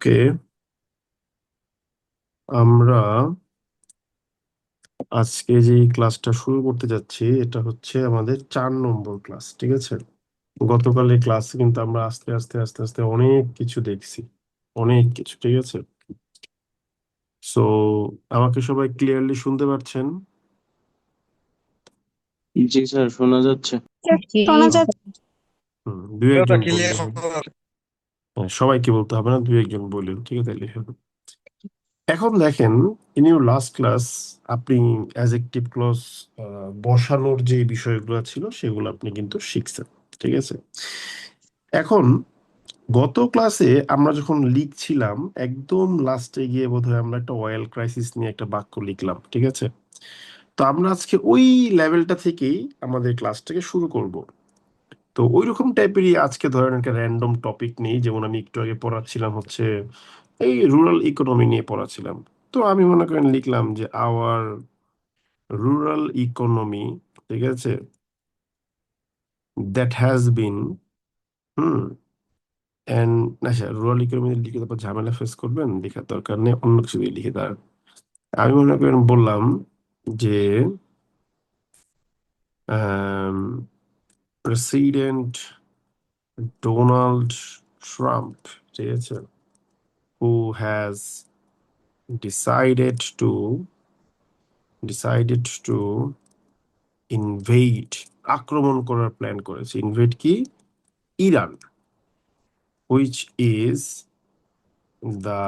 ওকে, আমরা আজকে যে ক্লাসটা শুরু করতে যাচ্ছি এটা হচ্ছে আমাদের 4 নম্বর ক্লাস। ঠিক আছে, গতকালের ক্লাসে কিন্তু আমরা আস্তে আস্তে আস্তে আস্তে অনেক কিছু দেখছি, অনেক কিছু। ঠিক আছে, সো আমাকে সবাই ক্লিয়ারলি শুনতে পারছেন? জি স্যার, শোনা যাচ্ছে। শোনা যাচ্ছে। দু পুরোটা একজন বললে ক্লিয়ার হবে। হবে। হ্যাঁ, সবাইকে বলতে হবে না, দু একজন বললেন ঠিক আছে, তাহলে হবে। এখন দেখেন, ইন ইউর লাস্ট ক্লাস আপনি অ্যাজেক্টিভ ক্লজ বসানোর যে বিষয়গুলো ছিল সেগুলো আপনি কিন্তু শিখছেন। ঠিক আছে, এখন গত ক্লাসে আমরা যখন লিখছিলাম একদম লাস্টে গিয়ে বোধহয় আমরা একটা অয়েল ক্রাইসিস নিয়ে একটা বাক্য লিখলাম। ঠিক আছে, তো আমরা আজকে ওই লেভেলটা থেকেই আমাদের ক্লাসটাকে শুরু করব। তো ওই রকম টাইপেরই আজকে ধরেন একটা র্যান্ডম টপিক নেই, যেমন আমি একটু আগে পড়াচ্ছিলাম হচ্ছে এই রুরাল ইকোনমি নিয়ে পড়াচ্ছিলাম। তো আমি মনে করেন লিখলাম যে আওয়ার রুরাল ইকোনমি, ঠিক আছে, that has been, hmm, and আচ্ছা রুরাল ইকোনমি লিখে তারপর ঝামেলা ফেস করবেন, লেখার দরকার নেই, অন্য কিছু দিয়ে লিখে তার। আমি মনে করেন বললাম যে প্রেসিডেন্ট ডোনাল্ড ট্রাম্প, ঠিক আছে, who has decided to decided to invade, আক্রমণ করার প্ল্যান করেছে। ইনভেড কি? Iran, which is the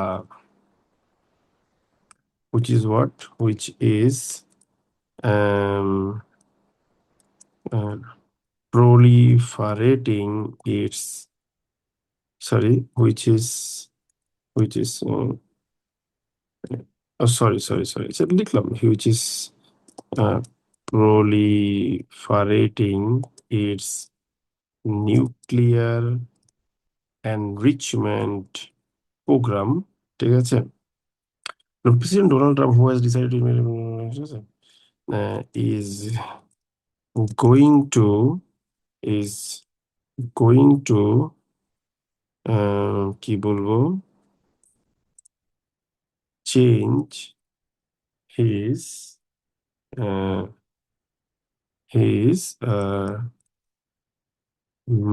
which is what which is um, uh, proliferating its, sorry, which is oh, sorry এটা লিখলাম, which is uh, proliferating its nuclear enrichment program, ঠিক আছে। President Donald Trump who has decided is going to is going to কি বলবো, change his uh, his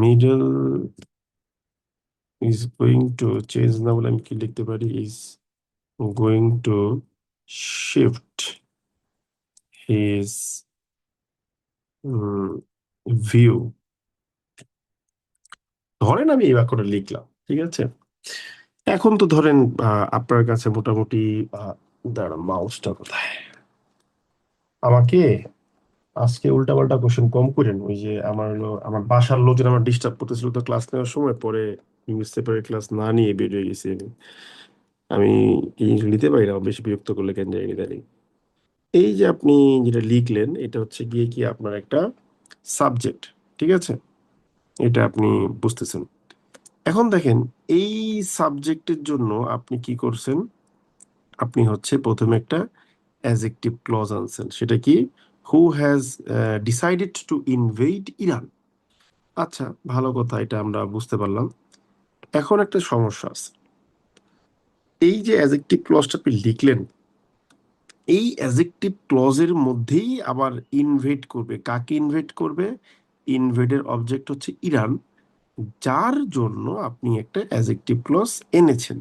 middle, is going to change না বলে আমি কি লিখতে পারি, is going to shift his view। ধরেন আমি এই বাক্যটা লিখলাম, ঠিক আছে। এখন তো ধরেন আপনার কাছে মোটামুটি দাঁড়া, মাউসটা কোথায়, আমাকে আজকে উল্টাপাল্টা কোশ্চেন কম করেন। ওই যে আমার হলো আমার বাসার লোকজন আমার ডিস্টার্ব করতেছিল তো ক্লাস নেওয়ার সময়, পরে ইংলিশ পেপারের ক্লাস না নিয়ে বেরিয়ে গেছি আমি। আমি ইংলিশ নিতে পারি না, বেশি বিরক্ত করলে কেন জানি না। এই যে আপনি যেটা লিখলেন এটা হচ্ছে গিয়ে কি আপনার একটা সাবজেক্ট, ঠিক আছে, এটা আপনি বুঝতেছেন। এখন দেখেন, এই সাবজেক্টের জন্য আপনি কি করছেন, আপনি হচ্ছে প্রথমে একটা অ্যাজেক্টিভ ক্লজ আনছেন। সেটা কি? হু has decided to invade Iran. আচ্ছা, ভালো কথা, এটা আমরা বুঝতে পারলাম। এখন একটা সমস্যা আছে, এই যে অ্যাজেক্টিভ ক্লজটা আপনি লিখলেন, এই অ্যাজেক্টিভ ক্লজের মধ্যেই আবার ইনভেড করবে। কাকে ইনভেড করবে? ইনভেডের অবজেক্ট হচ্ছে ইরান, যার জন্য আপনি একটা অ্যাজেক্টিভ ক্লজ এনেছেন।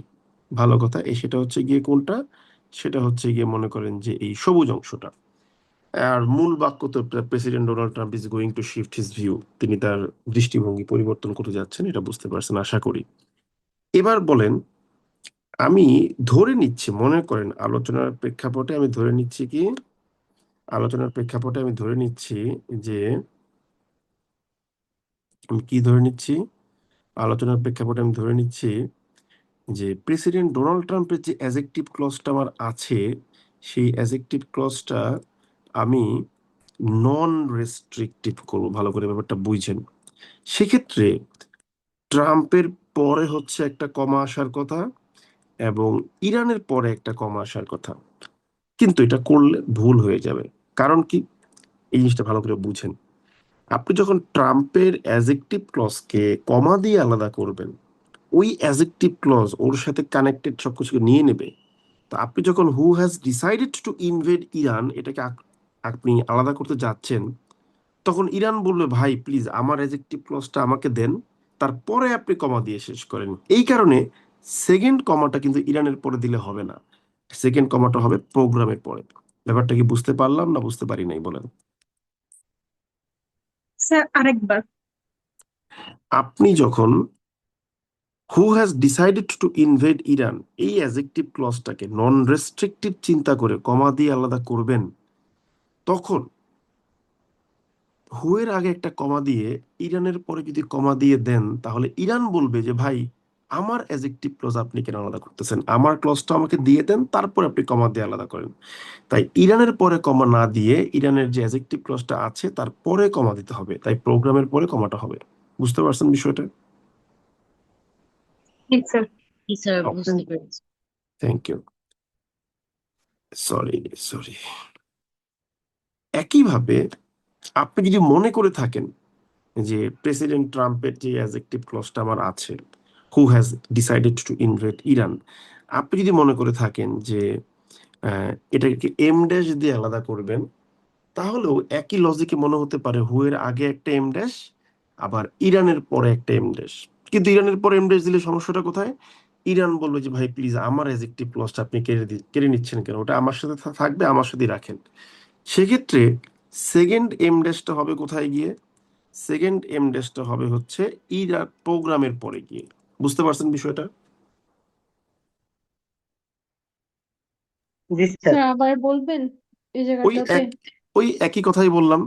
ভালো কথা, সেটা হচ্ছে গিয়ে কোনটা? সেটা হচ্ছে গিয়ে মনে করেন যে এই সবুজ অংশটা। আর মূল বাক্য তো president Donald Trump is going to shift his view, তিনি তার দৃষ্টিভঙ্গি পরিবর্তন করতে যাচ্ছেন, এটা বুঝতে পারছেন আশা করি। এবার বলেন, আমি ধরে নিচ্ছি, মনে করেন আলোচনার প্রেক্ষাপটে আমি ধরে নিচ্ছি কি, আলোচনার প্রেক্ষাপটে আমি ধরে নিচ্ছি যে, আমি কি ধরে নিচ্ছি, আলোচনার প্রেক্ষাপটে আমি ধরে নিচ্ছি যে প্রেসিডেন্ট ডোনাল্ড ট্রাম্পের যে অ্যাজেক্টিভ ক্লজটা আমার আছে, সেই অ্যাজেক্টিভ ক্লজটা আমি নন রেস্ট্রিকটিভ করবো। ভালো করে ব্যাপারটা বুঝছেন? সেক্ষেত্রে ট্রাম্পের পরে হচ্ছে একটা কমা আসার কথা এবং ইরানের পরে একটা কমা আসার কথা, কিন্তু এটা করলে ভুল হয়ে যাবে। কারণ কি? এই জিনিসটা ভালো করে বুঝেন। আপনি যখন ট্রাম্পের অ্যাজেক্টিভ ক্লজকে কমা দিয়ে আলাদা করবেন, ওই অ্যাজেক্টিভ ক্লজ ওর সাথে কানেক্টেড সবকিছু নিয়ে নেবে। তো আপনি যখন হু has decided to invade Iran এটাকে আপনি আলাদা করতে যাচ্ছেন, তখন ইরান বলবে ভাই প্লিজ আমার অ্যাজেক্টিভ ক্লজটা আমাকে দেন, তারপরে আপনি কমা দিয়ে শেষ করেন। এই কারণে সেকেন্ড কমাটা কিন্তু ইরানের পরে দিলে হবে না, সেকেন্ড কমাটা হবে প্রোগ্রামের পরে। ব্যাপারটা কি বুঝতে পারলাম না বুঝতে পারি নাই বলেন? স্যার আরেকবার। আপনি যখন হু has decided to invade Iran এই অ্যাজেক্টিভ ক্লজটাকে নন রেস্ট্রিক্টিভ চিন্তা করে কমা দিয়ে আলাদা করবেন, তখন হু এর আগে একটা কমা দিয়ে ইরানের পরে যদি কমা দিয়ে দেন, তাহলে ইরান বলবে যে ভাই আমার অ্যাজেক্টিভ ক্লজ আপনি কেন আলাদা করতেছেন, আমার ক্লজটা আমাকে দিয়ে দেন, তারপর আপনি কমা দিয়ে আলাদা করেন। তাই ইরানের পরে কমা না দিয়ে ইরানের যে অ্যাজেক্টিভ ক্লজটা আছে তার পরে কমা দিতে হবে, তাই প্রোগ্রামের পরে কমাটা হবে। বুঝতে পারছেন বিষয়টা? জি স্যার। জি স্যার, বুঝতে পেরেছি। Thank you. Sorry sorry. একইভাবে আপনি যদি মনে করে থাকেন যে প্রেসিডেন্ট ট্রাম্পের যে অ্যাডজেক্টিভ ক্লজটা আমার আছে, হু has decided to invade Iran, আপনি যদি মনে করে থাকেন যে এটাকে এম ড্যাশ দিয়ে আলাদা করবেন, তাহলেও একই লজিকে মনে হতে পারে হু এর আগে একটা এম ড্যাশ, আবার ইরানের পরে একটা এম ড্যাশ। কিন্তু ইরানের পরে এম ড্যাশ দিলে সমস্যাটা কোথায়? ইরান বলবে যে ভাই প্লিজ আমার অ্যাডজেক্টিভ ক্লজটা আপনি কেড়ে নিচ্ছেন কেন, ওটা আমার সাথে থাকবে, আমার সাথেই রাখেন। সেক্ষেত্রে সেকেন্ড এম ড্যাশটা হবে কোথায় গিয়ে? সেকেন্ড এম ড্যাশটা হবে হচ্ছে ইরা প্রোগ্রামের পরে গিয়ে। বুঝতে পারছেন বিষয়টা? জি স্যার। স্যার আবার বলবেন এই ওই জায়গাটাতে? এক ওই একই কথাই বললাম,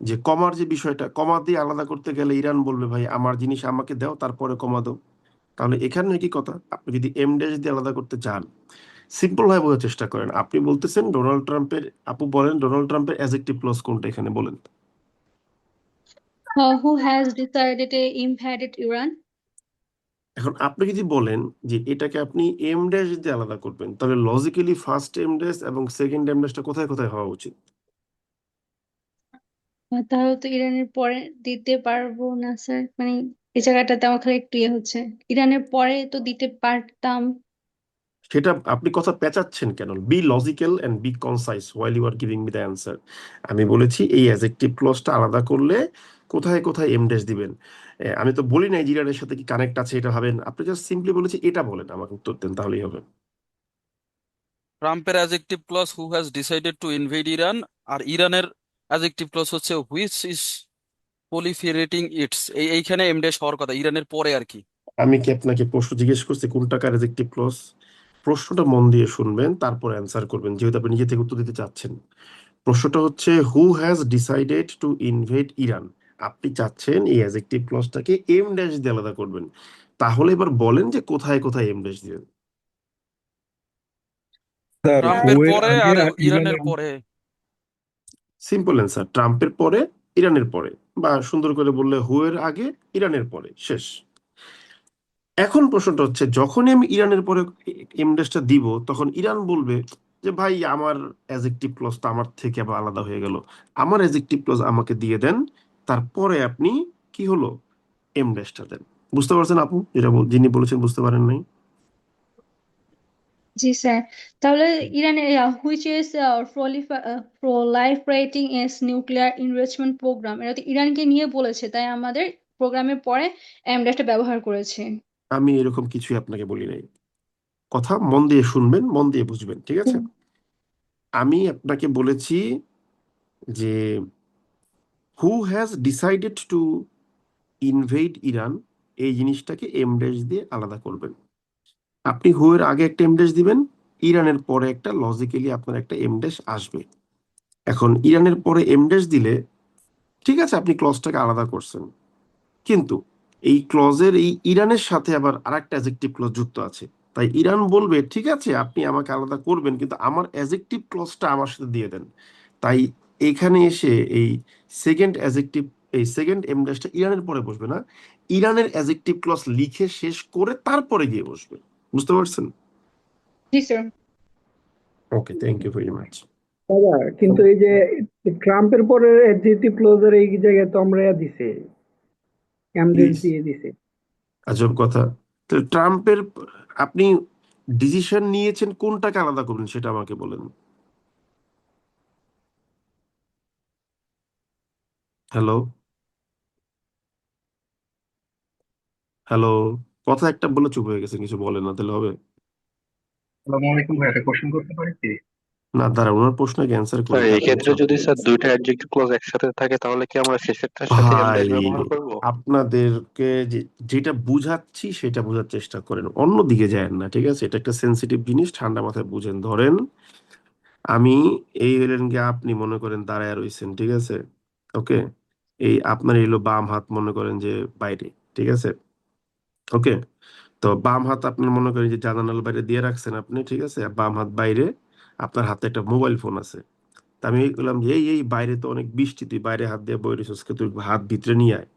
যে কমার যে বিষয়টা, কমা দিয়ে আলাদা করতে গেলে ইরান বলবে ভাই আমার জিনিস আমাকে দাও তারপরে কমা দাও। তাহলে এখানে একই কথা, আপনি যদি এম ড্যাশ দিয়ে আলাদা করতে চান, সিম্পল ভাবে বোঝার চেষ্টা করেন। আপনি বলতেছেন ডোনাল্ড ট্রাম্পের, আপু বলেন ডোনাল্ড ট্রাম্পের অ্যাজেক্টিভ ক্লজ কোনটা এখানে বলেন। হু has decided A invaded Iran. এখন আপনি যদি বলেন যে এটাকে আপনি এম ড্যাশ দিয়ে আলাদা করবেন, তাহলে লজিক্যালি ফার্স্ট এম ড্যাশ এবং সেকেন্ড এম ড্যাশটা কোথায় কোথায় হওয়া উচিত? তাহলে তো ইরানের পরে দিতে পারবো না স্যার, মানে এই জায়গাটাতে আমার খালি একটু ইয়ে হচ্ছে। ইরানের পরে তো দিতে পারতাম। সেটা আপনি কথা পেঁচাচ্ছেন কেন? Be logical and be concise while you are giving me the answer. আমি বলেছি এই অ্যাডজেক্টিভ ক্লজটা আলাদা করলে কোথায় কোথায় এম ড্যাশ দিবেন। আমি তো বলি নাই জিরানের সাথে কি কানেক্ট আছে এটা ভাবেন, আপনি জাস্ট সিম্পলি বলেছি এটা বলেন, আমাকে উত্তর দেন তাহলেই হবে। ট্রাম্পের adjective clause who has decided to invade Iran, আর ইরানের অ্যাডজেক্টিভ ক্লজ হচ্ছে হুইচ ইজ প্রলিফেরেটিং ইটস। এইখানে এমডেস হওয়ার কথা ইরানের পরে আর কি। আমি কি আপনাকে প্রশ্ন জিজ্ঞেস করছি কোনটা কার অ্যাডজেক্টিভ ক্লজ? প্রশ্নটা মন দিয়ে শুনবেন তারপর অ্যান্সার করবেন, যেহেতু আপনি নিজে থেকে উত্তর দিতে চাচ্ছেন। প্রশ্নটা হচ্ছে হু has decided to invade Iran, আপনি চাচ্ছেন এই অ্যাডজেক্টিভ ক্লজটাকে এম ড্যাশ দিয়ে আলাদা করবেন। তাহলে এবার বলেন যে কোথায় কোথায় এম ড্যাশ দিবেন। স্যার ট্রাম্পের হুয়ের পরে আগে আর আর ইরানের ইরানের। পরে। সিম্পল অ্যান্সার, ট্রাম্পের পরে ইরানের পরে, বা সুন্দর করে বললে হু এর আগে ইরানের পরে, শেষ। এখন প্রশ্নটা হচ্ছে যখনই আমি ইরানের পরে এমডেসটা দিব, তখন ইরান বলবে যে ভাই আমার অ্যাজেক্টিভ ক্লজ তো আমার থেকে আবার আলাদা হয়ে গেল, আমার অ্যাজেক্টিভ ক্লজ আমাকে দিয়ে দেন, তারপরে আপনি কি হলো এমডেসটা দেন। বুঝতে পারছেন আপু, যেটা যিনি বলেছেন বুঝতে পারেন নাই? জি স্যার। তাহলে ইরানের which is proliferating its nuclear enrichment programme, এটা তো ইরানকে নিয়ে বলেছে, তাই আমাদের প্রোগ্রামের পরে এমডাসটা ব্যবহার করেছে। আমি এরকম কিছুই আপনাকে বলি নাই, কথা মন দিয়ে শুনবেন, মন দিয়ে বুঝবেন, ঠিক আছে? আমি আপনাকে বলেছি যে who has decided to invade Iran, এই জিনিসটাকে এমডেস দিয়ে আলাদা করবেন। আপনি হু এর আগে একটা এমডেস দিবেন, ইরানের পরে একটা, লজিক্যালি আপনার একটা এমডেস আসবে। এখন ইরানের পরে এমডেস দিলে ঠিক আছে আপনি ক্লজটাকে আলাদা করছেন, কিন্তু এই ক্লজের এই ইরানের সাথে আবার আরেকটা অ্যাজেক্টিভ ক্লজ যুক্ত আছে। তাই ইরান বলবে ঠিক আছে আপনি আমাকে আলাদা করবেন, কিন্তু আমার অ্যাজেক্টিভ ক্লজটা আমার সাথে দিয়ে দেন। তাই এখানে এসে এই সেকেন্ড অ্যাজেক্টিভ, এই সেকেন্ড এমডেসটা ইরানের পরে বসবে না, ইরানের অ্যাজেক্টিভ ক্লজ লিখে শেষ করে তারপরে গিয়ে বসবে। বুঝতে পারছেন? জি sir. Okay, thank you very much. দাদা কিন্তু এই যে ট্রাম্পের পরে অ্যাডজেক্টিভ ক্লোজার এই জায়গায় তো আমরা দিছে, এমডেস প্লিজ, দিয়ে দিছে। আজব কথা। তো ট্রাম্পের আপনি ডিসিশন নিয়েছেন কোনটাকে আলাদা করবেন সেটা আমাকে বলেন। হ্যালো, হ্যালো, কথা একটা বলে চুপ হয়ে গেছে, কিছু বলেন না, তাহলে হবে আসসালামু আলাইকুম ভাই, একটা কোশ্চেন করতে পারি কি? না? দাঁড়া, ওনার প্রশ্নকে অ্যান্সার স্যার করি, এই তারপর ক্ষেত্রে যদি স্যার দুইটা অ্যাডজেক্টিভ ক্লজ একসাথে থাকে তাহলে কি আমরা শেষেরটার সাথে এম ভাই ড্যাশ ব্যবহার করব? আপনাদেরকে যেটা বুঝাচ্ছি সেটা বোঝার চেষ্টা করেন, অন্যদিকে যায় না, ঠিক আছে? এটা একটা সেন্সিটিভ জিনিস, ঠান্ডা মাথায় বুঝেন। ধরেন আমি এই হলেন গিয়ে, আপনি মনে করেন দাঁড়ায় রইছেন, ঠিক আছে? ওকে, এই আপনার এলো বাম হাত মনে করেন যে বাইরে, ঠিক আছে? ওকে, তো বাম হাত আপনার মনে করেন যে জানালার বাইরে দিয়ে রাখছেন আপনি, ঠিক আছে? আর বাম হাত বাইরে, আপনার হাতে একটা মোবাইল ফোন আছে। তা আমি বললাম যে এই বাইরে তো অনেক বৃষ্টি, তুই বাইরে হাত দিয়ে বই রেছিস, তুই হাত ভিতরে নিয়ে আয়।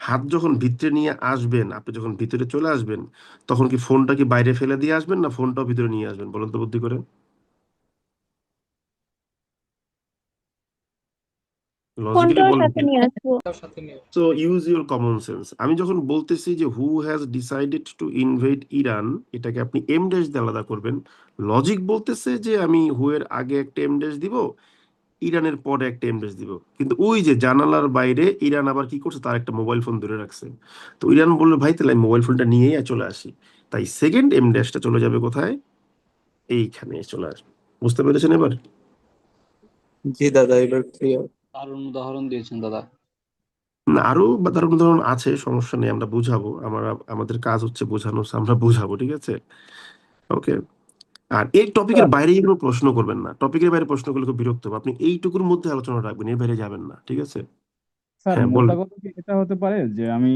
হাত যখন ভিতরে নিয়ে আসবেন, আপনি যখন ভিতরে চলে আসবেন, তখন কি ফোনটা কি বাইরে ফেলে দিয়ে আসবেন না ফোনটাও ভিতরে নিয়ে আসবেন? বলুন তো বুদ্ধি করে, লজিক্যালি ফোনটাও বলেন। সাথে নিয়ে আসবো। So use your common sense. আমি যখন বলতেছি যে who has decided to invade Iran, এটাকে আপনি এম ড্যাশ দিয়ে আলাদা করবেন। লজিক বলতেছে যে আমি হু এর আগে একটা এম ড্যাশ দিব, ইরানের পরে একটা এম ড্যাশ দিব, কিন্তু ওই যে জানালার বাইরে ইরান আবার কি করছে, তার একটা মোবাইল ফোন ধরে রাখছে। তো ইরান বললো ভাই তাহলে আমি মোবাইল ফোনটা নিয়েই চলে আসি। তাই সেকেন্ড এম ড্যাশটা চলে যাবে কোথায়? এইখানে চলে আসবে। বুঝতে পেরেছেন এবার? জি দাদা, এবার ক্লিয়ার। দারুণ উদাহরণ দিয়েছেন দাদা। না, আরো দারুণ উদাহরণ আছে, সমস্যা নেই, আমরা বুঝাবো। আমাদের কাজ হচ্ছে বোঝানো, আমরা বুঝাবো, ঠিক আছে? ওকে। আর এই টপিকের বাইরে কোনো প্রশ্ন করবেন না, টপিকের বাইরে প্রশ্ন করলে খুব বিরক্ত হবে। আপনি এইটুকুর মধ্যে আলোচনা রাখবেন, এর বাইরে যাবেন না, ঠিক আছে? স্যার হ্যাঁ মোদ্দা বলেন। কথা কি এটা হতে পারে যে আমি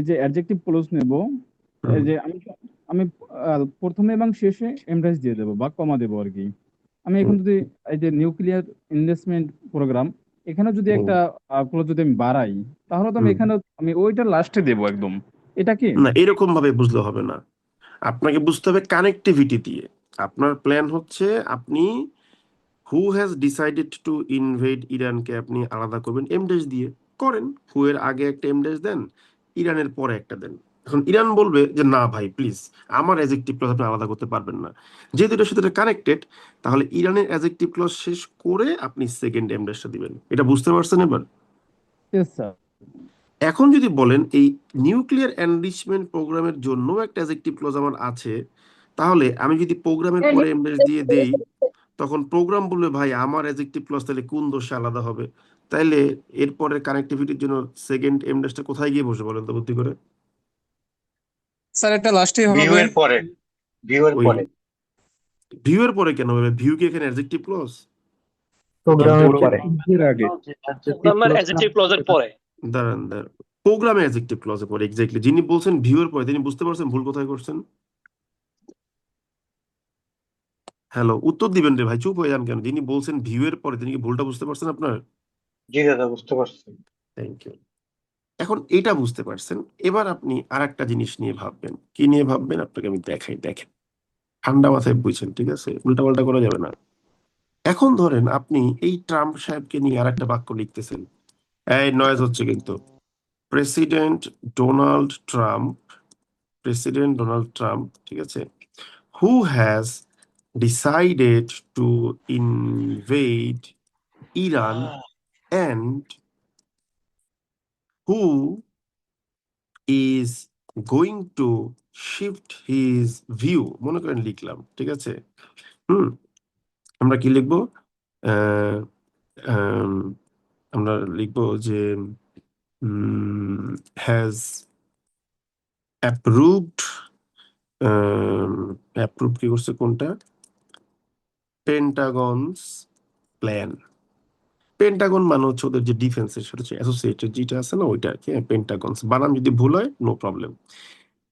যে অ্যাডজেক্টিভ ক্লোজ নেব, হুম, এই যে আমি প্রথমে এবং শেষে এমড্যাশ দিয়ে দেবো বা কমা দেবো আর কি। আমি এখন হুম, যদি এই যে নিউক্লিয়ার ইনভেস্টমেন্ট প্রোগ্রাম, এখানে যদি হুম, একটা ক্লোজ যদি আমি বাড়াই, তাহলে তো আমি হুম। এখানে আমি ওইটা লাস্টে দেবো একদম। এটা কি? না, এরকম ভাবে বুঝলে হবে না, আপনাকে বুঝতে হবে কানেক্টিভিটি দিয়ে। আপনার প্ল্যান হচ্ছে আপনি হু হ্যাজ ডিসাইডেড টু ইনভেড ইরানকে আপনি আলাদা করবেন এম ড্যাশ দিয়ে। করেন, হু এর আগে একটা এম ড্যাশ দেন, ইরানের পরে একটা দেন। এখন ইরান বলবে যে না ভাই প্লিজ, আমার অ্যাডজেক্টিভ ক্লজ আপনি আলাদা করতে পারবেন না, যেহেতু এটার সাথে কানেক্টেড। তাহলে ইরানের অ্যাডজেক্টিভ ক্লজ শেষ করে আপনি সেকেন্ড এম ড্যাশটা দিবেন। এটা বুঝতে পারছেন এবার? Yes sir. এখন যদি বলেন এই নিউক্লিয়ার এনরিচমেন্ট প্রোগ্রামের জন্য একটা অ্যাডজেক্টিভ ক্লজ আমার আছে, তাহলে আমি যদি প্রোগ্রামের পরে এম ড্যাশ দিয়ে দেই, তখন প্রোগ্রাম বলবে ভাই আমার অ্যাডজেক্টিভ ক্লজ তাহলে কোন দোষে আলাদা হবে? তাইলে এরপরে কানেক্টিভিটির জন্য সেকেন্ড এম ড্যাশটা কোথায় গিয়ে বসে বলেন তো বুদ্ধি করে? স্যার এটা লাস্টেই ভিউ হবে। এর পরে, ভিউ এর ওই পরে, ভিউ এর পরে কেন হবে? ভিউ কি এখানে অ্যাডজেক্টিভ ক্লজ? প্রোগ্রামের পরে। এর আগে প্রোগ্রামের অ্যাডজেক্টিভ ক্লজের পরে। দাঁড়ান দাঁড়ান, প্রোগ্রামে অ্যাডজেক্টিভ ক্লজে পরে এক্স্যাক্টলি। যিনি বলছেন ভিউ এর পরে তিনি বুঝতে পারছেন ভুল কোথায় করছেন? হ্যালো, উত্তর দিবেন রে ভাই, চুপ হয়ে যান কেন? যিনি বলছেন ভিউ এর পরে তিনি কি ভুলটা বুঝতে পারছেন আপনার? জি দাদা, বুঝতে পারছি। Thank you. এখন এটা বুঝতে পারছেন, এবার আপনি আর একটা জিনিস নিয়ে ভাববেন। কি নিয়ে ভাববেন আপনাকে আমি দেখাই, দেখেন। ঠান্ডা মাথায় বুঝছেন, ঠিক আছে? উল্টাপাল্টা করা যাবে না। এখন ধরেন আপনি এই ট্রাম্প সাহেবকে নিয়ে আর একটা বাক্য লিখতেছেন। এই নয়েজ হচ্ছে কিন্তু। President Donald Trump, president Donald Trump, ঠিক আছে, হু has decided to invade Iran and who is going to shift his view, মনে করেন লিখলাম, ঠিক আছে? হুম, আমরা কি লিখবো? আহ, আম, আমরা লিখবো যে হ্যাজ অ্যাপ্রুভড, অ্যাপ্রুভ কি করছে কোনটা? পেন্টাগনস প্ল্যান। পেন্টাগন মানে হচ্ছে ওদের যে ডিফেন্সের সাথে অ্যাসোসিয়েটেড যেটা আছে না, ওইটা আর কি। পেন্টাগনস বানান যদি ভুল হয় নো প্রবলেম।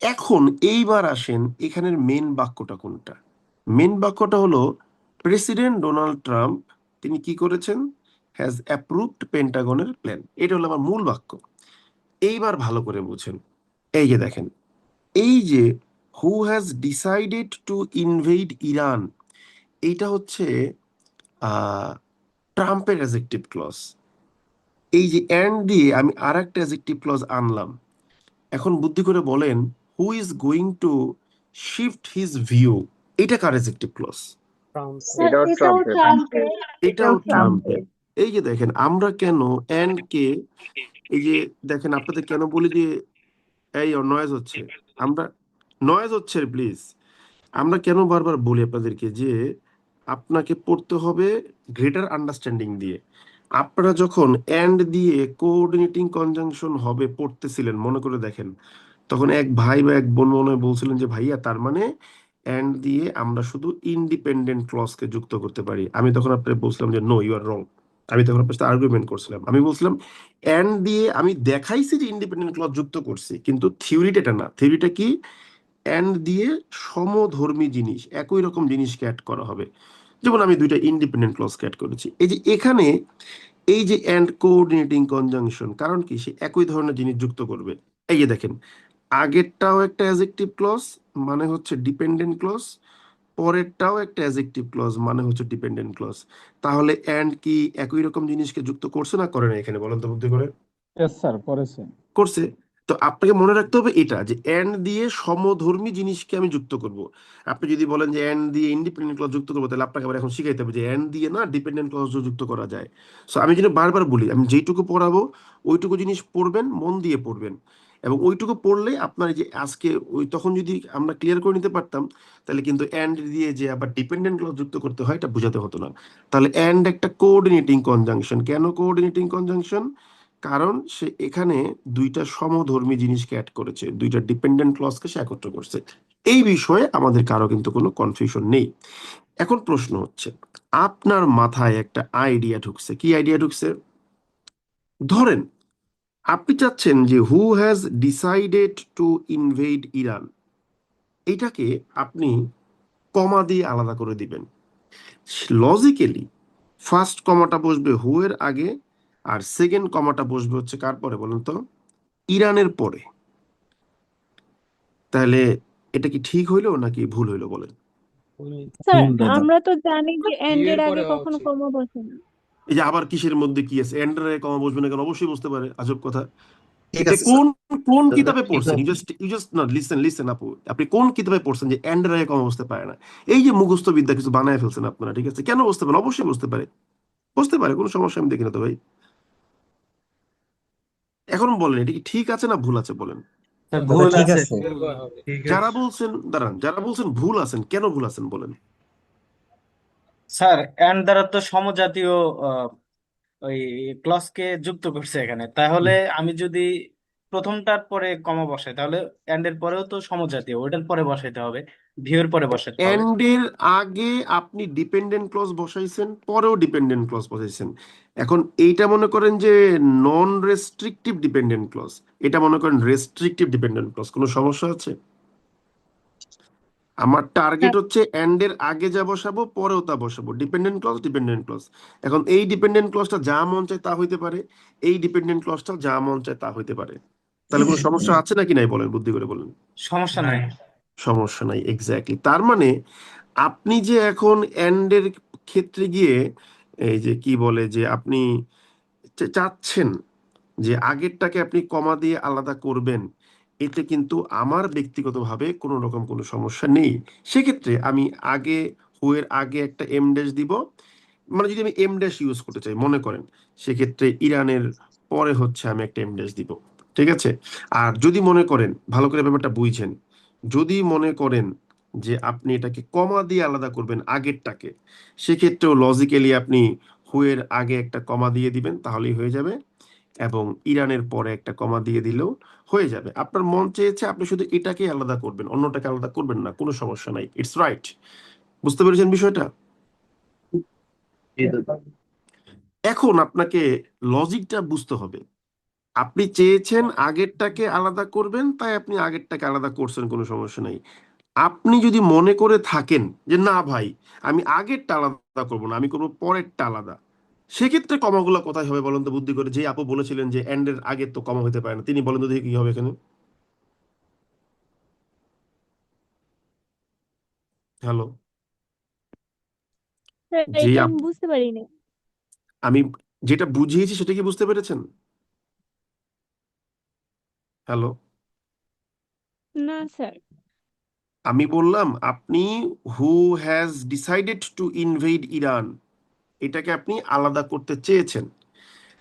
এখন এইবার আসেন এখানের মেন বাক্যটা কোনটা? মেন বাক্যটা হলো প্রেসিডেন্ট ডোনাল্ড ট্রাম্প তিনি কি করেছেন? হ্যাজ অ্যাপ্রুভড পেন্টাগনের প্ল্যান। এটা হলো আমার মূল বাক্য। এইবার ভালো করে বুঝেন, এই যে দেখেন, এই যে who has decided to invade Iran, এইটা হচ্ছে ট্রাম্পের অ্যাডজেক্টিভ ক্লজ। এই যে অ্যান্ড দিয়ে আমি আর একটা অ্যাডজেক্টিভ ক্লজ আনলাম। এখন বুদ্ধি করে বলেন হু is going to shift his view, এটা কার অ্যাডজেক্টিভ ক্লজ? স্যার এটাও এটাও ট্রাম্পের। ট্রাম্পের। এটাও ট্রাম্পের। এই যে দেখেন আমরা কেন এন্ড কে, এই যে দেখেন আপনাদের কেন বলি যে এই নয়েজ হচ্ছে, আমরা নয়েজ হচ্ছে প্লিজ, আমরা কেন বারবার বলি আপনাদেরকে যে আপনাকে পড়তে হবে গ্রেটার আন্ডারস্ট্যান্ডিং দিয়ে। আপনারা যখন এন্ড দিয়ে কোঅর্ডিনেটিং কনজাংশন হবে পড়তেছিলেন মনে করে দেখেন, তখন এক ভাই বা এক বোন মনে হয় বলছিলেন যে ভাইয়া তার মানে এন্ড দিয়ে আমরা শুধু ইন্ডিপেন্ডেন্ট ক্লজকে যুক্ত করতে পারি। আমি তখন আপনাকে বলছিলাম যে নো, ইউ আর রং। আমি তখন আপনার সাথে আর্গুমেন্ট করছিলাম, আমি বলছিলাম এন্ড দিয়ে আমি দেখাইছি যে ইন্ডিপেন্ডেন্ট ক্লজ যুক্ত করছি, কিন্তু থিওরিটা এটা না। থিওরিটা কি? এন্ড দিয়ে সমধর্মী জিনিস, একই রকম জিনিসকে অ্যাড করা হবে। যেমন আমি দুইটা ইন্ডিপেন্ডেন্ট ক্লজকে অ্যাড করেছি, এই যে এখানে এই যে এন্ড কোঅর্ডিনেটিং কনজাংশন, কারণ কি সে একই ধরনের জিনিস যুক্ত করবে। এই যে দেখেন আগেরটাও একটা অ্যাডজেক্টিভ ক্লজ মানে হচ্ছে ডিপেন্ডেন্ট ক্লজ, পরেরটাও একটা অ্যাডজেক্টিভ ক্লজ মানে হচ্ছে ডিপেন্ডেন্ট ক্লজ। তাহলে এন্ড কি একই রকম জিনিসকে যুক্ত করছে না করে না? এখানে বলেন তো বুদ্ধি করে। ইয়েস স্যার, করেছে। করছে। তো আপনাকে মনে রাখতে হবে এটা যে এন্ড দিয়ে সমধর্মী জিনিসকে আমি যুক্ত করব। আপনি যদি বলেন যে এন্ড দিয়ে ইন্ডিপেন্ডেন্ট ক্লজ যুক্ত করবো, তাহলে আপনাকে আবার এখন শিখাইতে হবে যে এন্ড দিয়ে না ডিপেন্ডেন্ট ক্লজ যুক্ত করা যায়। সো আমি যেন বারবার বলি, আমি যেইটুকু পড়াবো ওইটুকু জিনিস পড়বেন, মন দিয়ে পড়বেন, এবং ওইটুকু পড়লে আপনার এই যে আজকে ওই তখন যদি আমরা ক্লিয়ার করে নিতে পারতাম, তাহলে কিন্তু এন্ড দিয়ে যে আবার ডিপেন্ডেন্ট ক্লজ যুক্ত করতে হয় এটা বোঝাতে হতো না। তাহলে এন্ড একটা কোঅর্ডিনেটিং কনজাংশন। কেন কোঅর্ডিনেটিং কনজাংশন? কারণ সে এখানে দুইটা সমধর্মী জিনিসকে অ্যাড করেছে, দুইটা ডিপেন্ডেন্ট ক্লজকে সে একত্র করছে। এই বিষয়ে আমাদের কারো কিন্তু কোনো কনফিউশন নেই। এখন প্রশ্ন হচ্ছে, আপনার মাথায় একটা আইডিয়া ঢুকছে। কি আইডিয়া ঢুকছে? ধরেন আপনি চাচ্ছেন যে who has decided to invade Iran, এটাকে আপনি কমা দিয়ে আলাদা করে দিবেন। লজিক্যালি ফার্স্ট কমাটা বসবে হু এর আগে, আর সেকেন্ড কমাটা বসবে হচ্ছে কার পরে বলেন তো? ইরানের পরে। তাহলে এটা কি ঠিক হইলো নাকি ভুল হইলো বলেন? স্যার ভুল দাদা। আমরা তো জানি যে এন্ড বিয়ের এর পরে আগে হওয়া কখনো উচিত। কমা বসে না। এই যে আবার কিসের মধ্যে কি আছে? এন্ডারে কমা বসবে না কেন? অবশ্যই বসতে পারে, আজব কথা। ঠিক এ আছে স্যার, কোন কোন দাদা কিতাবে ঠিক পড়ছেন? আছে। ইউ জাস্ট না লিসেন লিসেন আপু, আপনি কোন কিতাবে পড়ছেন যে এন্ডারে কমা বসতে পারে না? এই যে মুখস্থ বিদ্যা কিছু বানায় ফেলছেন আপনারা, ঠিক আছে? কেন বসতে পারে? অবশ্যই বসতে পারে, বসতে পারে, কোনো সমস্যা আমি দেখি না তো ভাই। এখন বলেন এটা কি ঠিক আছে না ভুল আছে বলেন? দাদা ঠিক আছে। বিয়ের পরে হবে। যারা বলছেন দাঁড়ান, যারা বলছেন ভুল আছেন, কেন ভুল আছেন বলেন? স্যার এন্ড দ্বারা তো সমজাতীয় আহ, ওই ক্লজকে যুক্ত করছে এখানে, তাহলে আমি যদি প্রথমটার পরে কমা বসাই তাহলে এন্ড এর পরেও তো সমজাতীয়, ওটার পরে বসাইতে হবে, ভিউ এর পরে বসাইতে হবে। এন্ডের আগে আপনি ডিপেন্ডেন্ট ক্লজ বসাইছেন, পরেও ডিপেন্ডেন্ট ক্লজ বসাইছেন। এখন এইটা মনে করেন যে নন রেস্ট্রিকটিভ ডিপেন্ডেন্ট ক্লজ, এটা মনে করেন রেস্ট্রিকটিভ ডিপেন্ডেন্ট ক্লজ। কোনো সমস্যা আছে? আমার টার্গেট হচ্ছে এন্ডের আগে যা বসাবো পরেও তা বসাবো, ডিপেন্ডেন্ট ক্লজ ডিপেন্ডেন্ট ক্লজ। এখন এই ডিপেন্ডেন্ট ক্লজটা যা মন চায় তা হইতে পারে, এই ডিপেন্ডেন্ট ক্লজটা যা মন চায় তা হইতে পারে। তাহলে কোনো সমস্যা আছে নাকি নাই বলেন, বুদ্ধি করে বলেন। সমস্যা নাই। সমস্যা নাই, এক্স্যাক্টলি। তার মানে আপনি যে এখন এন্ডের ক্ষেত্রে গিয়ে এই যে কি বলে যে আপনি চাচ্ছেন যে আগেরটাকে আপনি কমা দিয়ে আলাদা করবেন, এতে কিন্তু আমার ব্যক্তিগতভাবে কোনো রকম কোনো সমস্যা নেই। সেক্ষেত্রে আমি আগে হু এর আগে একটা এম ড্যাশ দিব, মানে যদি আমি এম ড্যাশ ইউজ করতে চাই মনে করেন, সেক্ষেত্রে ইরানের পরে হচ্ছে আমি একটা এম ড্যাশ দিব, ঠিক আছে? আর যদি মনে করেন, ভালো করে ব্যাপারটা বুঝছেন, যদি মনে করেন যে আপনি এটাকে কমা দিয়ে আলাদা করবেন আগেরটাকে, সেক্ষেত্রেও লজিক্যালি আপনি হু এর আগে একটা কমা দিয়ে দিবেন, তাহলেই হয়ে যাবে, এবং ইরানের পরে একটা কমা দিয়ে দিলেও হয়ে যাবে। আপনার মন চেয়েছে আপনি শুধু এটাকে আলাদা করবেন, অন্যটাকে আলাদা করবেন না, কোনো সমস্যা নাই, ইটস রাইট। বুঝতে পেরেছেন বিষয়টা? জি দাদা। এখন আপনাকে লজিকটা বুঝতে হবে। আপনি চেয়েছেন আগেরটাকে আলাদা করবেন, তাই আপনি আগেরটাকে আলাদা করছেন, কোনো সমস্যা নাই। আপনি যদি মনে করে থাকেন যে না ভাই আমি আগেরটা আলাদা করবো না, আমি করবো পরেরটা আলাদা, সেক্ষেত্রে কমাগুলো কোথায় হবে বলেন তো বুদ্ধি করে? যে আপু বলেছিলেন যে এন্ড এর আগে তো কমা হতে পারে না, তিনি বলেন তো দেখি কি হবে এখানে। হ্যালো? স্যার যে এটা আমি বুঝতে পারিনি। আমি যেটা বুঝিয়েছি সেটা কি বুঝতে পেরেছেন? হ্যালো? না স্যার। আমি বললাম আপনি হু has decided to invade Iran, এটাকে আপনি আলাদা করতে চেয়েছেন।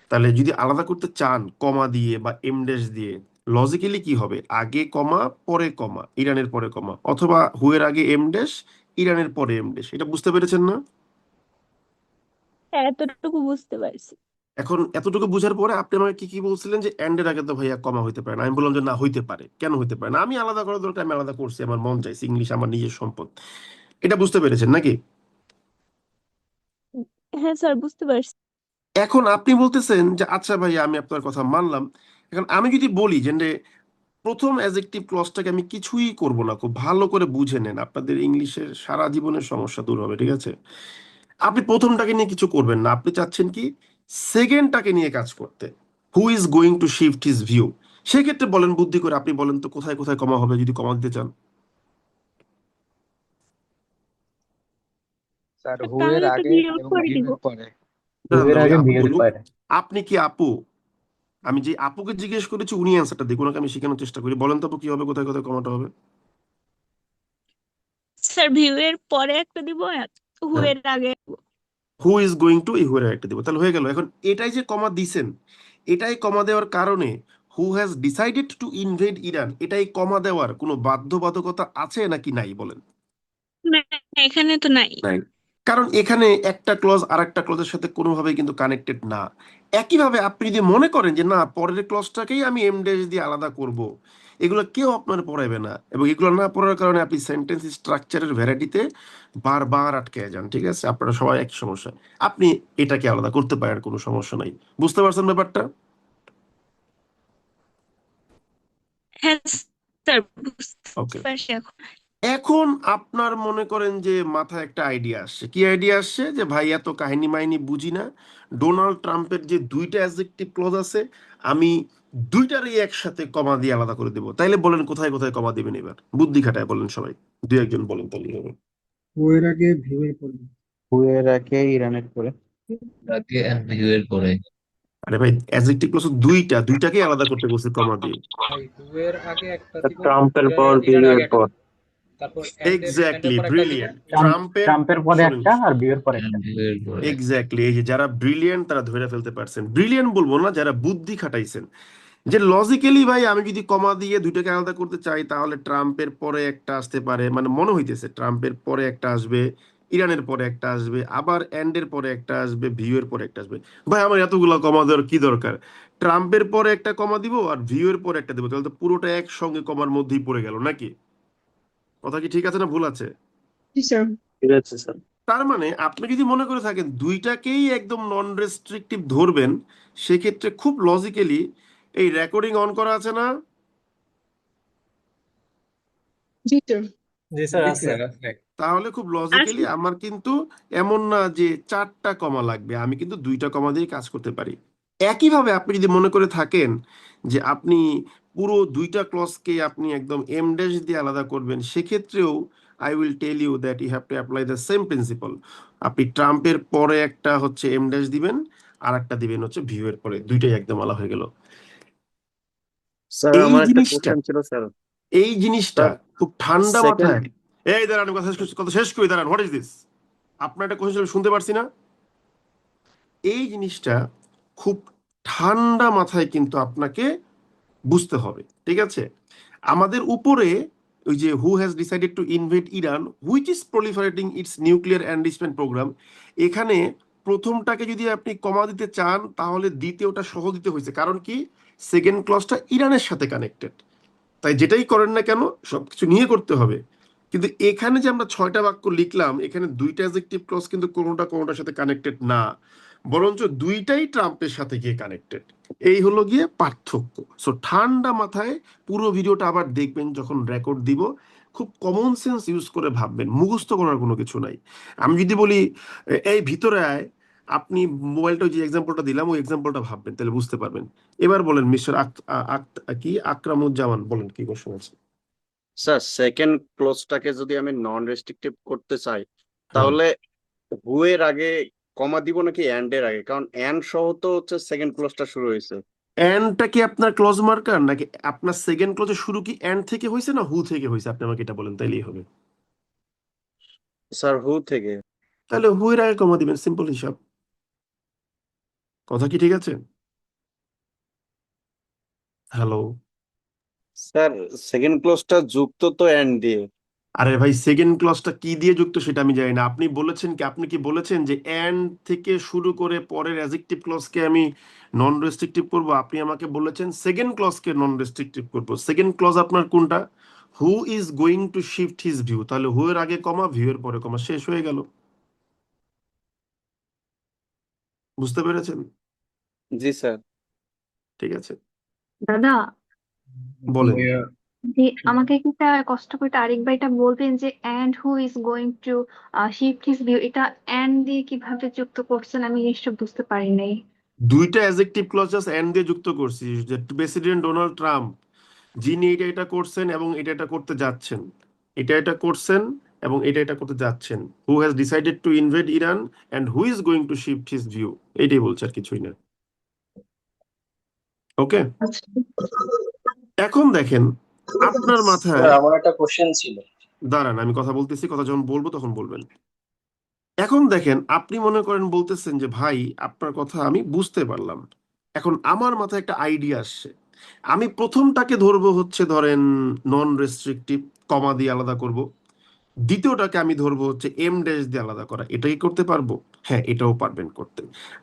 তাহলে যদি আলাদা করতে চান কমা দিয়ে বা এমডেস দিয়ে, লজিক্যালি কি হবে? আগে কমা পরে কমা, ইরানের পরে কমা, অথবা হুয়ের আগে এমডেস ইরানের পরে এমডেস। এটা বুঝতে পেরেছেন না? এতটুকু বুঝতে পারছি। এখন এতটুকু বুঝার পরে আপনি আমাকে কি কি বলছিলেন যে এন্ডের আগে তো ভাইয়া কমা হইতে পারে না। আমি বললাম যে না, হইতে পারে। কেন হইতে পারে না? আমি আলাদা করার দরকার, আমি আলাদা করছি, আমার মন চাইছে, ইংলিশ আমার নিজের সম্পদ। এটা বুঝতে পেরেছেন নাকি? হ্যাঁ স্যার, বুঝতে পারছি। এখন আপনি বলতেছেন যে আচ্ছা ভাইয়া আমি আপনার কথা মানলাম। এখন আমি যদি বলি যে প্রথম অ্যাডজেক্টিভ ক্লজটাকে আমি কিছুই করব না, খুব ভালো করে বুঝে নেন, আপনাদের ইংলিশের সারা জীবনের সমস্যা দূর হবে, ঠিক আছে? আপনি প্রথমটাকে নিয়ে কিছু করবেন না, আপনি চাচ্ছেন কি সেকেন্ডটাকে নিয়ে কাজ করতে। হু is going to shift his view. সেক্ষেত্রে বলেন বুদ্ধি করে, আপনি বলেন তো কোথায় কোথায় কমা হবে যদি কমা দিতে চান। স্যার হু এর তাহলে তো আগে বিয়োগ এবং করে ভিউ দিব। এর পরে। দাঁড়ান, এর ওই আগে আপু বিয়ের বলুক। পরে। আপনি কি আপু? আমি যে আপুকে জিজ্ঞেস করেছি উনি অ্যান্সারটা দিক, ওনাকে আমি শেখানোর চেষ্টা করি। বলেন তো আপু কি হবে, কোথায় কোথায় কমাটা হবে? স্যার ভিউ এর পরে একটা দিব, হু হ্যাঁ, এর আগে। হু ইজ গোয়িং টু ইহুয়ের একটা দিব, তাহলে হয়ে গেল। এখন এটাই যে কমা দিছেন, এটাই কমা দেওয়ার কারণে হু has decided to invade Iran, এটাই কমা দেওয়ার কোনো বাধ্যবাধকতা আছে নাকি নাই বলেন? না, এখানে তো নাই। নাই। কারণ এখানে একটা ক্লজ আর একটা ক্লজের সাথে কোনোভাবেই কিন্তু কানেক্টেড না। একইভাবে আপনি যদি মনে করেন যে না পরের ক্লজটাকেই আমি এমডেস দিয়ে আলাদা করব, এগুলো কেউ আপনার পড়াবে না, এবং এগুলো না পড়ার কারণে আপনি সেন্টেন্স স্ট্রাকচারের ভ্যারাইটিতে বারবার আটকে যান, ঠিক আছে? আপনারা সবাই একই সমস্যা। আপনি এটাকে আলাদা করতে পারেন, কোনো সমস্যা নাই। বুঝতে পারছেন ব্যাপারটা? হ্যাঁ স্যার, বুঝতে ওকে। পারছি এখন। এখন আপনার মনে করেন যে মাথায় একটা আইডিয়া আসছে। কি আইডিয়া আসছে? যে ভাই এত কাহিনী মাইনি বুঝি না, ডোনাল্ড ট্রাম্পের যে দুইটা অ্যাডজেক্টিভ ক্লজ আছে আমি দুইটারই একসাথে কমা দিয়ে আলাদা করে দেবো। তাইলে বলেন কোথায় কোথায় কমা দিবেন এবার, বুদ্ধি খাটায় বলেন সবাই, দুই একজন বলেন তাহলে হবে। হু এর আগে ভিউ এর পরে। হু এর আগে ইরানের পরে। আগে and view এর পরে। আরে ভাই অ্যাডজেক্টিভ ক্লজ দুইটাকেই আলাদা করতে বলছে কমা দিয়ে। ভাই হু এর আগে একটা দিব, ট্রাম্পের পর ইরানের আগে ভিউয়ের একটা পর। দিব, তারপর এন্ডের এক্স্যাক্টলি, পর একটা দিব। ব্রিলিয়েন্ট। ট্রাম্পের ট্রাম্পের পরে শোনেন, একটা আর বিয়ের পরে And একটা। view এর পরে। এক্স্যাক্টলি, এই যে যারা ব্রিলিয়েন্ট তারা ধরে ফেলতে পারছেন। ব্রিলিয়েন্ট বলবো না, যারা বুদ্ধি খাটাইছেন, যে লজিক্যালি ভাই আমি যদি কমা দিয়ে দুইটাকে আলাদা করতে চাই তাহলে ট্রাম্পের পরে একটা আসতে পারে, মানে মনে হইতেছে ট্রাম্পের পরে একটা আসবে, ইরানের পরে একটা আসবে, আবার এন্ডের পরে একটা আসবে, ভিউ এর পরে একটা আসবে। ভাই আমার এতগুলা কমা দেওয়ার কি দরকার? ট্রাম্পের পরে একটা কমা দিব আর ভিউ এর পরে একটা দিব, তাহলে তো পুরোটা একসঙ্গে কমার মধ্যেই পড়ে গেল নাকি? কথা কি ঠিক আছে না ভুল আছে? জি স্যার। ঠিক আছে স্যার। তার মানে আপনি যদি মনে করে থাকেন দুইটাকেই একদম নন রেস্ট্রিকটিভ ধরবেন, সেক্ষেত্রে খুব লজিক্যালি এই রেকর্ডিং অন করা আছে না? জি স্যার। জি স্যার, জি আছে। স্যার আছে। তাহলে খুব লজিক্যালি আচ্ছা আমার কিন্তু এমন না যে চারটা কমা লাগবে, আমি কিন্তু দুইটা কমা দিয়ে কাজ করতে পারি। একইভাবে আপনি যদি মনে করে থাকেন যে আপনি পুরো দুইটা ক্লজকে আপনি একদম এম ড্যাশ দিয়ে আলাদা করবেন, সেক্ষেত্রেও I will tell you that you have to apply the same principle. আপনি ট্রাম্পের পরে একটা হচ্ছে এম ড্যাশ দিবেন, আর একটা দিবেন হচ্ছে ভিউ এর পরে, দুইটাই একদম আলাদা হয়ে গেল। স্যার এই আমার একটা জিনিসটা কোশ্চেন ছিল স্যার। এই জিনিসটা স্যার খুব ঠান্ডা সেকেন্ড মাথায়, এই দাঁড়ান আমি কথা শেষ করি, দাঁড়ান। What is this? আপনার একটা কোশ্চেন শুনতে পারছি না। এই জিনিসটা খুব ঠান্ডা মাথায় কিন্তু আপনাকে বুঝতে হবে, ঠিক আছে? আমাদের উপরে ওই যে who has decided to invade Iran which is proliferating its nuclear enrichment programme, এখানে প্রথমটাকে যদি আপনি কমা দিতে চান তাহলে দ্বিতীয়টা সহ দিতে হয়েছে। কারণ কি? সেকেন্ড ক্লজটা ইরানের সাথে কানেক্টেড, তাই যেটাই করেন না কেন সবকিছু নিয়ে করতে হবে। কিন্তু এখানে যে আমরা 6টা বাক্য লিখলাম, এখানে দুইটা অ্যাডজেক্টিভ ক্লজ কিন্তু কোনোটা কোনোটার সাথে কানেক্টেড না, বরঞ্চ দুইটাই ট্রাম্পের সাথে গিয়ে কানেক্টেড। এই হলো গিয়ে পার্থক্য। সো ঠান্ডা মাথায় পুরো ভিডিওটা আবার দেখবেন, যখন রেকর্ড দিব খুব কমন সেন্স ইউজ করে ভাববেন, মুখস্থ করার কোনো কিছু নাই। আমি যদি বলি এই ভিতরে আয়, আপনি মোবাইলটা যে এক্সাম্পলটা দিলাম ওই এক্সাম্পলটা ভাববেন, তাহলে বুঝতে পারবেন। এবার বলেন মিস্টার কি আকরামুজ্জামান, বলেন কি কোশ্চেন আছে? স্যার সেকেন্ড ক্লোজটাকে যদি আমি নন রেস্ট্রিকটিভ করতে চাই হ্যাঁ, তাহলে হু এর আগে কমা দিব নাকি এন্ড এর আগে? কারণ এন্ড সহ তো হচ্ছে সেকেন্ড ক্লোজটা শুরু হয়েছে। এন্ডটা কি আপনার ক্লজ মার্কার, নাকি আপনার সেকেন্ড ক্লজের শুরু কি এন্ড থেকে হয়েছে না হু থেকে হয়েছে? আপনি আমাকে এটা বলেন, তাইলেই হবে। স্যার হু থেকে। তাহলে হু এর আগে কমা দিবেন, সিম্পল হিসাব। কথা কি ঠিক আছে? হ্যালো? স্যার সেকেন্ড ক্লোজটা যুক্ত তো এন্ড দিয়ে। আরে ভাই, সেকেন্ড ক্লজটা কি দিয়ে যুক্ত সেটা আমি জানি না। আপনি কি বলেছেন যে এন্ড থেকে শুরু করে পরের অ্যাডজেক্টিভ ক্লজকে আমি নন রেস্ট্রিকটিভ করব? আপনি আমাকে বলেছেন সেকেন্ড ক্লজকে নন রেস্ট্রিকটিভ করব। সেকেন্ড ক্লজ আপনার কোনটা? হু is going to shift his view. তাহলে হু এর আগে কমা, ভিউ এর পরে কমা, শেষ হয়ে গেল। বুঝতে পেরেছেন? জি স্যার। ঠিক আছে, দাদা, বলেন। ভাইয়া যে আমাকে কি কষ্ট করে আরেকবার এটা বলতেন যে and who is going to shift his view, এটা এন্ড দিয়ে কিভাবে যুক্ত করছেন আমি জিনিসটা বুঝতে পারি নাই। দুইটা অ্যাডজেক্টিভ ক্লজ জাস্ট এন্ড দিয়ে যুক্ত করছি, যে প্রেসিডেন্ট ডোনাল্ড ট্রাম্প যিনি এটা করছেন এবং এটা করতে যাচ্ছেন, এটা করছেন এবং এটা করতে যাচ্ছেন, who has decided to invade Iran and who is going to shift his view, এটাই বলছে, আর কিছুই না। ওকে, আচ্ছা, এখন দেখেন আপনার স্যার মাথায়, আমার একটা কোশ্চেন ছিল। দাঁড়ান আমি কথা বলতেছি, কথা যখন বলবো তখন বলবেন। এখন দেখেন, আপনি মনে করেন বলতেছেন যে ভাই আপনার কথা আমি বুঝতে পারলাম, এখন আমার মাথায় একটা আইডিয়া আসছে। আমি প্রথমটাকে ধরবো হচ্ছে ধরেন নন রেস্ট্রিকটিভ, কমা দিয়ে আলাদা করব। দ্বিতীয়টাকে আমি ধরবো হচ্ছে এম ড্যাশ দিয়ে আলাদা করা। এটা কি করতে পারবো? হ্যাঁ, এটাও পারবেন করতে।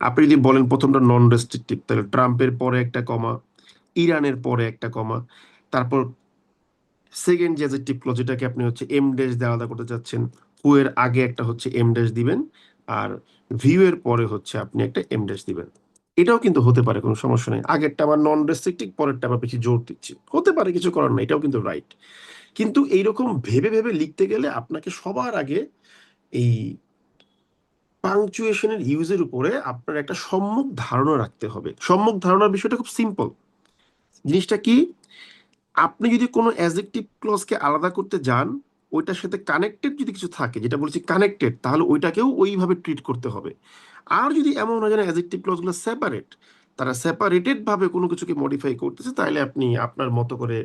আপনি যদি বলেন প্রথমটা নন রেস্ট্রিকটিভ, তাহলে ট্রাম্পের পরে একটা কমা, ইরানের পরে একটা কমা, তারপর সেকেন্ড যে অ্যাডজেক্টিভ ক্লজ, যেটাকে আপনি হচ্ছে এম ড্যাশ দিয়ে আলাদা করতে চাচ্ছেন, হু এর আগে একটা হচ্ছে এম ড্যাশ দিবেন, আর ভিউ এর পরে হচ্ছে আপনি একটা এম ড্যাশ দিবেন। এটাও কিন্তু হতে পারে, কোনো সমস্যা নেই। আগেরটা আমার নন রেস্ট্রিকটিভ, পরেরটা আবার বেশি জোর দিচ্ছি, হতে পারে, কিছু করার নাই, এটাও কিন্তু রাইট। কিন্তু এইরকম ভেবে ভেবে লিখতে গেলে আপনাকে সবার আগে এই পাংচুয়েশনের ইউজের উপরে আপনার একটা সম্যক ধারণা রাখতে হবে। সম্যক ধারণার বিষয়টা খুব সিম্পল। জিনিসটা কি? আপনি যদি কোনো অ্যাডজেক্টিভ ক্লজকে আলাদা করতে যান, ওইটার সাথে কানেক্টেড যদি কিছু থাকে, যেটা বলছি কানেক্টেড, তাহলে ওইটাকেও ওইভাবে ট্রিট করতে হবে। আর যদি এমন হয় যেন অ্যাডজেক্টিভ ক্লজগুলো সেপারেট, তারা সেপারেটেড ভাবে কোনো কিছুকে মডিফাই করতেছে, তাহলে আপনি আপনার মতো করে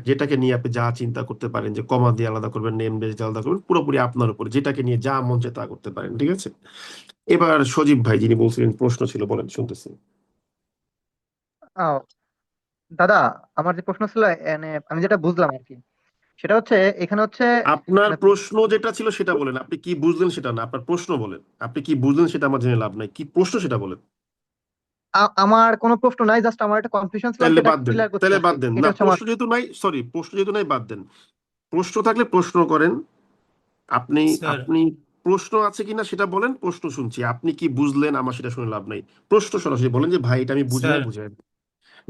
যেটাকে নিয়ে আপনি যা চিন্তা করতে পারেন, যে কমা দিয়ে আলাদা করবেন, নেম বেস দিয়ে আলাদা করবেন, পুরোপুরি আপনার উপর, যেটাকে নিয়ে যা মন চায় তা করতে পারেন। ঠিক আছে, এবার সজীব ভাই যিনি বলছিলেন প্রশ্ন ছিল, বলেন, শুনতেছি। আহ, দাদা, আমার যে প্রশ্ন ছিল, মানে আমি যেটা বুঝলাম আর কি, সেটা হচ্ছে এখানে হচ্ছে আপনার মানে প্রশ্ন যেটা ছিল সেটা বলেন, আপনি কি বুঝলেন সেটা না, আপনার প্রশ্ন বলেন। আপনি কি বুঝলেন সেটা আমার জেনে লাভ নাই, কি প্রশ্ন সেটা বলেন। আমার কোনো প্রশ্ন নাই, জাস্ট আমার একটা কনফিউশন ছিল, আমি তাহলে সেটা বাদ দেন, ক্লিয়ার করতে তাহলে চাচ্ছি। বাদ দেন এটা না, হচ্ছে আমার। প্রশ্ন যেহেতু নাই, সরি, প্রশ্ন যেহেতু নাই, বাদ দেন। প্রশ্ন থাকলে প্রশ্ন করেন। আপনি স্যার আপনি প্রশ্ন আছে কিনা সেটা বলেন, প্রশ্ন শুনছি। আপনি কি বুঝলেন আমার সেটা শুনে লাভ নাই, প্রশ্ন সরাসরি বলেন যে ভাই এটা আমি বুঝি স্যার নাই, বুঝাই।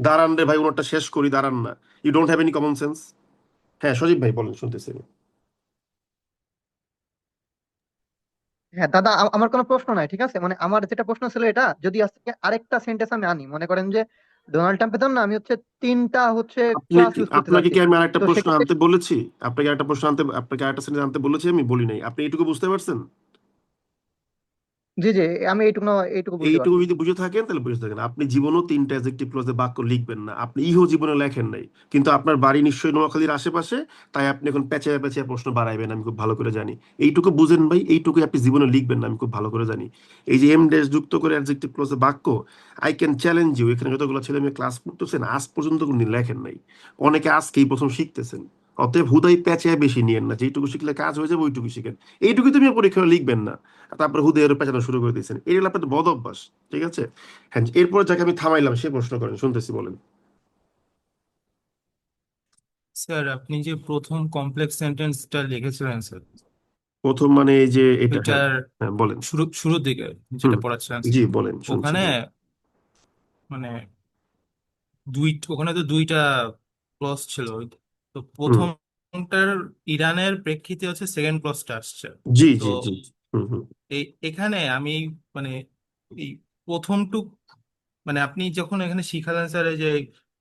দাঁড়ান রে ভাই, ওনারটা শেষ করি, দাঁড়ান না। You don't have any common sense. হ্যাঁ সজীব ভাই বলেন, শুনতেছি আমি। হ্যাঁ দাদা, আমার কোনো প্রশ্ন নাই, ঠিক আছে। মানে আমার যেটা প্রশ্ন ছিল, এটা যদি আজকে আরেকটা সেন্টেন্স আমি আনি, মনে করেন যে ডোনাল্ড ট্রাম্পের জন্য আমি হচ্ছে 3টা হচ্ছে ক্লাস ইউজ করতে আপনাকে চাচ্ছি। কি আমি আরেকটা তো প্রশ্ন সেক্ষেত্রে আনতে বলেছি? আপনাকে আরেকটা সেন্টেন্স আনতে বলেছি? আমি বলি নাই, আপনি এইটুকু বুঝতে পারছেন? জি জি, আমি এইটুকু বুঝতে এইটুকু পারছি। যদি বুঝে থাকেন তাহলে বুঝে থাকেন। আপনি জীবনেও তিনটা অ্যাডজেক্টিভ ক্লজে বাক্য লিখবেন না, আপনি ইহো জীবনে লেখেন নাই। কিন্তু আপনার বাড়ি নিশ্চয়ই নোয়াখালীর আশেপাশে, তাই আপনি এখন পেঁচায় পেঁচায় প্রশ্ন বাড়াইবেন, আমি খুব ভালো করে জানি। এইটুকু বুঝেন ভাই, এইটুকুই আপনি জীবনে লিখবেন না, আমি খুব ভালো করে জানি। এই যে এম ড্যাশ যুক্ত করে অ্যাডজেক্টিভ ক্লজে বাক্য, আই ক্যান চ্যালেঞ্জ ইউ, এখানে যতগুলো ছেলে মেয়ে ক্লাস করতেছেন আজ পর্যন্ত কোনো লেখেন নাই। অনেকে আজকেই প্রথম শিখতেছেন। অতএব হুদাই পেঁচায় বেশি নিয়েন না, যেইটুকু শিখলে কাজ হয়ে যাবে ওইটুকু শিখেন। এইটুকুই তুমি পরীক্ষা লিখবেন না, তারপরে হুদে এর পেঁচানো শুরু করে দিয়েছেন, এটা হলো আপনাদের বদ অভ্যাস। ঠিক আছে, হ্যাঁ, এরপরে যাকে আমি থামাইলাম সে প্রশ্ন করেন, শুনতেছি, বলেন। স্যার আপনি যে প্রথম কমপ্লেক্স সেন্টেন্সটা লিখেছিলেন স্যার, প্রথম মানে এই যে এটা, হ্যাঁ। ওইটার হ্যাঁ বলেন। শুরুর দিকে হুম, যেটা পড়াচ্ছিলেন জি স্যার, বলেন, শুনছি, ওখানে বলেন। মানে ওখানে তো দুইটা ক্লজ ছিল। তো হুম, প্রথমটার ইরানের প্রেক্ষিতে হচ্ছে সেকেন্ড ক্লজটা আসছে। জি তো জি জি। হুম হুম এখানে আমি মানে এই প্রথমটুক মানে আপনি যখন এখানে শিখালেন স্যার, এই যে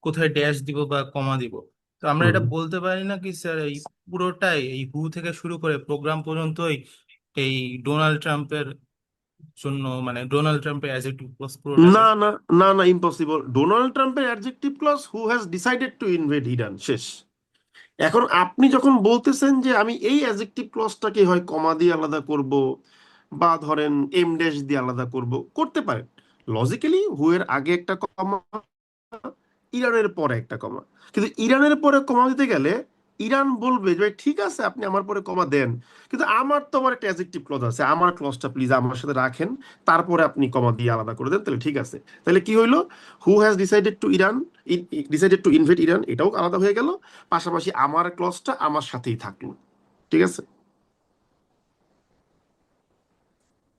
কোথায় ড্যাশ দিব বা কমা দিব, তো আমরা হুম। এটা বলতে পারি না কি স্যার, এই পুরোটাই এই হু থেকে শুরু করে প্রোগ্রাম পর্যন্তই এই ডোনাল্ড ট্রাম্পের জন্য মানে ডোনাল্ড ট্রাম্পের অ্যাডজেক্টিভ ক্লজ পুরোটা না চাই। না না না, ইম্পসিবল। ডোনাল্ড ট্রাম্পের adjective clause who has decided to invade Iran, শেষ। এখন আপনি যখন বলতেছেন যে আমি এই অ্যাডজেক্টিভ ক্লজটাকে হয় কমা দিয়ে আলাদা করব, বা ধরেন এম ড্যাশ দিয়ে আলাদা করব, করতে পারেন। লজিক্যালি হু এর আগে একটা কমা, ইরানের পরে একটা কমা। কিন্তু ইরানের পরে কমা দিতে গেলে ইরান বলবে যে ঠিক আছে আপনি আমার পরে কমা দেন, কিন্তু আমার তো আবার একটা অ্যাডজেক্টিভ ক্লজ আছে, আমার ক্লজটা প্লিজ আমার সাথে রাখেন, তারপরে আপনি কমা দিয়ে আলাদা করে দেন, তাহলে ঠিক আছে। তাহলে কি হইলো, হু has decided two Iran, decided to invade Iran, এটাও আলাদা হয়ে গেল, পাশাপাশি আমার ক্লজটা আমার সাথেই থাকলো। ঠিক আছে,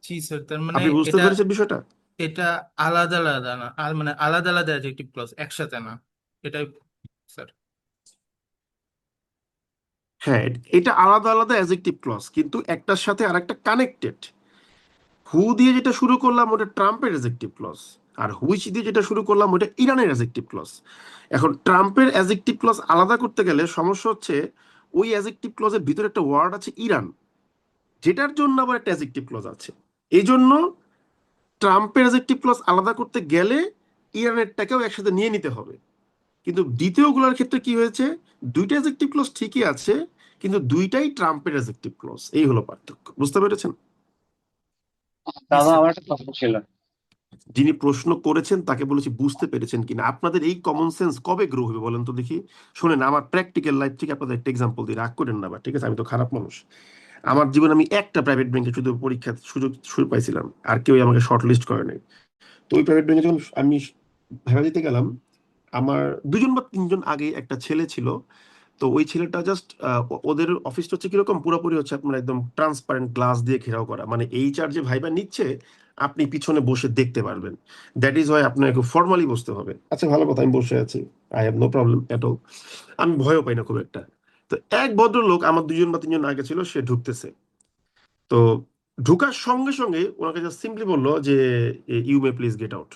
জি স্যার, তার মানে আপনি বুঝতে এটা পেরেছেন বিষয়টা? এটা আলাদা আলাদা না, আর মানে আলাদা আলাদা অ্যাডজেক্টিভ ক্লজ, একসাথে না, এটাই স্যার। হ্যাঁ, এটা আলাদা আলাদা অ্যাডজেক্টিভ ক্লজ, কিন্তু একটার সাথে আরেকটা কানেক্টেড। হু দিয়ে যেটা শুরু করলাম ওটা ট্রাম্পের অ্যাডজেক্টিভ ক্লজ, আর হুইচ দিয়ে যেটা শুরু করলাম ওটা ইরানের অ্যাডজেক্টিভ ক্লজ। এখন ট্রাম্পের অ্যাডজেক্টিভ ক্লজ আলাদা করতে গেলে সমস্যা হচ্ছে ওই অ্যাডজেক্টিভ ক্লজের ভিতরে একটা ওয়ার্ড আছে ইরান, যেটার জন্য আবার একটা অ্যাডজেক্টিভ ক্লজ আছে। এই জন্য ট্রাম্পের অ্যাডজেক্টিভ ক্লজ আলাদা করতে গেলে ইরানেরটাকেও একসাথে নিয়ে নিতে হবে। কিন্তু দ্বিতীয়গুলোর ক্ষেত্রে কি হয়েছে, দুইটা অ্যাডজেক্টিভ ক্লজ ঠিকই আছে, কিন্তু দুইটাই ট্রাম্পের অ্যাডজেক্টিভ ক্লজ, এই হলো পার্থক্য। বুঝতে পেরেছেন? জি দাদা স্যার। আমার একটা প্রশ্ন ছিল। যিনি প্রশ্ন করেছেন তাকে বলেছি বুঝতে পেরেছেন কিনা। আপনাদের এই কমন সেন্স কবে গ্রো হবে বলেন তো দেখি। শোনেন, আমার প্র্যাকটিক্যাল লাইফ থেকে আপনাদের একটা এক্সাম্পল দিই, রাগ করেন না আবার, ঠিক আছে? আমি তো খারাপ মানুষ। আমার জীবনে আমি একটা প্রাইভেট ব্যাংকে শুধু পরীক্ষার সুযোগ পাইছিলাম, আর কেউ আমাকে শর্ট লিস্ট করে নাই। তো ওই প্রাইভেট ব্যাংকে যখন আমি ভাড়া দিতে গেলাম, আমার 2 জন বা 3 জন আগে একটা ছেলে ছিল। তো ওই ছেলেটা জাস্ট, ওদের অফিসটা হচ্ছে কিরকম, পুরোপুরি হচ্ছে আপনার একদম ট্রান্সপারেন্ট গ্লাস দিয়ে ঘেরাও করা, মানে এইচআর যে ভাইবা নিচ্ছে আপনি পিছনে বসে দেখতে পারবেন। দ্যাট ইজ ওয়াই আপনাকে খুব ফর্মালি বসতে হবে। আচ্ছা ভালো কথা, আমি বসে আছি, I have no problem at all, আমি ভয়ও পাই না খুব একটা। তো এক ভদ্রলোক আমার 2 জন বা 3 জন আগে ছিল, সে ঢুকতেছে। তো ঢুকার সঙ্গে সঙ্গে ওনাকে জাস্ট সিম্পলি বললো যে you may please get out.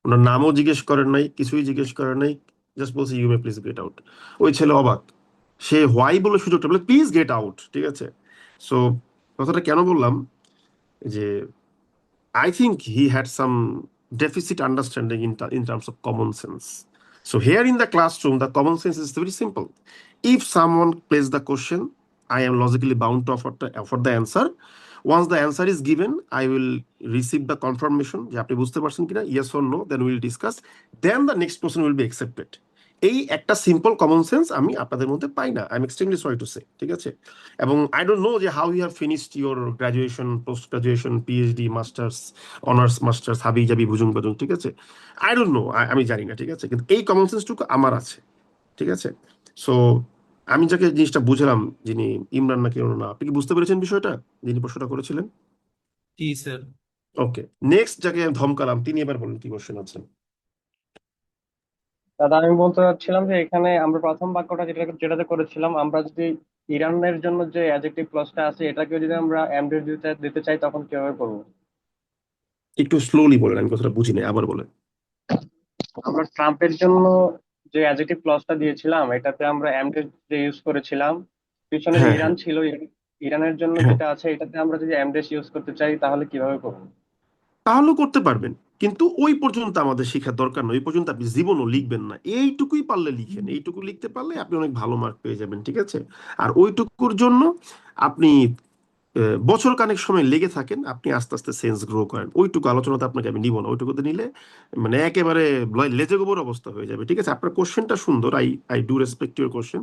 ওনার নামও জিজ্ঞেস করেন নাই, কিছুই জিজ্ঞেস করেন নাই, জাস্ট বলছে you may please get out. ওই ছেলে অবাক, সে হোয়াই বলে সুযোগটা বলে প্লিজ গেট আউট। ঠিক আছে, সো কথাটা কেন বললাম, যে I think he had some deficit understanding in terms of common sense. So here in the classroom, the common sense is very simple. If someone plays the question, I am logically bound to offer the answer. Once the answer is given, I will receive the confirmation যে আপনি বুঝতে পারছেন কিনা, yes or no, then we will discuss. Then the next person will be accepted. এই একটা simple common sense আমি আপনাদের মধ্যে পাই না, I am extremely sorry to say. ঠিক আছে, এবং আই ডোন্ট নো যে how you have finished your graduation, post graduation, PhD, masters, honours masters, হাবি জাবি ভুজুং বাজুং, ঠিক আছে, আই ডোন্ট নো, আমি জানি না। ঠিক আছে, কিন্তু এই কমন সেন্সটুকু আমার আছে। ঠিক আছে, সো আমি যাকে জিনিসটা বুঝলাম, যিনি ইমরান নাকি অন্য না, আপনি কি বুঝতে পেরেছেন বিষয়টা, যিনি প্রশ্নটা করেছিলেন? জি স্যার। ওকে, নেক্সট যাকে আমি ধমকালাম তিনি এবার বলেন কি কোশ্চেন আছে। দাদা আমি বলতে চাচ্ছিলাম যে এখানে আমরা প্রথম বাক্যটা যেটাতে করেছিলাম, আমরা যদি ইরানের জন্য যে অ্যাডজেক্টিভ ক্লজটা আছে এটাকে যদি আমরা এমডি দিতে চাই তখন কিভাবে করবো? একটু স্লোলি বলেন, আমি কথাটা বুঝি নাই, আবার বলেন। আমরা ট্রাম্পের জন্য যে অ্যাডজেক্টিভ ক্লজটা দিয়েছিলাম এটাতে আমরা এমডি যে ইউজ করেছিলাম, পিছনে যে হ্যাঁ ইরান হ্যাঁ ছিল, ইরানের জন্য হ্যাঁ, যেটা আছে এটাতে আমরা যদি এমডেস ইউজ করতে চাই তাহলে কিভাবে করবো? তাহলেও করতে পারবেন, কিন্তু ওই পর্যন্ত আমাদের শেখার দরকার নয়, ওই পর্যন্ত আপনি জীবনও লিখবেন না। এইটুকুই পারলে লিখেন, এইটুকু লিখতে পারলে আপনি অনেক ভালো মার্ক পেয়ে যাবেন। ঠিক আছে, আর ওইটুকুর জন্য আপনি বছর কানেক সময় লেগে থাকেন, আপনি আস্তে আস্তে সেন্স গ্রো করেন। ওইটুকু আলোচনাতে আপনাকে আমি নিব না, ওইটুকুতে নিলে মানে একেবারে লেজে গোবর অবস্থা হয়ে যাবে। ঠিক আছে, আপনার কোশ্চেনটা সুন্দর, I I do respect your question,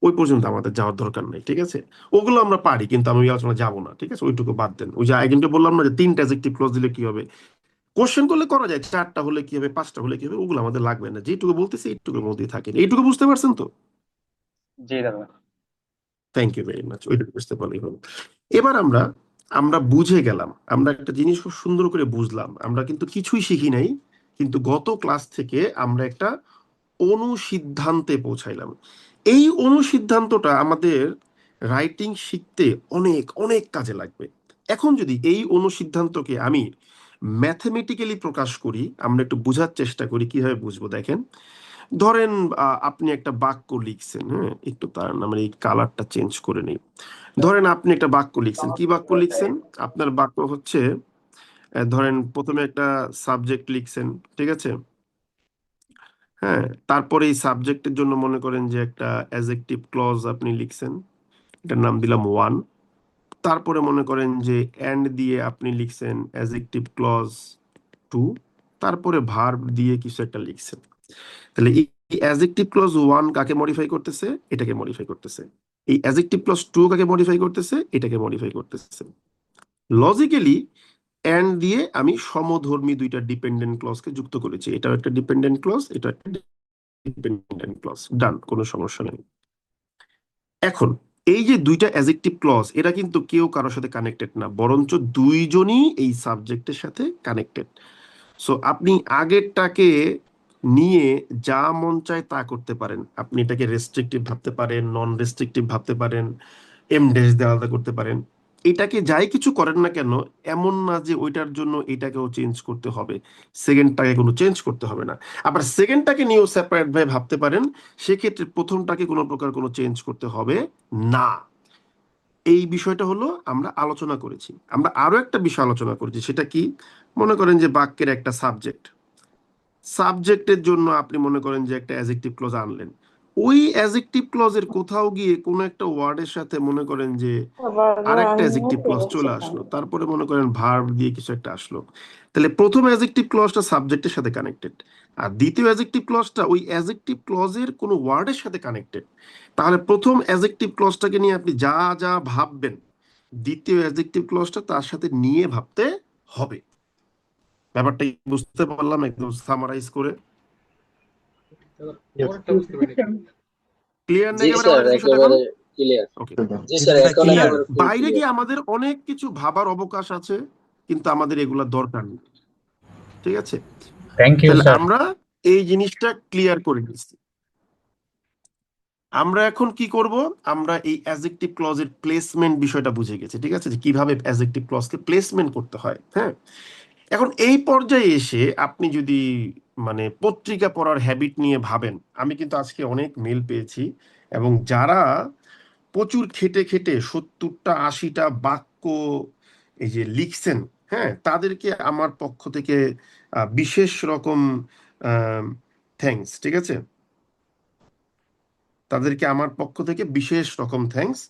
ওই পর্যন্ত আমাদের যাওয়ার দরকার নেই। ঠিক আছে, ওগুলো আমরা পারি, কিন্তু আমি ওই আলোচনা যাবো না। ঠিক আছে, ওইটুকু বাদ দেন। ওই যে আগে বললাম না যে 3টা অ্যাডজেক্টিভ ক্লজ দিলে কি হবে, কোশ্চেন করলে করা যায়, 4টা হলে কি হবে, 5টা হলে কি হবে, ওগুলো আমাদের লাগবে না। যেটুকু বলতেছি এইটুকুর মধ্যেই থাকেন। এইটুকু বুঝতে পারছেন তো? জি দাদা। থ্যাংক ইউ ভেরি মাচ, ওইটুকু বুঝতে পারলেই হলো। এবার আমরা আমরা বুঝে গেলাম, আমরা একটা জিনিস খুব সুন্দর করে বুঝলাম, আমরা কিন্তু কিছুই শিখি নাই, কিন্তু গত ক্লাস থেকে আমরা একটা অনুসিদ্ধান্তে পৌঁছাইলাম। এই অনুসিদ্ধান্তটা আমাদের রাইটিং শিখতে অনেক অনেক কাজে লাগবে। এখন যদি এই অনুসিদ্ধান্তকে আমি ম্যাথমেটিক্যালি প্রকাশ করি, আমরা একটু বোঝার চেষ্টা করি, কিভাবে বুঝবো দেখেন। ধরেন আপনি একটা বাক্য লিখছেন, হ্যাঁ, একটু তার নামের এই কালারটা চেঞ্জ করে নেই। ধরেন আপনি একটা বাক্য লিখছেন, কি বাক্য লিখছেন? আপনার বাক্য হচ্ছে ধরেন প্রথমে একটা সাবজেক্ট লিখছেন, ঠিক আছে? হ্যাঁ, তারপরে এই সাবজেক্টের জন্য মনে করেন যে একটা অ্যাজেক্টিভ ক্লজ আপনি লিখছেন, এটার নাম দিলাম ওয়ান। তারপরে মনে করেন যে এন্ড দিয়ে আপনি লিখছেন অ্যাজেক্টিভ ক্লজ টু, তারপরে ভার্ব দিয়ে কিছু একটা লিখছেন। তাহলে এই অ্যাজেক্টিভ ক্লজ ওয়ান কাকে মডিফাই করতেছে? এটাকে মডিফাই করতেছে। এই অ্যাজেক্টিভ ক্লজ টু কাকে মডিফাই করতেছে? এটাকে মডিফাই করতেছে। লজিক্যালি এন্ড দিয়ে আমি সমধর্মী দুইটা ডিপেন্ডেন্ট ক্লজকে যুক্ত করেছি। এটাও একটা ডিপেন্ডেন্ট ক্লজ, এটা একটা ডিপেন্ডেন্ট ক্লজ। ডান, কোনো সমস্যা নেই। এখন এই যে দুইটা অ্যাজেক্টিভ ক্লজ, এরা কিন্তু কেউ কারোর সাথে কানেক্টেড না, বরঞ্চ দুইজনই এই সাবজেক্টের সাথে কানেক্টেড। সো আপনি আগেরটাকে নিয়ে যা মন চায় তা করতে পারেন। আপনি এটাকে রেস্ট্রিকটিভ ভাবতে পারেন, নন রেস্ট্রিকটিভ ভাবতে পারেন, এম ড্যাশ দিয়ে আলাদা করতে পারেন। এটাকে যাই কিছু করেন না কেন, এমন না যে ওইটার জন্য এটাকেও চেঞ্জ করতে হবে, সেকেন্ডটাকে কোনো চেঞ্জ করতে হবে না। আবার সেকেন্ডটাকে নিয়েও সেপারেট ভাবে ভাবতে পারেন, সেক্ষেত্রে প্রথমটাকে কোনো প্রকার কোনো চেঞ্জ করতে হবে না। এই বিষয়টা হলো আমরা আলোচনা করেছি। আমরা আরো একটা বিষয় আলোচনা করেছি, সেটা কি? মনে করেন যে বাক্যের একটা সাবজেক্টের জন্য আপনি মনে করেন যে একটা অ্যাজেক্টিভ ক্লজ আনলেন, ওই অ্যাজেক্টিভ ক্লজের কোথাও গিয়ে কোনো একটা ওয়ার্ডের সাথে মনে করেন যে আর একটা অ্যাজেক্টিভ ক্লজ চলে আসলো, তারপরে মনে করেন ভার্ব দিয়ে কিছু একটা আসলো। তাহলে প্রথম অ্যাজেক্টিভ ক্লজটা সাবজেক্টের সাথে কানেক্টেড, আর দ্বিতীয় অ্যাজেক্টিভ ক্লজটা ওই অ্যাজেক্টিভ ক্লজের কোনো ওয়ার্ডের সাথে কানেক্টেড। তাহলে প্রথম অ্যাজেক্টিভ ক্লজটাকে নিয়ে আপনি যা যা ভাববেন, দ্বিতীয় অ্যাজেক্টিভ ক্লজটা তার সাথে নিয়ে ভাবতে হবে। ব্যাপারটা কি বুঝতে পারলাম একদম সামারাইজ করে? পরেরটা বুঝতে পারি নাই। ক্লিয়ার জি নাকি স্যার, আমাদের বিষয়টা এখন? একেবারে ক্লিয়ার। ওকে। জি স্যার, এখন ক্লিয়ার। একেবারে ফুল বাইরে ক্লিয়ার। গিয়ে আমাদের অনেক কিছু ভাবার অবকাশ আছে, কিন্তু আমাদের এগুলা দরকার নেই, ঠিক আছে? থ্যাংক ইউ তাহলে স্যার। আমরা এই জিনিসটা ক্লিয়ার করে নিচ্ছি। আমরা এখন কি করব? আমরা এই অ্যাজেক্টিভ ক্লজের প্লেসমেন্ট বিষয়টা বুঝে গেছি, ঠিক আছে, যে কিভাবে অ্যাজেক্টিভ ক্লজকে প্লেসমেন্ট করতে হয়। হ্যাঁ, এখন এই পর্যায়ে এসে আপনি যদি মানে পত্রিকা পড়ার হ্যাবিট নিয়ে ভাবেন, আমি কিন্তু আজকে অনেক মেল পেয়েছি, এবং যারা প্রচুর খেটে খেটে 70টা 80টা বাক্য এই যে লিখছেন, হ্যাঁ, তাদেরকে আমার পক্ষ থেকে বিশেষ রকম থ্যাঙ্কস, ঠিক আছে? তাদেরকে আমার পক্ষ থেকে বিশেষ রকম থ্যাঙ্কস।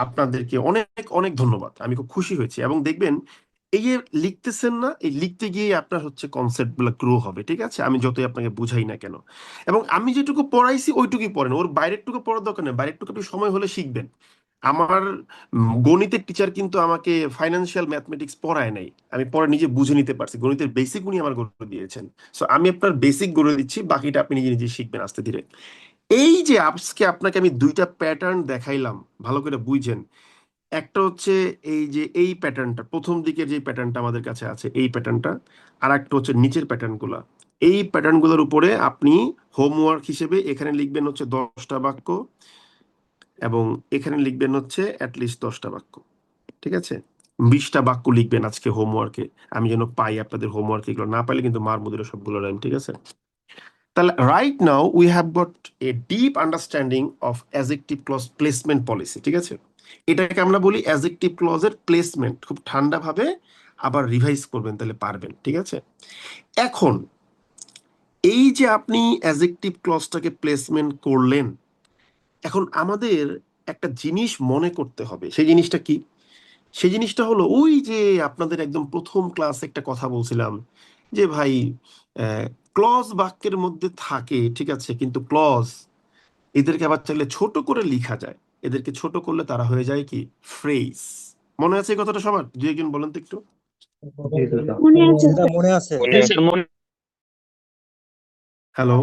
আপনাদেরকে অনেক অনেক ধন্যবাদ, আমি খুব খুশি হয়েছি। এবং দেখবেন এই যে লিখতেছেন না, এই লিখতে গিয়ে আপনার হচ্ছে কনসেপ্ট গুলো গ্রো হবে, ঠিক আছে, আমি যতই আপনাকে বুঝাই না কেন। এবং আমি যেটুকু পড়াইছি ওইটুকুই পড়েন, ওর বাইরেরটুকু পড়ার দরকার নেই, বাইরেরটুকু আপনি সময় হলে শিখবেন। আমার গণিতের টিচার কিন্তু আমাকে ফাইন্যান্সিয়াল ম্যাথমেটিক্স পড়ায় নাই, আমি পরে নিজে বুঝে নিতে পারছি, গণিতের বেসিক উনি আমার গড়ে দিয়েছেন। সো আমি আপনার বেসিক গড়ে দিচ্ছি, বাকিটা আপনি নিজে নিজে শিখবেন আস্তে ধীরে। এই যে আজকে আপনাকে আমি দুইটা প্যাটার্ন দেখাইলাম, ভালো করে বুঝেন। একটা হচ্ছে এই যে এই প্যাটার্নটা, প্রথম দিকের যে প্যাটার্নটা আমাদের কাছে আছে এই প্যাটার্নটা, আর একটা হচ্ছে নিচের প্যাটার্নগুলা। এই প্যাটার্নগুলোর উপরে আপনি হোমওয়ার্ক হিসেবে এখানে লিখবেন হচ্ছে 10টা বাক্য, এবং এখানে লিখবেন হচ্ছে অ্যাটলিস্ট 10টা বাক্য, ঠিক আছে? 20টা বাক্য লিখবেন আজকে হোমওয়ার্কে। আমি যেন পাই আপনাদের হোমওয়ার্ক, এগুলো না পাইলে কিন্তু মার মধ্যে সবগুলো রাইম, ঠিক আছে? তাহলে right now we have got a deep understanding of adjective clause placement policy, ঠিক আছে? এটাকে আমরা বলি অ্যাজেক্টিভ ক্লজের প্লেসমেন্ট। খুব ঠান্ডা ভাবে আবার রিভাইজ করবেন, তাহলে পারবেন, ঠিক আছে? এখন এই যে আপনি অ্যাজেক্টিভ ক্লজটাকে প্লেসমেন্ট করলেন, এখন আমাদের একটা জিনিস মনে করতে হবে। সেই জিনিসটা কি? সেই জিনিসটা হলো ওই যে আপনাদের একদম প্রথম ক্লাস একটা কথা বলছিলাম যে ভাই, ক্লজ বাক্যের মধ্যে থাকে, ঠিক আছে, কিন্তু ক্লজ এদেরকে আবার চাইলে ছোট করে লিখা যায়। এদেরকে ছোট করলে তারা হয়ে যায় কি? ফ্রেজ। মনে আছে এই কথাটা সবার? দুই একজন বলেন তো একটু। মনে আছে স্যার। মনে আছে। হ্যালো,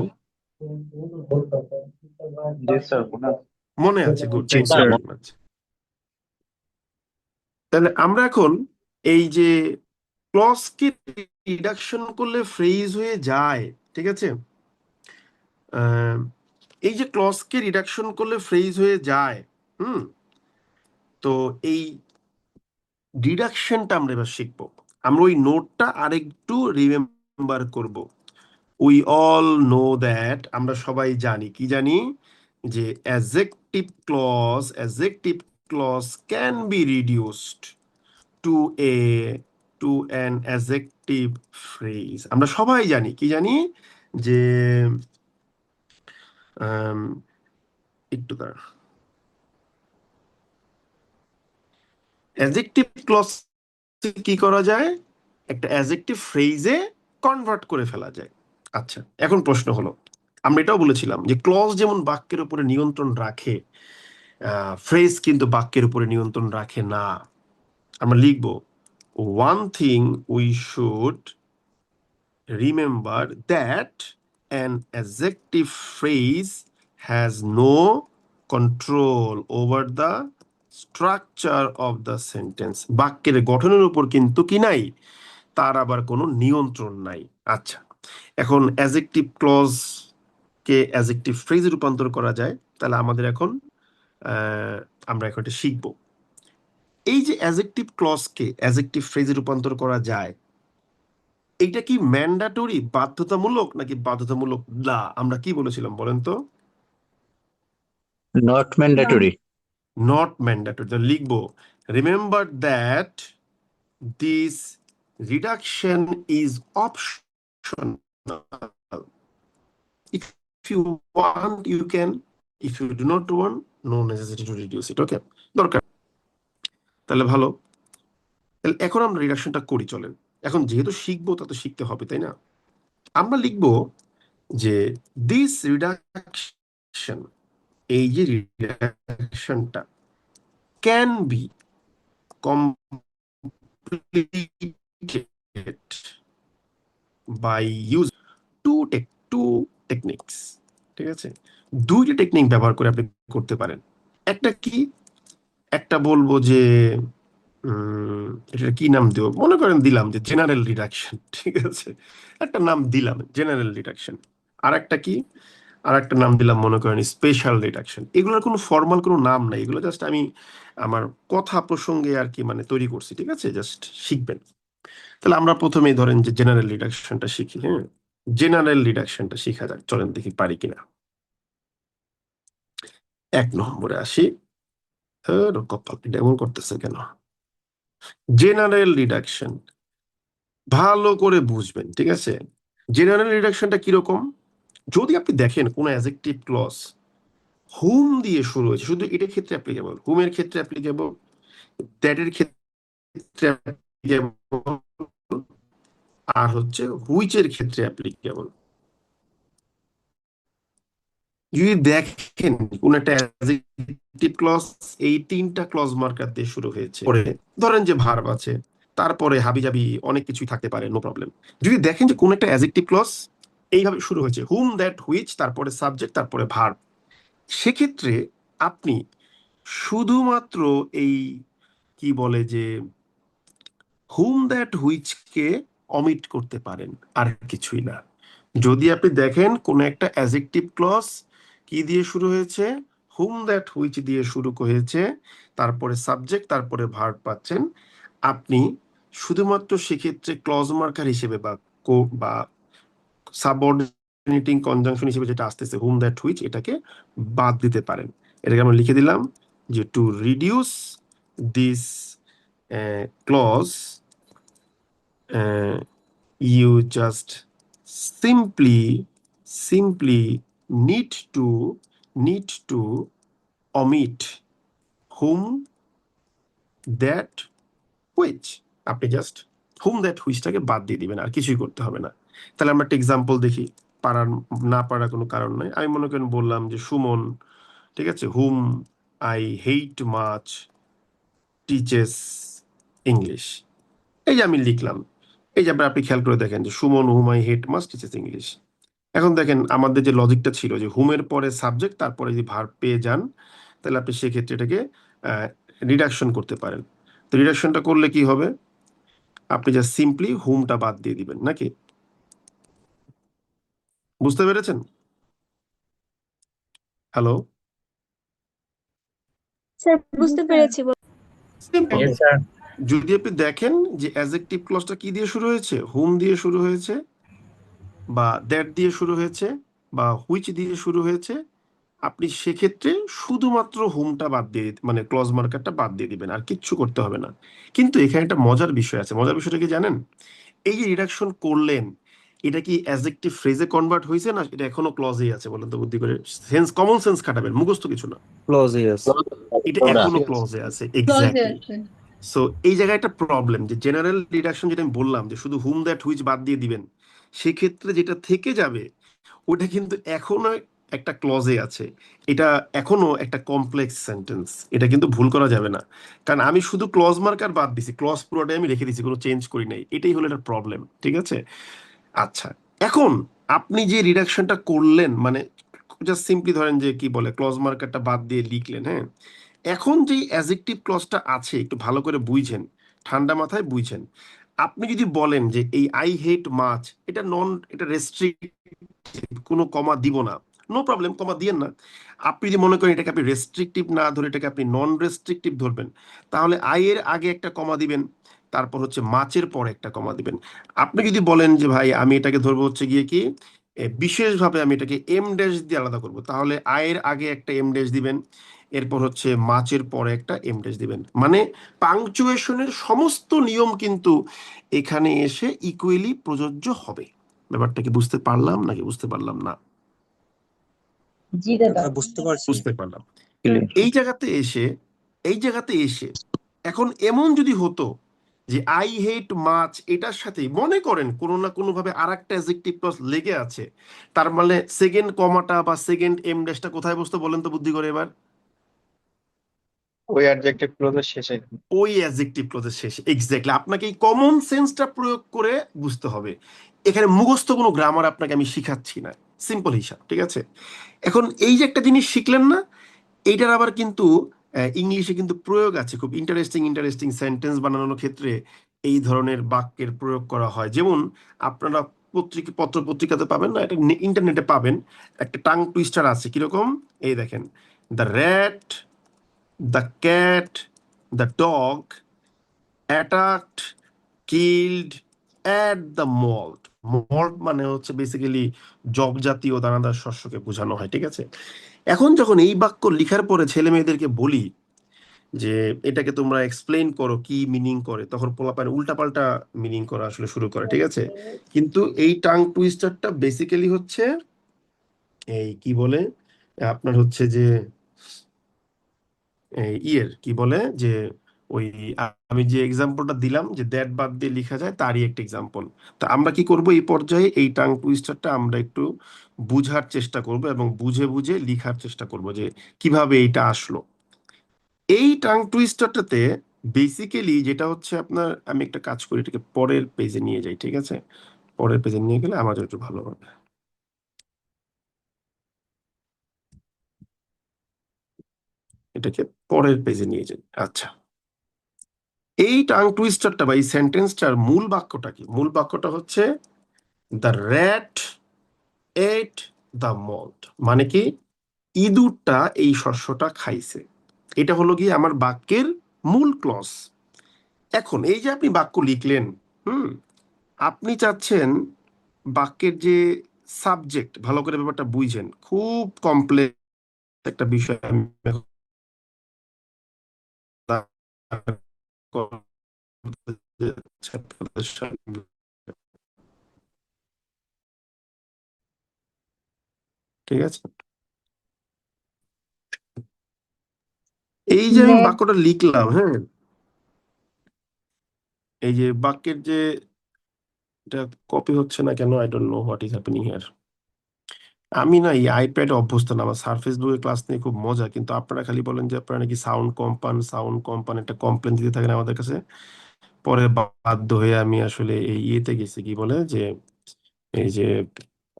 জি স্যার, মনে আছে? গুড, জি thank you sir. Very much. তাহলে আমরা এখন এই যে ক্লজকে রিডাকশন করলে ফ্রেজ হয়ে যায়, ঠিক আছে, এই যে ক্লজকে রিডাকশন করলে ফ্রেজ হয়ে যায়, তো এই ডিডাকশনটা আমরা এবার শিখবো। আমরা ওই নোটটা আরেকটু রিমেম্বার করব। উই অল নো দ্যাট, আমরা সবাই জানি, কি জানি, যে adjective clause can be reduced to to an adjective phrase. আমরা সবাই জানি, কি জানি, যে আম, একটু দাঁড়া, অ্যাজেক্টিভ ক্লজ কি করা যায়, একটা অ্যাজেক্টিভ ফ্রেজে কনভার্ট করে ফেলা যায়। আচ্ছা, এখন প্রশ্ন হলো, আমরা এটাও বলেছিলাম যে ক্লজ যেমন বাক্যের উপরে নিয়ন্ত্রণ রাখে, ফ্রেজ কিন্তু বাক্যের উপরে নিয়ন্ত্রণ রাখে না। আমরা লিখব, one thing we should remember that an adjective phrase has no control over the structure of the sentence. বাক্যের গঠনের উপর কিন্তু কি নাই, তার আবার কোনো নিয়ন্ত্রণ নাই। আচ্ছা, এখন অ্যাডজেক্টিভ ক্লজ কে অ্যাডজেক্টিভ ফ্রেজে রূপান্তর করা যায়, তাহলে আমাদের এখন আমরা এখন এটা শিখবো। এই যে অ্যাডজেক্টিভ ক্লজকে অ্যাডজেক্টিভ ফ্রেজে রূপান্তর করা যায়, এইটা কি ম্যান্ডাটরি, বাধ্যতামূলক, নাকি বাধ্যতামূলক না? আমরা কি বলেছিলাম বলেন তো? Not mandatory. Not mandatory. লিখবো, remember that this reduction is optional. If you want, you can. If you do not want, no necessity to reduce it. Okay, দরকার। তাহলে ভালো, তাহলে এখন আমরা রিডাকশনটা করি, চলেন। এখন যেহেতু শিখবো, তা তো শিখতে হবে, তাই না? আমরা লিখবো যে দিস রিডাকশন, এই যে রিডাকশনটা, can be completed by use two techniques। ঠিক আছে, দুইটা টেকনিক ব্যবহার করে আপনি করতে পারেন। একটা কি, একটা বলবো যে এটা কি নাম দেব, মনে করেন দিলাম যে জেনারেল রিডাকশন। ঠিক আছে, একটা নাম দিলাম জেনারেল রিডাকশন। আর একটা কি, আর একটা নাম দিলাম মনে করেন স্পেশাল রিডাকশন। এগুলোর কোনো ফর্মাল কোনো নাম নাই, এগুলো জাস্ট আমি আমার কথা প্রসঙ্গে আর কি মানে তৈরি করছি। ঠিক আছে, জাস্ট শিখবেন। তাহলে আমরা প্রথমেই ধরেন যে জেনারেল রিডাকশনটা শিখি। হ্যাঁ, জেনারেল রিডাকশনটা শিখা যাক, চলেন দেখি পারি কিনা। 1 নম্বরে আসি। কপাল, এটা এমন করতেছে কেন? জেনারেল রিডাকশন ভালো করে বুঝবেন। ঠিক আছে, জেনারেল রিডাকশনটা কিরকম, যদি আপনি দেখেন কোন অ্যাডজেক্টিভ ক্লজ হুম দিয়ে শুরু হয়েছে, শুধু এটার ক্ষেত্রে অ্যাপ্লিকেবল, হুমের ক্ষেত্রে অ্যাপ্লিকেবল, দ্যাটের ক্ষেত্রে অ্যাপ্লিকেবল, আর হচ্ছে হুইচের ক্ষেত্রে অ্যাপ্লিকেবল। যদি দেখেন কোন একটা অ্যাডজেক্টিভ ক্লজ এই 3টা ক্লজ মার্কার দিয়ে শুরু হয়েছে, ধরেন যে ভার্ব আছে, তারপরে হাবিজাবি অনেক কিছুই থাকতে পারে, নো প্রবলেম। যদি দেখেন যে কোন একটা অ্যাডজেক্টিভ ক্লজ এইভাবে শুরু হয়েছে, হুম, দ্যাট, হুইচ, তারপরে সাবজেক্ট, তারপরে ভার্ব, সেক্ষেত্রে আপনি শুধুমাত্র এই কি বলে যে হুম, দ্যাট, হুইচকে অমিট করতে পারেন, আর কিছুই না। যদি আপনি দেখেন কোন একটা অ্যাডজেক্টিভ ক্লজ কি দিয়ে শুরু হয়েছে, হুম, দ্যাট, হুইচ দিয়ে শুরু হয়েছে, তারপরে সাবজেক্ট, তারপরে ভার্ব পাচ্ছেন, আপনি শুধুমাত্র সেক্ষেত্রে ক্লজ মার্কার হিসেবে বা সাবঅর্ডিনেটিং কনজাংশন হিসেবে যেটা আসতেছে হুম, দ্যাট, হুইচ, এটাকে বাদ দিতে পারেন। এটাকে আমরা লিখে দিলাম যে to reduce this clause you just simply need to omit whom, that, which। আপনি জাস্ট হুম, দ্যাট, হুইচটাকে বাদ দিয়ে দিবেন, আর কিছুই করতে হবে না। তাহলে আমরা একটা এক্সাম্পল দেখি, পারার না পারার কোনো কারণ নাই। আমি মনে করেন বললাম যে সুমন, ঠিক আছে, whom I hate much teaches English. এই যে আমি লিখলাম, এই যে আপনি খেয়াল করে দেখেন যে Suman whom I hate much teaches English. এখন দেখেন আমাদের যে লজিকটা ছিল যে হুমের পরে সাবজেক্ট, তারপরে যদি ভার্ব পেয়ে যান, তাহলে আপনি সেক্ষেত্রে এটাকে রিডাকশন করতে পারেন। তো রিডাকশনটা করলে কি হবে, আপনি যা সিম্পলি হুমটা বাদ দিয়ে দিবেন, নাকি? বুঝতে পেরেছেন? হ্যালো, স্যার বুঝতে পেরেছি। সিম্পল। Yes, sir. যদি আপনি দেখেন যে অ্যাডজেক্টিভ ক্লজটা কি দিয়ে শুরু হয়েছে, হুম দিয়ে শুরু হয়েছে, বা দ্যাট দিয়ে শুরু হয়েছে, বা হুইচ দিয়ে শুরু হয়েছে, আপনি সেক্ষেত্রে শুধুমাত্র হোমটা বাদ দিয়ে মানে ক্লজ মার্কারটা বাদ দিয়ে দিবেন, আর কিচ্ছু করতে হবে না। কিন্তু এখানে একটা মজার বিষয় আছে। মজার বিষয়টা কি জানেন? এই যে রিডাকশন করলেন, এটা কি অ্যাডজেক্টিভ ফ্রেজে কনভার্ট হয়েছে না এটা এখনো ক্লজেই আছে? বলেন তো বুদ্ধি করে। কমন সেন্স খাটাবেন, মুখস্থ কিছু না। Close yes. এটা এখনো ক্লজে আছে, এক্স্যাক্টলি। সো এই জায়গায় একটা প্রবলেম, যে জেনারেল রিডাকশন যেটা আমি বললাম যে শুধু হুম দ্যাট হুইচ বাদ দিয়ে দিবেন, সেক্ষেত্রে যেটা থেকে যাবে ওটা কিন্তু এখনো একটা ক্লজে আছে। এটা এখনো একটা কমপ্লেক্স সেন্টেন্স, এটা কিন্তু ভুল করা যাবে না। কারণ আমি শুধু ক্লজ মার্কার বাদ দিছি, ক্লজ পুরোটাই আমি রেখে দিছি, কোনো চেঞ্জ করি নাই। এটাই হলো একটা প্রবলেম, ঠিক আছে? আচ্ছা, এখন আপনি যে রিডাকশনটা করলেন, মানে জাস্ট সিম্পলি ধরেন যে কি বলে ক্লজ মার্কারটা বাদ দিয়ে লিখলেন, হ্যাঁ। এখন যে অ্যাডজেক্টিভ ক্লজটা আছে একটু ভালো করে বুঝছেন, ঠান্ডা মাথায় বুঝছেন। আপনি যদি বলেন যে এই আই হেট মাছ, এটা রেস্ট্রিক্ট, কোনো কমা দিব না, নো প্রবলেম, কমা দিয়েন না। আপনি যদি মনে করেন এটাকে আপনি রেস্ট্রিকটিভ না ধরে এটাকে আপনি নন রেস্ট্রিকটিভ ধরবেন, তাহলে আই এর আগে একটা কমা দিবেন, তারপর হচ্ছে মাছের পরে একটা কমা দিবেন। আপনি যদি বলেন যে ভাই আমি এটাকে ধরবো হচ্ছে গিয়ে কি বিশেষভাবে আমি এটাকে এম ড্যাশ দিয়ে আলাদা করব, তাহলে আয়ের আগে একটা এম ড্যাশ দিবেন, এরপর হচ্ছে মাছের পরে একটা এম ড্যাশ দিবেন। মানে পাংচুয়েশনের সমস্ত নিয়ম কিন্তু এখানে এসে ইকুয়ালি প্রযোজ্য হবে। ব্যাপারটা কি বুঝতে পারলাম নাকি বুঝতে পারলাম না? জি দাদা, বুঝতে পারছি। বুঝতে পারলাম। ক্লিয়ার। এই জায়গাতে এসে এখন এমন যদি হতো যে আই হেট মাছ এটার সাথে মনে করেন কোনো না কোনো ভাবে আর একটা অ্যাডজেক্টিভ ক্লজ লেগে আছে, তার মানে সেকেন্ড কমাটা বা সেকেন্ড এম ড্যাশটা কোথায় বসতো বলেন তো বুদ্ধি করে এবার? ওই অ্যাডজেক্টিভ ক্লোজের শেষে। ওই অ্যাডজেক্টিভ ক্লজের শেষে, এক্স্যাক্টলি। আপনাকে এই কমন সেন্সটা প্রয়োগ করে বুঝতে হবে। এখানে মুখস্থ কোনো গ্রামার আপনাকে আমি শিখাচ্ছি না, সিম্পল হিসাব, ঠিক আছে? এখন এই যে একটা জিনিস শিখলেন না, এইটার আবার কিন্তু ইংলিশে কিন্তু প্রয়োগ আছে, খুব ইন্টারেস্টিং ইন্টারেস্টিং সেন্টেন্স বানানোর ক্ষেত্রে এই ধরনের বাক্যের প্রয়োগ করা হয়। যেমন আপনারা পত্র পত্রিকাতে পাবেন না, এটা ইন্টারনেটে পাবেন, একটা টাং টুইস্টার আছে। কিরকম? এই দেখেন, the rat, the cat, the dog attacked, killed at the malt. Malt মানে হচ্ছে বেসিক্যালি জব জাতীয় দানাদার শস্যকে বোঝানো হয়, ঠিক আছে? এখন যখন এই বাক্য লিখার পরে ছেলে মেয়েদেরকে বলি যে এটাকে তোমরা এক্সপ্লেইন করো কি মিনিং করে, তখন পোলাপান উল্টাপাল্টা মিনিং করা আসলে শুরু করে, ঠিক আছে? কিন্তু এই টাং টুইস্টারটা বেসিক্যালি হচ্ছে এই কি বলে আপনার হচ্ছে যে ইয়ের কি বলে যে ওই আমি যে এক্সাম্পলটা দিলাম যে দ্যাট বাদ দিয়ে লেখা যায়, তারই একটা এক্সাম্পল। তা আমরা কি করব এই পর্যায়ে, এই টাং টুইস্টারটা আমরা একটু বুঝার চেষ্টা করব এবং বুঝে বুঝে লিখার চেষ্টা করব যে কিভাবে এইটা আসলো। এই টাং টুইস্টারটাতে বেসিক্যালি যেটা হচ্ছে আপনার, আমি একটা কাজ করি, এটাকে পরের পেজে নিয়ে যাই, ঠিক আছে? পরের পেজে নিয়ে গেলে আমার জন্য একটু ভালো হবে। এটাকে পরের পেজে নিয়ে যাই। আচ্ছা, এই টাং টুইস্টারটা বা এই সেন্টেন্সটার মূল বাক্যটা কি? মূল বাক্যটা হচ্ছে the rat ate the malt, মানে কি ইঁদুরটা এই শস্যটা খাইছে। এটা হলো গিয়ে আমার বাক্যের মূল ক্লজ। এখন এই যে আপনি বাক্য লিখলেন, হুম, আপনি চাচ্ছেন বাক্যের যে সাবজেক্ট, ভালো করে ব্যাপারটা বুঝেন, খুব কমপ্লেক্স একটা বিষয় আমি এখন করতে যাচ্ছি আপনাদের সামনে। ঠিক আছে, এই যে আমি বাক্যটা লিখলাম, হ্যাঁ, এই যে বাক্যের যে এটা কপি হচ্ছে না কেন, I don't know what is happening here. আমি না এই আইপ্যাডে অভ্যস্ত না, আমার সার্ফেস বুকের ক্লাস নিয়ে খুব মজা, কিন্তু আপনারা খালি বলেন যে আপনারা নাকি সাউন্ড কম্পান একটা কমপ্লেন দিতে থাকেন আমাদের কাছে। পরে বাধ্য হয়ে আমি আসলে এই ইয়েতে গেছি, কি বলে যে এই যে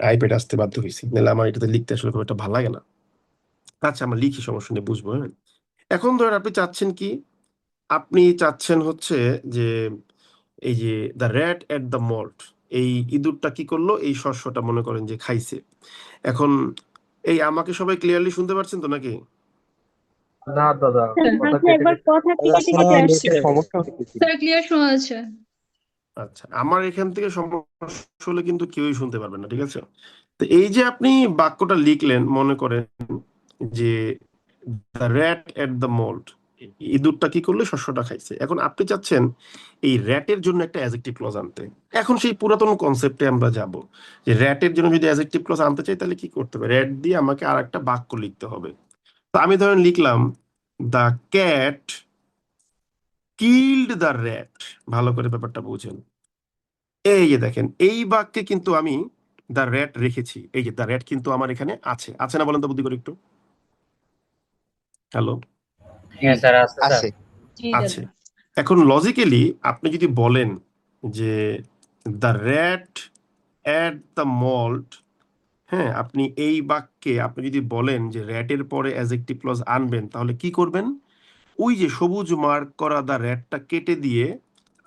আইপ্যাড আসতে বাধ্য হয়েছি, নাহলে আমার এটাতে লিখতে আসলে খুব একটা ভালো লাগে না। আচ্ছা, আমরা লিখি, সমস্যা নেই, বুঝবো, হ্যাঁ। এখন ধরেন আপনি চাচ্ছেন কি, আপনি চাচ্ছেন হচ্ছে যে এই যে the rat ate the malt, এই ইঁদুরটা কি করলো, এই শস্যটা মনে করেন যে খাইছে। এখন এই আমাকে সবাই ক্লিয়ারলি শুনতে পারছেন তো নাকি? না দাদা, কথা আচ্ছা, কেটে একবার কেটে কথা দাদা, কেটে কেটে আসছে। নেটের সমস্যা হচ্ছে। স্যার ক্লিয়ার শোনা যাচ্ছে। আচ্ছা, আমার এখান থেকে সমস্যা হলে কিন্তু কেউই শুনতে পারবেন না, ঠিক আছে? তো এই যে আপনি বাক্যটা লিখলেন, মনে করেন যে দ্য র্যাট এট দ্য মল্ড, ইঁদুরটা কি করলো, শস্যটা খাইছে। এখন আপনি চাচ্ছেন এই র্যাটের জন্য একটা অ্যাডজেক্টিভ ক্লজ আনতে। এখন সেই পুরাতন কনসেপ্টে আমরা যাব যে র্যাটের জন্য যদি অ্যাডজেক্টিভ ক্লজ আনতে চাই তাহলে কি করতে হবে, র্যাট দিয়ে আমাকে আর একটা বাক্য লিখতে হবে। তো আমি ধরেন লিখলাম the cat killed the rat. ভালো করে ব্যাপারটা বুঝেন। এই যে দেখেন, এই বাক্যে কিন্তু আমি দ্য র্যাট রেখেছি। এই যে দ্য র্যাট কিন্তু আমার এখানে আছে, আছে না বলেন তো বুদ্ধি করে একটু। হ্যালো, হ্যাঁ স্যার আছে স্যার। আছে। আছে। এখন লজিক্যালি আপনি যদি বলেন যে the rat at the malt, হ্যাঁ, আপনি এই বাক্যে আপনি যদি বলেন যে র্যাটের পরে অ্যাডজেক্টিভ ক্লজ আনবেন, তাহলে কি করবেন, ওই যে সবুজ মার্ক করা দ্য র্যাটটা কেটে দিয়ে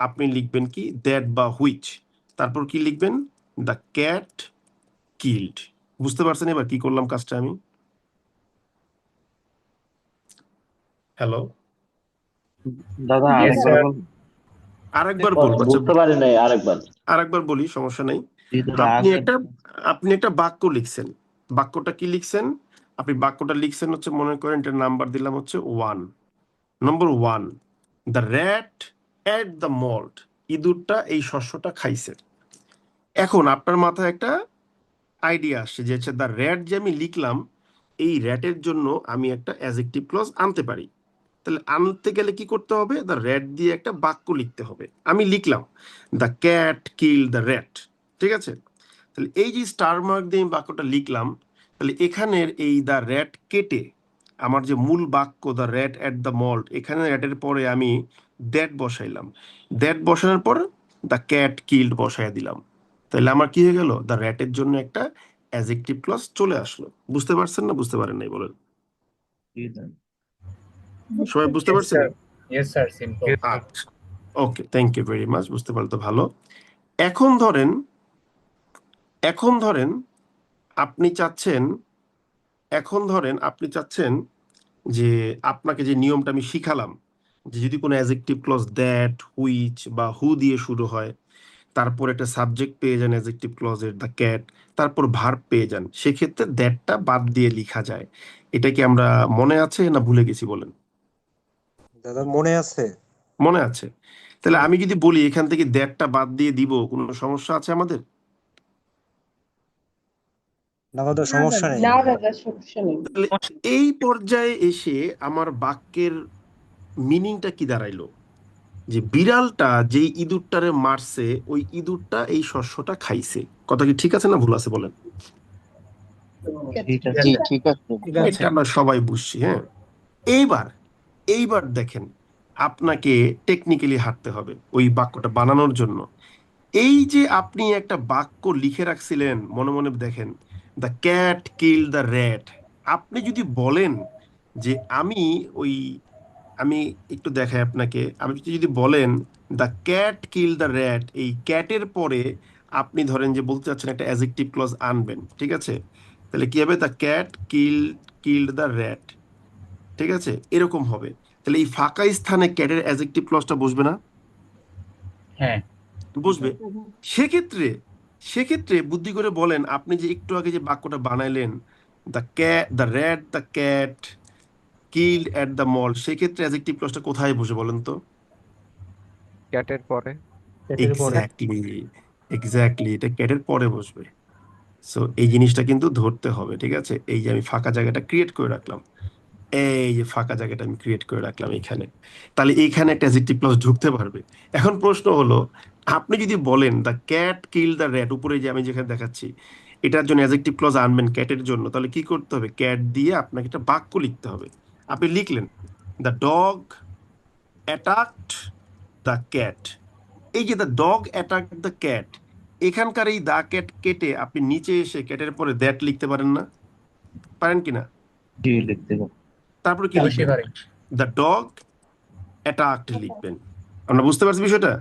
আপনি লিখবেন কি দ্যাট বা হুইচ, তারপর কি লিখবেন দ্য ক্যাট কিল্ড। বুঝতে পারছেন এবার কি করলাম কাজটা আমি? হ্যালো, দাদা Yes, আরেকবার sir. বলুন। আরেকবার বলবো, আচ্ছা বুঝতে পারি নাই, আরেকবার। আরেকবার বলি, সমস্যা নেই। আপনি একটা বাক্য লিখছেন, বাক্যটা কি লিখছেন, আপনি বাক্যটা লিখছেন হচ্ছে, মনে করেন এটার নাম্বার দিলাম হচ্ছে 1, number 1, the rat ate the malt, ইঁদুরটা এই শস্যটা খাইছে। এখন আপনার মাথায় একটা আইডিয়া আসছে যে হচ্ছে দ্য র্যাট যে আমি লিখলাম, এই র্যাটের জন্য আমি একটা অ্যাডজেক্টিভ ক্লজ আনতে পারি। তাহলে আনতে গেলে কি করতে হবে, দ্য র্যাট দিয়ে একটা বাক্য লিখতে হবে। আমি লিখলাম the cat kill the rat, ঠিক আছে। তাহলে এই যে স্টার মার্ক দিয়ে আমি বাক্যটা লিখলাম, তাহলে এখানের এই দ্য র্যাট কেটে আমার যে মূল বাক্য the rat at the malt, এখানে র্যাটের পরে আমি দ্যাট বসাইলাম, দ্যাট বসানোর পর দ্য ক্যাট কিল্ড বসাই দিলাম। তাহলে আমার কি হয়ে গেল, দ্য র্যাটের জন্য একটা অ্যাডজেক্টিভ ক্লজ চলে আসলো। বুঝতে পারছেন না বুঝতে পারেন নাই বলেন? সবাই বুঝতে Yes, পারছেন? sir. Yes, sir. Simple. আচ্ছা, ওকে, থ্যাংক ইউ ভেরি মাচ, বুঝতে পারলে তো ভালো। এখন ধরেন আপনি চাচ্ছেন, যে আপনাকে যে নিয়মটা আমি শিখালাম, যে যদি কোনো অ্যাডজেক্টিভ ক্লজ দ্যাট, হুইচ বা হু দিয়ে শুরু হয়, তারপর একটা সাবজেক্ট পেয়ে যান অ্যাডজেক্টিভ ক্লজের দ্য ক্যাট, তারপর ভার্ব পেয়ে যান, সেক্ষেত্রে দ্যাটটা বাদ দিয়ে লেখা যায়। এটা কি আমরা মনে আছে না ভুলে গেছি বলেন? দাদা মনে আছে। মনে আছে। তাহলে আমি যদি বলি এখান থেকে দ্যাটটা বাদ দিয়ে দিব, কোনো সমস্যা আছে আমাদের? না দাদা সমস্যা নেই। তাহলে এই পর্যায়ে এসে আমার বাক্যের মিনিংটা কি দাঁড়াইলো, যে বিড়ালটা যেই ইঁদুরটারে মারছে ওই ইঁদুরটা এই শস্যটা খাইছে। কথা কি ঠিক আছে না ভুল আছে বলেন? ঠিক আছে। ঠিক আছে। এটা আমরা সবাই বুঝছি, হ্যাঁ। এইবার দেখেন, আপনাকে টেকনিক্যালি হাঁটতে হবে ওই বাক্যটা বানানোর জন্য। এই যে আপনি একটা বাক্য লিখে রাখছিলেন মনে মনে, দেখেন the cat kill the rat, আপনি যদি বলেন যে আমি একটু দেখাই আপনাকে, আপনি যদি বলেন the cat kill the rat, এই ক্যাটের পরে আপনি ধরেন যে বলতে চাচ্ছেন একটা অ্যাডজেক্টিভ ক্লজ আনবেন, ঠিক আছে। তাহলে কি হবে, the cat killed the rat, ঠিক আছে, এরকম হবে। তাহলে এই ফাঁকা স্থানে ক্যাটের অ্যাডজেক্টিভ ক্লজটা বসবে না? হ্যাঁ। বসবে। সেক্ষেত্রে বুদ্ধি করে বলেন, আপনি যে একটু আগে যে বাক্যটা বানাইলেন the cat killed at the mall, সেক্ষেত্রে অ্যাডজেক্টিভ ক্লজটা কোথায় বসে বলেন তো? ক্যাটের পরে। এক্স্যাক্টলি, এটা ক্যাটের পরে বসবে। সো এই জিনিসটা কিন্তু ধরতে হবে, ঠিক আছে। এই যে আমি ফাঁকা জায়গাটা ক্রিয়েট করে রাখলাম, এই যে ফাঁকা জায়গাটা আমি ক্রিয়েট করে রাখলাম এখানে, তাহলে এইখানে একটা অ্যাডজেক্টিভ ক্লজ ঢুকতে পারবে। এখন প্রশ্ন হলো, আপনি যদি বলেন the cat kill the rat, উপরে যে আমি যেখানে দেখাচ্ছি এটার জন্য অ্যাডজেক্টিভ ক্লজ আনবেন ক্যাটের জন্য, তাহলে কি করতে হবে, ক্যাট দিয়ে আপনাকে একটা বাক্য লিখতে হবে। আপনি লিখলেন the dog attacked the cat. এই যে the dog attacked the cat, এখানকার এই দ্য ক্যাট কেটে আপনি নিচে এসে ক্যাটের পরে দ্যাট লিখতে পারেন না? পারেন কিনা? জি লিখতে পারি। তারপরে কি লিখবেন, দ্য ডগ অ্যাটাকড লিখবেন। আমরা বুঝতে পারছি বিষয়টা?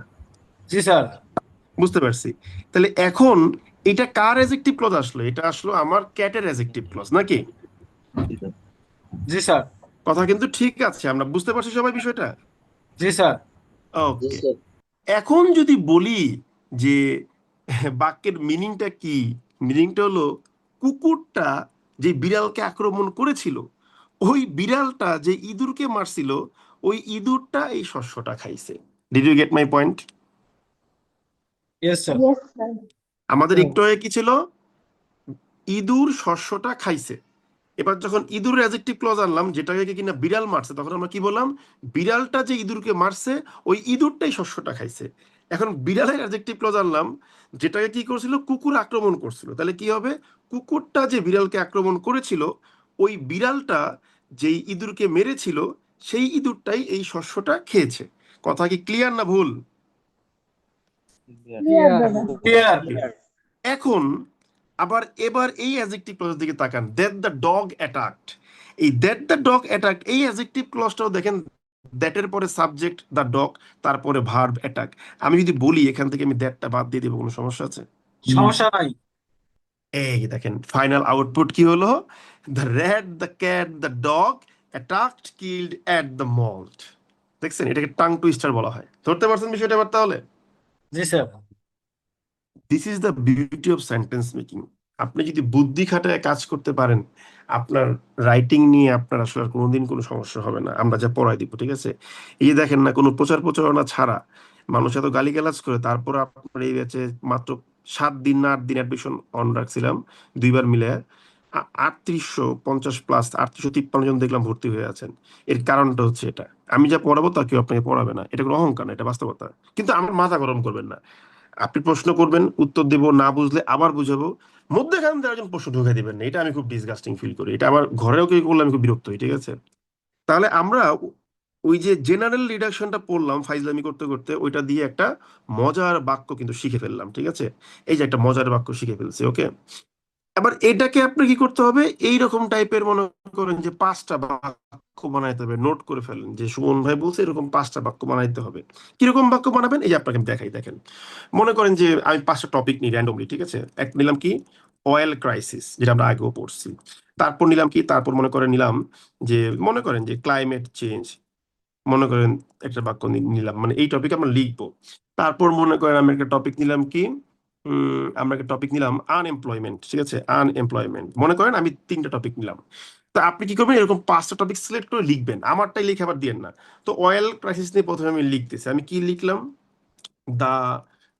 জি স্যার। বুঝতে পারছি। তাহলে এখন এটা কার অ্যাডজেক্টিভ ক্লজ আসলো? এটা আসলো আমার ক্যাটের অ্যাডজেক্টিভ ক্লজ নাকি? জি স্যার। কথা কিন্তু ঠিক আছে, আমরা বুঝতে পারছি সবাই বিষয়টা? জি স্যার। ওকে, এখন যদি বলি যে বাক্যের মিনিংটা কি, মিনিংটা হলো কুকুরটা যে বিড়ালকে আক্রমণ করেছিল ওই বিড়ালটা যে ইঁদুরকে মারছিল ওই ইঁদুরটা এই শস্যটা খাইছে। Did you get my point? Yes sir. Yes sir. আমাদের একটু আগে কি ছিল? ইঁদুর শস্যটা খাইছে। এবার যখন ইঁদুরের অ্যাডজেক্টিভ ক্লজ আনলাম যেটাকে কিনা বিড়াল মারছে, তখন আমরা কি বললাম? বিড়ালটা যে ইঁদুরকে মারছে ওই ইঁদুরটাই শস্যটা খাইছে। এখন বিড়ালের অ্যাডজেক্টিভ ক্লজ আনলাম যেটাকে কি করছিল? কুকুর আক্রমণ করছিল। তাহলে কি হবে? কুকুরটা যে বিড়ালকে আক্রমণ করেছিল ওই বিড়ালটা যেই ইঁদুরকে মেরেছিল সেই ইঁদুরটাই এই শস্যটা খেয়েছে। কথা কি ক্লিয়ার না ভুল? ক্লিয়ার দাদা। ক্লিয়ার। এখন এবার এই অ্যাডজেক্টিভ ক্লজের দিকে তাকান, দ্যাট দ্য ডগ অ্যাটাকড। এই দ্যাট দ্য ডগ অ্যাটাকড এই অ্যাডজেক্টিভ ক্লজটাও দেখেন, দ্যাটের পরে সাবজেক্ট দ্য ডগ, তারপরে ভার্ব অ্যাটাক। আমি যদি বলি এখান থেকে আমি দ্যাটটা বাদ দিয়ে দেবো, কোনো সমস্যা আছে? সমস্যা নাই। এই দেখেন ফাইনাল আউটপুট কি হলো? The rat the cat the dog attacked killed at the malt. দেখছেন, এটাকে টাং টুইস্টার বলা হয়। ধরতে পারছেন বিষয়টা এবার তাহলে? জি sir. This is the beauty of sentence making. আপনি যদি বুদ্ধি খাটায় কাজ করতে পারেন, আপনার রাইটিং নিয়ে আপনার আসলে আর কোনোদিন কোনো সমস্যা হবে না। আমরা যা পড়াই দিব, ঠিক আছে? এই যে দেখেন না, কোনো প্রচার প্রচারণা ছাড়া মানুষ এত গালিগালাজ করে, তারপর আপনার এই ব্যাচে মাত্র 7 দিন না 8 দিন অ্যাডমিশন অন রাখছিলাম, 2বার মিলে 3850 প্লাস 3853 জন দেখলাম ভর্তি হয়ে আছেন। এর কারণটা হচ্ছে এটা, আমি যা পড়াবো তা কেউ আপনাকে পড়াবে না। এটা কোনো অহংকার না, এটা বাস্তবতা। কিন্তু আমার মাথা গরম করবেন না। আপনি প্রশ্ন করবেন, উত্তর দেব, না বুঝলে আবার বুঝাবো, মধ্যেখান থেকে একজন প্রশ্ন ঢুকে দিবেন না। এটা আমি খুব ডিসগাস্টিং ফিল করি। এটা আমার ঘরেও কেউ করলে আমি খুব বিরক্ত হই, ঠিক আছে? তাহলে আমরা ওই যে জেনারেল রিডাকশনটা পড়লাম ফাইজলামি করতে করতে, ওইটা দিয়ে একটা মজার বাক্য কিন্তু শিখে ফেললাম, ঠিক আছে? এই যে একটা মজার বাক্য শিখে ফেলছি, ওকে? এবার এটাকে আপনি কি করতে হবে? এইরকম টাইপের মনে করেন যে 5টা বাক্য বানাইতে হবে। নোট করে ফেলেন যে সুমন ভাই বলছে এরকম 5টা বাক্য বানাইতে হবে। কিরকম বাক্য বানাবেন? এই যে আপনাকে আমি দেখাই, দেখেন। মনে করেন যে আমি 5টা টপিক নিই র্যান্ডমলি, ঠিক আছে? এক নিলাম কি? অয়েল ক্রাইসিস, যেটা আমরা আগেও পড়ছি। তারপর নিলাম কি? তারপর নিলাম যে মনে করেন যে ক্লাইমেট চেঞ্জ, মনে করেন একটা বাক্য নিলাম, মানে এই টপিক আমরা লিখবো। তারপর মনে করেন আমি একটা টপিক নিলাম কি? আমরা একটা টপিক নিলাম আনএমপ্লয়মেন্ট, ঠিক আছে? আনএমপ্লয়মেন্ট, মনে করেন আমি 3টা টপিক নিলাম। তা আপনি কি করবেন? এরকম 5টা টপিক সিলেক্ট করে লিখবেন, আমারটাই লিখে আবার দিয়েন না। তো অয়েল ক্রাইসিস নিয়ে প্রথমে আমি লিখতেছি। আমি কি লিখলাম? দ্য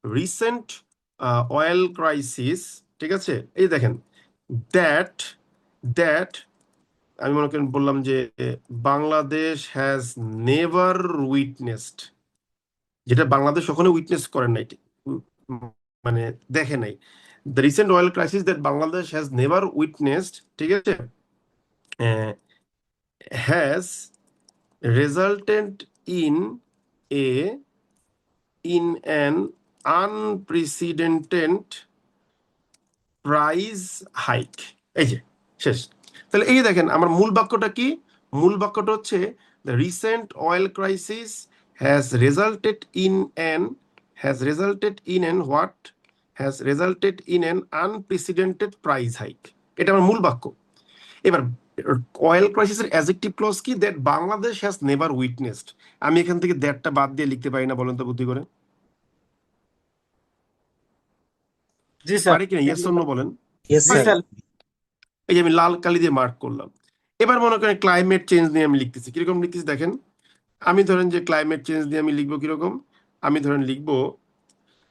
রিসেন্ট অয়েল ক্রাইসিস, ঠিক আছে? এই দেখেন, দ্যাট দ্যাট আমি মনে করেন বললাম যে বাংলাদেশ হ্যাজ নেভার উইটনেসড, যেটা বাংলাদেশ ওখানে উইটনেস করেন নাই, মানে দেখে নাই। The recent oil crisis that Bangladesh has never witnessed, ঠিক আছে, has resulted in an unprecedented price hike. এই যে শেষ। তাহলে এই যে দেখেন আমার মূল বাক্যটা কি? মূল বাক্যটা হচ্ছে the recent oil crisis has resulted in an unprecedented price hike. এটা আমার মূল বাক্য। এবার অয়েল ক্রাইসিসের অ্যাডজেক্টিভ ক্লজ কি? That Bangladesh has never witnessed. আমি এখান থেকে দ্যাটটা বাদ দিয়ে লিখতে পারি না? বলেন তো বুদ্ধি করে। জি স্যার। পারি কিনা? ইয়েস অর নো বলেন। জি স্যার। এই যে আমি লাল কালি দিয়ে মার্ক করলাম। এবার মনে করেন ক্লাইমেট চেঞ্জ নিয়ে আমি লিখতেছি। কিরকম লিখতেছি দেখেন। আমি ধরেন যে ক্লাইমেট চেঞ্জ নিয়ে আমি লিখবো কিরকম? আমি ধরেন লিখবো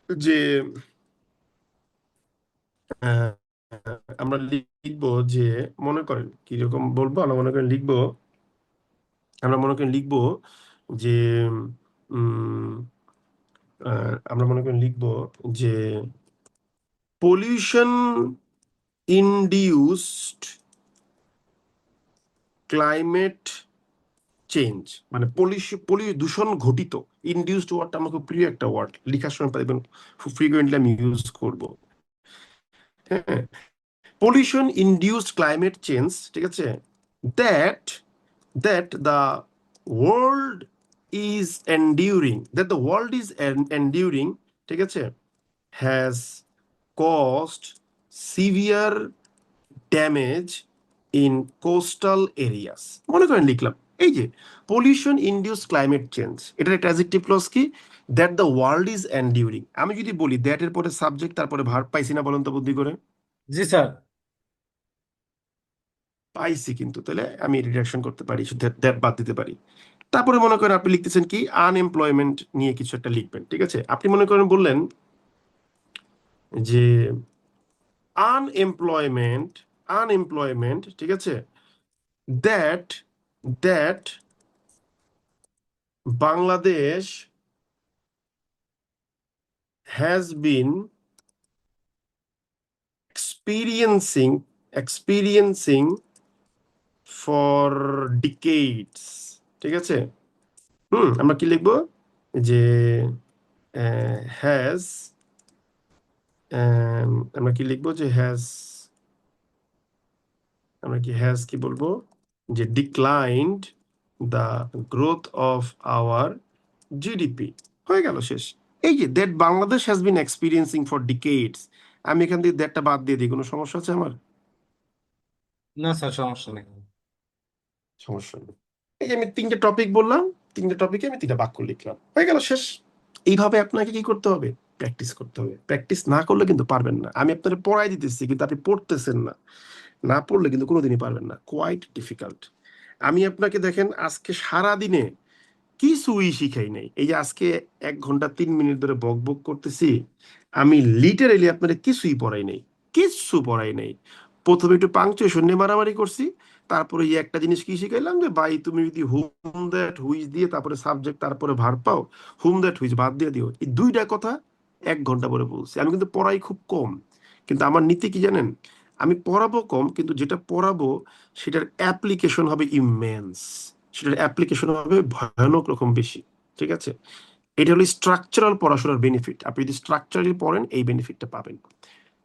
যে আহ, আমরা লিখবো যে মনে করেন কিরকম বলবো, আমরা মনে করেন লিখবো যে আমরা মনে করেন লিখবো যে পলিউশন ইনডিউসড ক্লাইমেট চেঞ্জ, মানে দূষণ ঘটিত। ইনডিউসড ওয়ার্ডটা আমার খুব প্রিয় একটা ওয়ার্ড, লেখার সময় দেখবেন খুব ফ্রিকুয়েন্টলি আমি ইউজ করবো। হ্যাঁ, পলিউশন ইনডিউসড ক্লাইমেট চেঞ্জ, ঠিক আছে, দ্যাট দ্য ওয়ার্ল্ড ইজ এন্ডিউরিং, ঠিক আছে, has caused severe damage in coastal areas. মনে করেন লিখলাম এই যে পলিউশন ইনডিউস ক্লাইমেট চেঞ্জ, এটার একটা অ্যাডজেক্টিভ ক্লজ কি? That the world is enduring. আমি যদি বলি দ্যাট এর পরে সাবজেক্ট তারপরে ভার্ব পাইছি না? বলেন তো বুদ্ধি করে। জি স্যার। পাইছি কিন্তু, তাহলে আমি রিডাকশন করতে পারি, দ্যাট বাদ দিতে পারি। তারপরে মনে করেন আপনি লিখতেছেন কি আনএমপ্লয়মেন্ট নিয়ে কিছু একটা লিখবেন, ঠিক আছে? আপনি মনে করেন বললেন যে আনএমপ্লয়মেন্ট, আনএমপ্লয়মেন্ট, ঠিক আছে, that that Bangladesh has been experiencing for decades, ঠিক আছে? আমরা কি লিখবো যে হ্যাজ, আমরা কি লিখবো যে হ্যাজ, আমরা কি হ্যাজ কি বলবো যে declined the growth of our GDP, হয়ে গেল, শেষ। এই যে that Bangladesh has been experiencing for ডিকেডস, আমি এখান থেকে দ্যাটটা বাদ দিয়ে দিই, কোনো সমস্যা আছে আমার? না স্যার, সমস্যা নেই। সমস্যা নেই। এই যে আমি 3টে টপিক বললাম, 3টে টপিকে আমি 3টা বাক্য লিখলাম, হয়ে গেল, শেষ। এইভাবে আপনাকে কি করতে হবে? প্র্যাকটিস করতে হবে। প্র্যাকটিস না করলে কিন্তু পারবেন না। আমি আপনাকে পড়াই দিতেছি কিন্তু আপনি পড়তেছেন না, না পড়লে কিন্তু কোনোদিনই পারবেন না, কোয়াইট ডিফিকাল্ট। আমি আপনাকে দেখেন আজকে সারা দিনে কিছুই শিখাই নাই, এই যে আজকে 1 ঘন্টা 3 মিনিট ধরে বক বক করতেছি, আমি লিটারেলি আপনাদের কিছুই পড়াই নাই, কিচ্ছু পড়াই নাই। প্রথমে একটু পাংচুয়েশন নিয়ে মারামারি করছি, তারপরে এই একটা জিনিস কি শিখাইলাম যে ভাই তুমি যদি হুম দ্যাট হুইচ দিয়ে তারপরে সাবজেক্ট তারপরে ভার্ব পাও, হুম দ্যাট হুইচ বাদ দিয়ে দিও, এই 2টা কথা 1 ঘন্টা পরে বলছি। আমি কিন্তু পড়াই খুব কম, কিন্তু আমার নীতি কি জানেন? আমি পড়াবো কম, কিন্তু যেটা পড়াবো সেটার অ্যাপ্লিকেশন হবে ইমেন্স, সেটার অ্যাপ্লিকেশন হবে ভয়ানক রকম বেশি, ঠিক আছে? এটা হলো স্ট্রাকচারাল পড়াশোনার বেনিফিট। আপনি যদি স্ট্রাকচারালি পড়েন এই বেনিফিটটা পাবেন।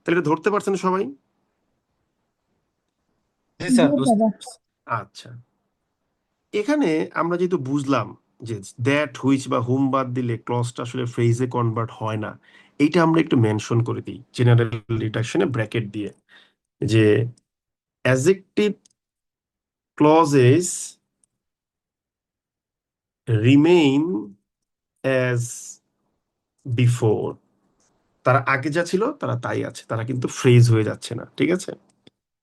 তাহলে এটা ধরতে পারছেন সবাই? জি স্যার, বুঝতে পারছি। আচ্ছা, এখানে আমরা যেহেতু বুঝলাম যে দ্যাট হুইচ বা হুম বাদ দিলে ক্লজটা আসলে ফ্রেজে কনভার্ট হয় না, এইটা আমরা একটু মেনশন করে দিই জেনারেল রিডাকশনে ব্র্যাকেট দিয়ে, যে adjective clauses remain as before, তারা আগে যা ছিল তারা তাই আছে, তারা কিন্তু ফ্রেজ হয়ে যাচ্ছে না, ঠিক আছে?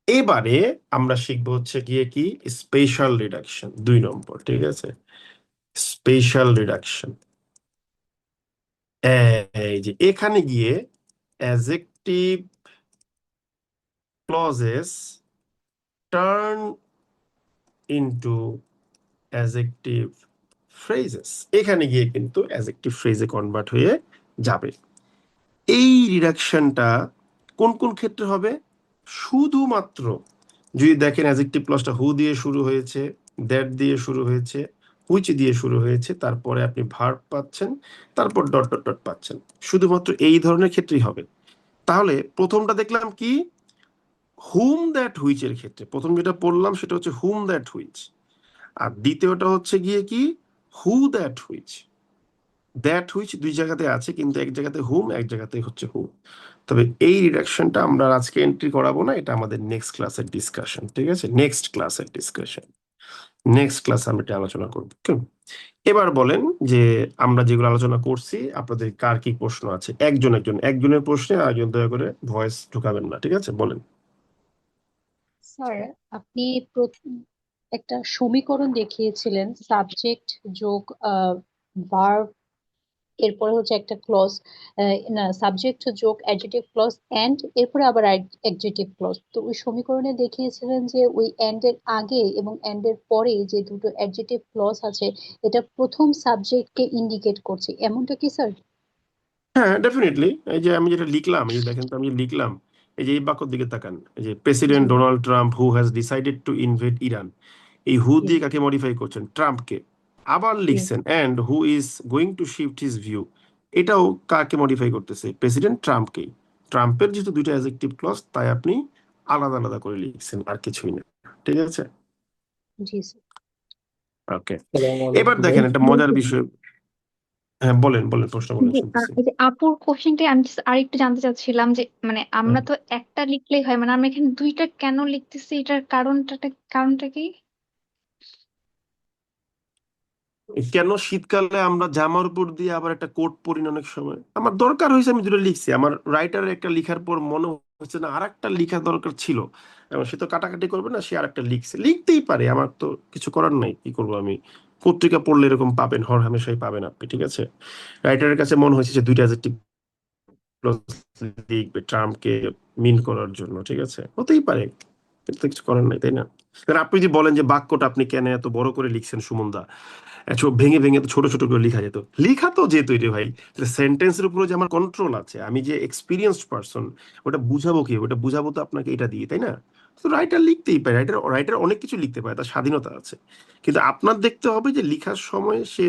এবারে আমরা শিখবো হচ্ছে গিয়ে কি স্পেশাল রিডাকশন, 2 নম্বর, ঠিক আছে? স্পেশাল রিডাকশন, এই যে এখানে গিয়ে adjective clauses turn into adjective phrases, এখানে গিয়ে কিন্তু অ্যাডজেক্টিভ ফ্রেজে কনভার্ট হয়ে যাবে। এই রিডাকশনটা কোন কোন ক্ষেত্রে হবে? শুধুমাত্র যদি দেখেন অ্যাডজেক্টিভ ক্লজটা হু দিয়ে শুরু হয়েছে, দ্যাট দিয়ে শুরু হয়েছে, হুইচ দিয়ে শুরু হয়েছে, তারপরে আপনি ভার্ব পাচ্ছেন, তারপর ডট ডট ডট পাচ্ছেন, শুধুমাত্র এই ধরনের ক্ষেত্রেই হবে। তাহলে প্রথমটা দেখলাম কি হুম দ্যাট হুইচ এর ক্ষেত্রে, প্রথম যেটা পড়লাম সেটা হচ্ছে হুম দ্যাট হুইচ, আর দ্বিতীয়টা হচ্ছে গিয়ে কি হু দ্যাট হুইচ। দ্যাট হুইচ 2 জায়গাতে আছে, কিন্তু এক জায়গাতে হুম, এক জায়গাতে হচ্ছে হু। তবে এই রিডাকশনটা আমরা আজকে এন্ট্রি করাবো না, এটা আমাদের নেক্সট ক্লাসের ডিসকাশন, ঠিক আছে? নেক্সট ক্লাসের ডিসকাশন, নেক্সট ক্লাস আমরা এটা আলোচনা করবো। এবার বলেন যে আমরা যেগুলো আলোচনা করছি আপনাদের কার কি প্রশ্ন আছে? একজনের প্রশ্নে আরেকজন দয়া করে ভয়েস ঢুকাবেন না, ঠিক আছে? বলেন। স্যার, আপনি একটা সমীকরণ দেখিয়েছিলেন, সাবজেক্ট যোগ ভার্ব, এরপরে হচ্ছে একটা ক্লজ, না সাবজেক্ট যোগ অ্যাডজেক্টিভ ক্লজ এন্ড, এরপরে আবার অ্যাডজেক্টিভ ক্লজ। তো ওই সমীকরণে দেখিয়েছিলেন যে ওই এন্ড এর আগে এবং এন্ড এর পরে যে দুটো অ্যাডজেক্টিভ ক্লজ আছে, এটা প্রথম সাবজেক্টকে ইন্ডিকেট করছে, এমনটা কি স্যার? হ্যাঁ, ডেফিনেটলি। এই যে আমি যেটা লিখলাম, এই যে দেখেন তো আমি যে লিখলাম, এই যে এই বাক্যের দিকে তাকান, এই যে president G Donald Trump who has decided to invade Iran, এই হু জি দিয়ে কাকে মডিফাই করছেন? ট্রাম্পকে। আবার জি লিখছেন and who is going to shift his view, এটাও কাকে মডিফাই করতেছে? প্রেসিডেন্ট ট্রাম্পকেই। ট্রাম্পের যেহেতু 2টা অ্যাডজেক্টিভ ক্লজ, তাই আপনি আলাদা আলাদা করে লিখছেন, আর কিছুই না, ঠিক আছে? জি স্যার। ওকে, আসসালামু এবার আলাইকুম ভাই। দেখেন একটা মজার বিষয়। হ্যাঁ, বলেন বলেন, প্রশ্ন বলেন, জি, শুনতেছি। এই যে আপুর কোশ্চেনটা আমি just আরেকটু জানতে চাচ্ছিলাম যে মানে আমরা তো একটা লিখলেই হয়, মানে আমরা এখানে 2টা কেন লিখতেছি, এটার কারণটা কি? কেন শীতকালে আমরা জামার উপর দিয়ে আবার একটা কোট পরি না অনেক সময়? আমার দরকার হয়েছে, আমি 2টা লিখছি। আমার রাইটারের একটা লিখার পর মনে হচ্ছে না আর একটা লিখা দরকার ছিল, এবং সে তো কাটাকাটি করবে না, সে আরেকটা লিখছে, লিখতেই পারে, আমার তো কিছু করার নাই, কি করবো আমি। পত্রিকা পড়লে এরকম পাবেন, হর হামেশাই পাবেন আপনি, ঠিক আছে। রাইটারের কাছে মনে হয়েছে যে দুইটা অ্যাডজেক্টিভ লিখবে ট্রাম্পকে মিন করার জন্য, ঠিক আছে, হতেই পারে, কিন্তু কিছু করার নাই, তাই না? কারণ আপনি যদি বলেন যে বাক্যটা আপনি কেন এত বড় করে লিখছেন সুমনদা, ভেঙে ভেঙে তো ছোট ছোট করে লেখা যেত, লেখা তো যেত রে ভাই, সেন্টেন্সের উপরে যে আমার কন্ট্রোল আছে, আমি যে এক্সপিরিয়েন্সড পারসন, ওটা বুঝাবো কি, ওটা বুঝাবো তো আপনাকে এটা দিয়ে, তাই না? তো রাইটার লিখতেই পারে, রাইটার রাইটার অনেক কিছু লিখতে পারে, তার স্বাধীনতা আছে, কিন্তু আপনার দেখতে হবে যে লেখার সময় সে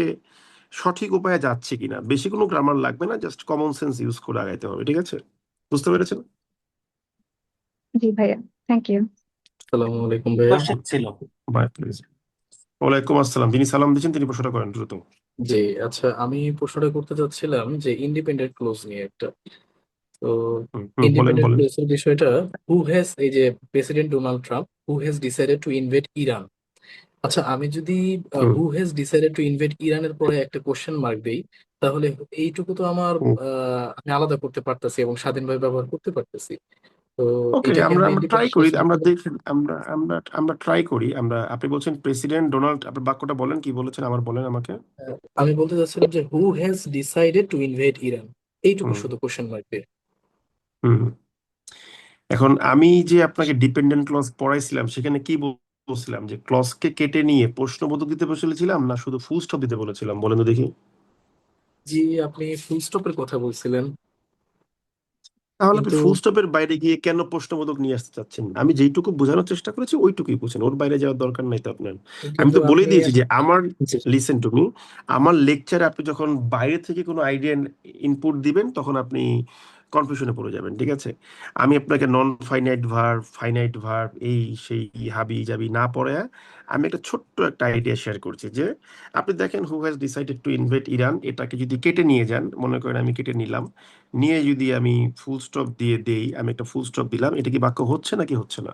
সঠিক উপায়ে যাচ্ছে কিনা। বেশি কোনো গ্রামার লাগবে না, জাস্ট কমন সেন্স ইউজ করে আগাইতে হবে, ঠিক আছে? বুঝতে পেরেছেন? জি ভাইয়া, থ্যাংক ইউ। আসসালামু আলাইকুম ভাইয়া। কোশ্চেন ছিল। Bye please. ওয়ালাইকুম আসসালাম, যিনি সালাম দিচ্ছেন তিনি প্রশ্নটা করেন দ্রুত। জি, আচ্ছা, আমি প্রশ্নটা করতে চাচ্ছিলাম যে ইন্ডিপেন্ডেন্ট ক্লোজ নিয়ে একটা। তো বলেন ইন্ডিপেন্ডেন্ট বলেন। ক্লোজের বিষয়টা, হু হ্যাজ, এই যে president Donald Trump who has decided to invade Iran. আচ্ছা, আমি যদি হু হ্যাজ ডিসাইডেড টু ইনভেড ইরানের পরে একটা কোশ্চেন মার্ক দেই, তাহলে এইটুকু তো আমার আমি আলাদা করতে পারতেছি এবং স্বাধীনভাবে ব্যবহার করতে পারতেছি। তো ওকে, এটা কি আমরা আমরা আমরা ট্রাই ইন্ডিপেন্ডেন্ট করি, ক্লোজ আমরা বলতে দেখি, আমরা ট্রাই করি। আমরা, আপনি বলছেন প্রেসিডেন্ট ডোনাল্ড, আপনার বাক্যটা বলেন, কি বলেছেন আবার বলেন আমাকে। আমি বলতে চাচ্ছিলাম যে who has decided to invade Iran, এইটুকু হুম শুধু কোশ্চেন মার্ক দিয়ে। হুম। এখন আমি যে আপনাকে ডিপেন্ডেন্ট ক্লজ পড়াইছিলাম, সেখানে কি বলছিলাম, যে ক্লজকে কেটে নিয়ে প্রশ্নবোধক দিতে বলেছিলাম না শুধু ফুল স্টপ দিতে বলেছিলাম, বলেন তো দেখি। জি, আপনি ফুল স্টপের কথা বলছিলেন, তাহলে আপনি কিন্তু ফুল স্টপের বাইরে গিয়ে কেন প্রশ্নবোধক নিয়ে আসতে চাচ্ছেন? আমি যেইটুকু বোঝানোর চেষ্টা করেছি ওইটুকুই বুঝেন, ওর বাইরে যাওয়ার দরকার নাই তো আপনার। আমি কিন্তু তো বলেই আপনি দিয়েছি যে আমার, জি, লিসেন টু মি, আমার লেকচারে আপনি যখন বাইরে থেকে কোনো আইডিয়া ইনপুট দিবেন তখন আপনি কনফিউশনে পড়ে যাবেন, ঠিক আছে। আমি আপনাকে non finite verb, finite verb, এই সেই হাবি জাবি না পড়ে আমি একটা ছোট্ট একটা আইডিয়া শেয়ার করছি, যে আপনি দেখেন হু has decided two invade Iran, এটাকে যদি কেটে নিয়ে যান, মনে করেন আমি কেটে নিলাম, নিয়ে যদি আমি ফুল স্টপ দিয়ে দেই, আমি একটা ফুল স্টপ দিলাম, এটা কি বাক্য হচ্ছে নাকি হচ্ছে না?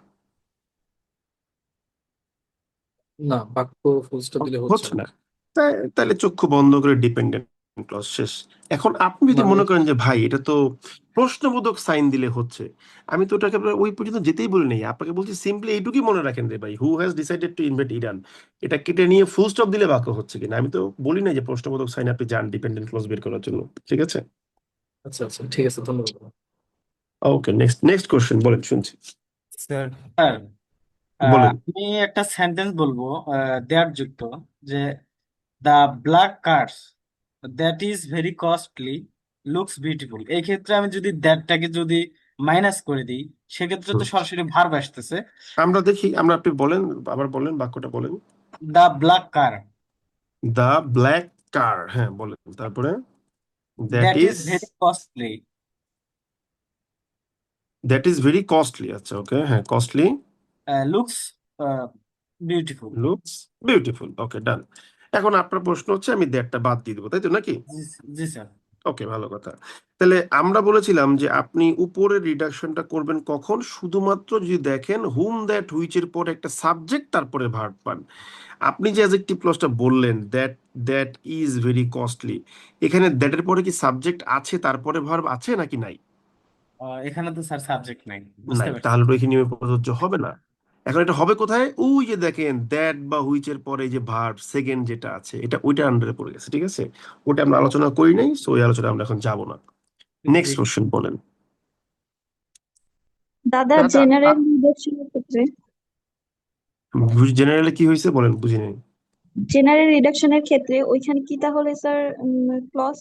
না, বাক্য ফুল স্টপ দিলে হচ্ছে হচ্ছে না। না। তাহলে চক্ষু বন্ধ করে ডিপেন্ডেন্ট ক্লজ শেষ। এখন আপনি যদি মানে মনে করেন যে ভাই এটা তো প্রশ্নবোধক সাইন দিলে হচ্ছে, আমি তো ওটাকে ওই পর্যন্ত যেতেই বলি নাই, আপনাকে বলছি সিম্পলি এইটুকুই মনে রাখেন রে ভাই, হু has decided two invade Iran, এটা কেটে নিয়ে ফুল স্টপ দিলে বাক্য হচ্ছে কিনা। আমি তো বলি না যে প্রশ্নবোধক সাইন আপনি যান ডিপেন্ডেন্ট ক্লজ বের করার জন্য, ঠিক আছে। আচ্ছা আচ্ছা, ঠিক আছে, ধন্যবাদ। ওকে, নেক্সট নেক্সট কোশ্চেন বলেন, শুনছি। স্যার, বলেন। আমি একটা সেন্টেন্স বলবো দ্যাট যুক্ত, যে the black cars that is very costly looks beautiful. এই ক্ষেত্রে আমি যদি দ্যাটটাকে যদি মাইনাস করে দিই, সেক্ষেত্রে তো হুম। সরাসরি ভার্ব আসতেছে। আমরা দেখি, আমরা, আপনি বলেন, আবার বলেন, বাক্যটা বলেন। The black car the black car, হ্যাঁ বলেন, তারপরে that that is is, very costly that is very costly, আচ্ছা ওকে, হ্যাঁ costly looks beautiful. Looks beautiful, okay done. এখন আপনার প্রশ্ন হচ্ছে আমি দ্যাটটা বাদ দিয়ে দেবো, তাই তো নাকি? জি জি স্যার। ওকে, ভালো কথা। তাহলে আমরা বলেছিলাম যে আপনি উপরের রিডাকশনটা করবেন কখন, শুধুমাত্র যদি দেখেন হুম দ্যাট হুইচ এর পর একটা সাবজেক্ট তারপরে ভার্ব পান। আপনি যে অ্যাডজেক্টিভ ক্লজটা বললেন, that that is very costly, এখানে দ্যাটের পরে কি সাবজেক্ট আছে তারপরে ভার্ব আছে নাকি নাই? এখানে তো স্যার সাবজেক্ট নাই, বুঝতে নাই, পারছি। তাহলে তো এখানে নিয়মে প্রযোজ্য হবে না। এখন এটা হবে কোথায়? ওই যে দেখেন দ্যাট বা হুইচ এর পরে যে ভার্ব সেকেন্ড যেটা আছে, এটা ওইটা আন্ডারে পড়ে গেছে, ঠিক আছে। ওটা আমরা আলোচনা করি নাই, সো ওই আলোচনা আমরা এখন যাব না। নেক্সট কোশ্চেন বলেন। দাদা, দাদা জেনারেল রিডাকশনের ক্ষেত্রে, জেনারেলে কি হয়েছে বলেন, বুঝি নাই। জেনারেল রিডাকশনের ক্ষেত্রে ওইখানে কি তাহলে স্যার ক্লজ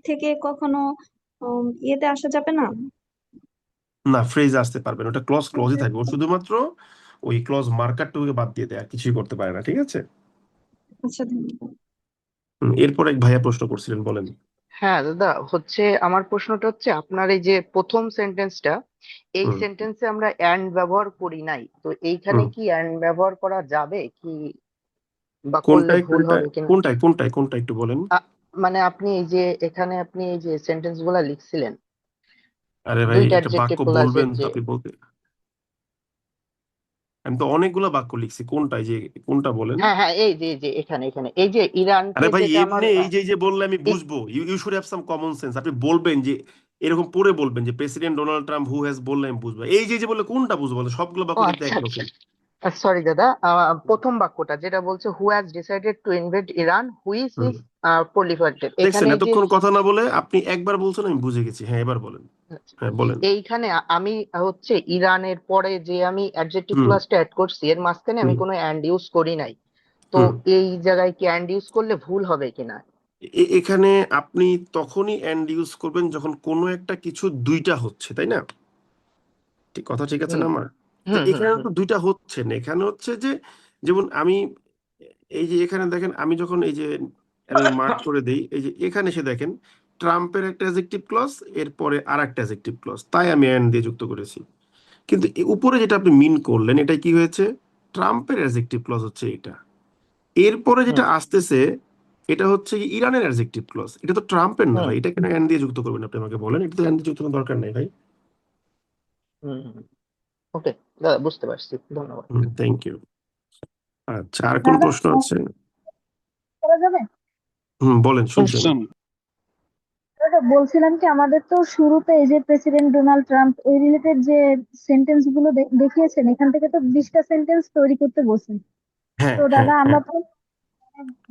থেকে কখনো ইয়েতে আসা যাবে না? না, ফ্রেজ আসতে পারবেন, ওটা ক্লজ ক্লজই থাকবে, ও শুধুমাত্র ওই ক্লজ মার্কারটুকুকে বাদ দিয়ে দেয়, আর কিছুই করতে পারে না, ঠিক আছে। আচ্ছা, ধন্যবাদ। এরপর এক ভাইয়া প্রশ্ন করছিলেন, বলেন। হ্যাঁ দাদা, হচ্ছে আমার প্রশ্নটা হচ্ছে আপনার এই যে প্রথম সেন্টেন্সটা, এই হুম সেন্টেন্সে আমরা অ্যান্ড ব্যবহার করি নাই, তো এইখানে হুম। কি অ্যান্ড ব্যবহার করা যাবে কি, বা করলে ভুল হবে কিনা? কোনটা একটু বলেন। মানে আপনি এই যে এখানে আপনি এই যে সেন্টেন্স গুলা লিখছিলেন, আরে ভাই, দুইটা একটা বাক্য অ্যাডজেক্টিভ প্লাস বলবেন তো যে, আপনি বলতে, আমি তো অনেকগুলো বাক্য লিখছি, কোনটা, যে কোনটা বলেন। হ্যাঁ হ্যাঁ, এই যে এখানে এখানে এই যে ইরানকে আরে ভাই, যেটা আমার এমনি এই যে বললে আমি বুঝবো, you you should have some common sense. আপনি বলবেন যে এরকম পড়ে বলবেন যে president Donald Trump who has, বললে আমি বুঝবো। এই যে বললে কোনটা বুঝবো বলো, সবগুলো ও বাক্য কিন্তু আচ্ছা একরকম। সরি দাদা, প্রথম বাক্যটা যেটা বলছে who has decided to invade Iran which hmm. Is proliferated, দেখছেন এখানে যে এতক্ষণ কথা না বলে আপনি একবার বলছেন, আমি বুঝে গেছি। হ্যাঁ এবার বলেন, হ্যাঁ বলেন। এইখানে আমি হচ্ছে ইরানের পরে যে আমি অ্যাডজেক্টিভ হুম ক্লজটা অ্যাড করছি এর মাঝখানে আমি হুম কোনো অ্যান্ড ইউজ করি নাই, তো হুম। এই জায়গায় কি অ্যান্ড ইউজ করলে ভুল হবে কিনা? এখানে আপনি তখনই অ্যান্ড ইউজ করবেন যখন কোনো একটা কিছু দুইটা হচ্ছে, তাই না? ঠিক কথা, ঠিক আছে হুম না আমার? তো হুম হুম এখানে হুম তো দুইটা হচ্ছে না, এখানে হচ্ছে যে যেমন আমি এই যে এখানে দেখেন, আমি যখন এই যে আমি মার্ক করে দেই, এই যে এখানে এসে দেখেন ট্রাম্পের একটা অ্যাডজেক্টিভ ক্লজ, এরপরে আর একটা অ্যাডজেক্টিভ ক্লজ, তাই আমি অ্যান্ড দিয়ে যুক্ত করেছি। কিন্তু উপরে যেটা আপনি মিন করলেন, এটা কি হয়েছে? ট্রাম্পের অ্যাডজেক্টিভ ক্লজ হচ্ছে এটা, এরপরে যেটা হুম আসতেছে এটা হচ্ছে কি ইরানের অ্যাডজেক্টিভ ক্লজ। এটা তো ট্রাম্পের না হুম ভাই, এটা কেন অ্যান্ড দিয়ে যুক্ত করবেন আপনি আমাকে বলেন? এটা তো অ্যান্ড দিয়ে যুক্ত করার দরকার নেই ভাই। ওকে দাদা, বুঝতে পারছি, ধন্যবাদ। Thank you. আচ্ছা, আর কোন প্রশ্ন আছে? করা যাবে? বলেন, শুনছি আমি। দাদা বলছিলাম কি, আমাদের তো শুরুতে এই যে প্রেসিডেন্ট ডোনাল্ড ট্রাম্প এই রিলেটেড যে সেন্টেন্স গুলো দেখিয়েছেন, এখান থেকে তো 20টা সেন্টেন্স তৈরি করতে বলছেন। হ্যাঁ তো হ্যাঁ দাদা আমরা হ্যাঁ। তো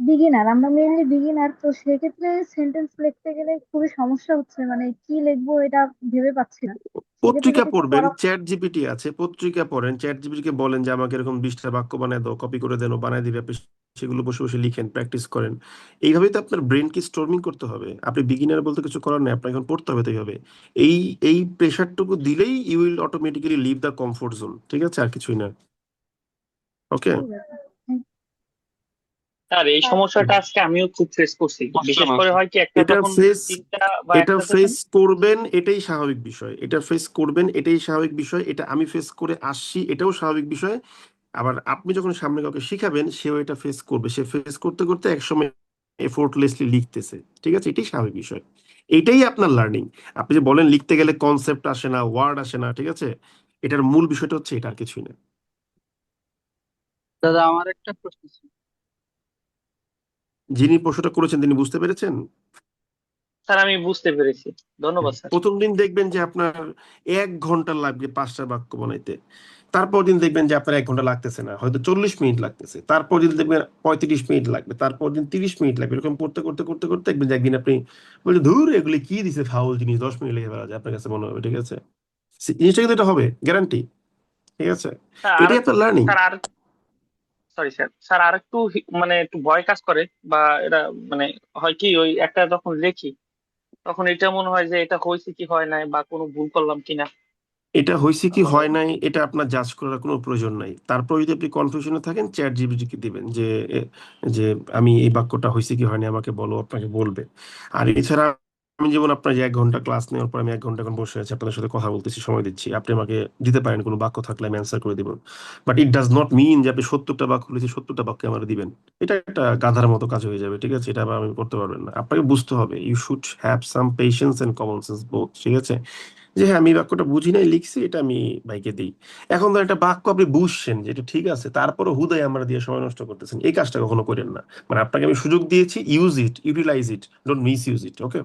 বিগিনার, আমরা মেইনলি বিগিনার, তো সেক্ষেত্রে সেন্টেন্স লিখতে গেলে খুবই সমস্যা হচ্ছে, মানে কি লিখবো এটা ভেবে পাচ্ছি না। সেক্ষেত্রে পত্রিকা যদি একটু পড়বেন, চ্যাট জিপিটি আছে, পত্রিকা পড়েন, চ্যাট জিপিটি কে বলেন যে আমাকে এরকম 20টা বাক্য বানায় দাও, কপি করে দেন, ও বানায় দিবে, আপনি সেগুলো বসে বসে লিখেন, প্র্যাকটিস করেন। এইভাবেই তো আপনার ব্রেনকে স্টর্মিং করতে হবে। আপনি বিগিনার বলতে কিছু করার নেই, আপনাকে এখন পড়তে হবে, তো এইভাবে এই এই প্রেশারটুকু দিলেই you will automatically leave the comfort zone. ঠিক আছে, আর কিছুই না। ওকে। ঠিক আছে। স্যার এই সমস্যাটা আজকে আমিও খুব ফেস করছি, বিশেষ করে হয় কি একটা এটা যখন ফেস তিনটা বা এটা একটা যখন ফেস করবেন, এটাই স্বাভাবিক বিষয়। এটা ফেস করবেন, এটাই স্বাভাবিক বিষয়। এটা আমি ফেস করে আসছি, এটাও স্বাভাবিক বিষয়। আবার আপনি যখন সামনে কাউকে শিখাবেন, সেও এটা ফেস করবে। সে ফেস করতে করতে একসময় এফোর্টলেসলি লিখতেছে। ঠিক আছে, এটাই স্বাভাবিক বিষয়। এটাই আপনার লার্নিং। আপনি যে বলেন লিখতে গেলে কনসেপ্ট আসে না, ওয়ার্ড আসে না, ঠিক আছে, এটার মূল বিষয়টা হচ্ছে এটা, আর কিছুই না। দাদা আমার একটা প্রশ্ন ছিল। যিনি প্রশ্নটা করেছেন তিনি বুঝতে পেরেছেন? স্যার আমি বুঝতে পেরেছি, ধন্যবাদ স্যার। প্রথম দিন দেখবেন যে আপনার 1 ঘন্টা লাগবে 5টা বাক্য বানাইতে, তারপর দিন দেখবেন যে আপনার 1 ঘন্টা লাগতেছে না, হয়তো 40 মিনিট লাগতেছে, তারপর দিন দেখবেন 35 মিনিট লাগবে, তারপর দিন 30 মিনিট লাগবে। এরকম করতে করতে করতে করতে দেখবেন যে একদিন আপনি বলছেন ধুর এগুলি কি দিছে ফাউল জিনিস, 10 মিনিট লেগে ফেলা যায়, আপনার কাছে মনে হবে। ঠিক আছে, জিনিসটা কিন্তু এটা হবে গ্যারান্টি। ঠিক আছে, স্যার আর এটাই আপনার লার্নিং। স্যার আর সরি স্যার, স্যার আর একটু মানে একটু ভয় কাজ করে, বা এটা মানে হয় কি ওই একটা যখন লেখি তখন এটা মনে হয় যে এটা হয়েছে কি হয় নাই, বা কোনো ভুল করলাম কিনা। এটা হয়েছে কি মানে হয় নাই এটা আপনার জাজ করার কোনো প্রয়োজন নাই। তারপর যদি আপনি কনফিউশনে থাকেন, চ্যাট জিপিটিকে দিবেন যে যে আমি এই বাক্যটা হয়েছে কি হয়নি আমাকে বলো, আপনাকে বলবে। আর এছাড়া আমি যেমন আপনার যে 1 ঘন্টা ক্লাস নেওয়ার পর আমি 1 ঘন্টা এখন বসে আছি আপনাদের সাথে কথা বলতেছি, সময় দিচ্ছি, আপনি আমাকে দিতে পারেন কোনো বাক্য থাকলে, আমি অ্যান্সার করে দিব। But it does not mean যে আপনি 70টা বাক্য লিখেছি 70টা বাক্য আমার দিবেন। এটা একটা গাধার মতো কাজ হয়ে যাবে। ঠিক আছে, এটা আবার আমি করতে পারবেন না। আপনাকে বুঝতে হবে, you should have some patience and common sense both. ঠিক আছে, যে হ্যাঁ আমি এই বাক্যটা বুঝি নাই, লিখছি, এটা আমি ভাইকে দিই। এখন তো একটা বাক্য আপনি বুঝছেন যে এটা ঠিক আছে, তারপরে হুদায় আমরা দিয়ে সময় নষ্ট করতেছেন, এই কাজটা কখনো করেন না। মানে আপনাকে আমি সুযোগ দিয়েছি, use it, utilize it, don't miss use it. Okay,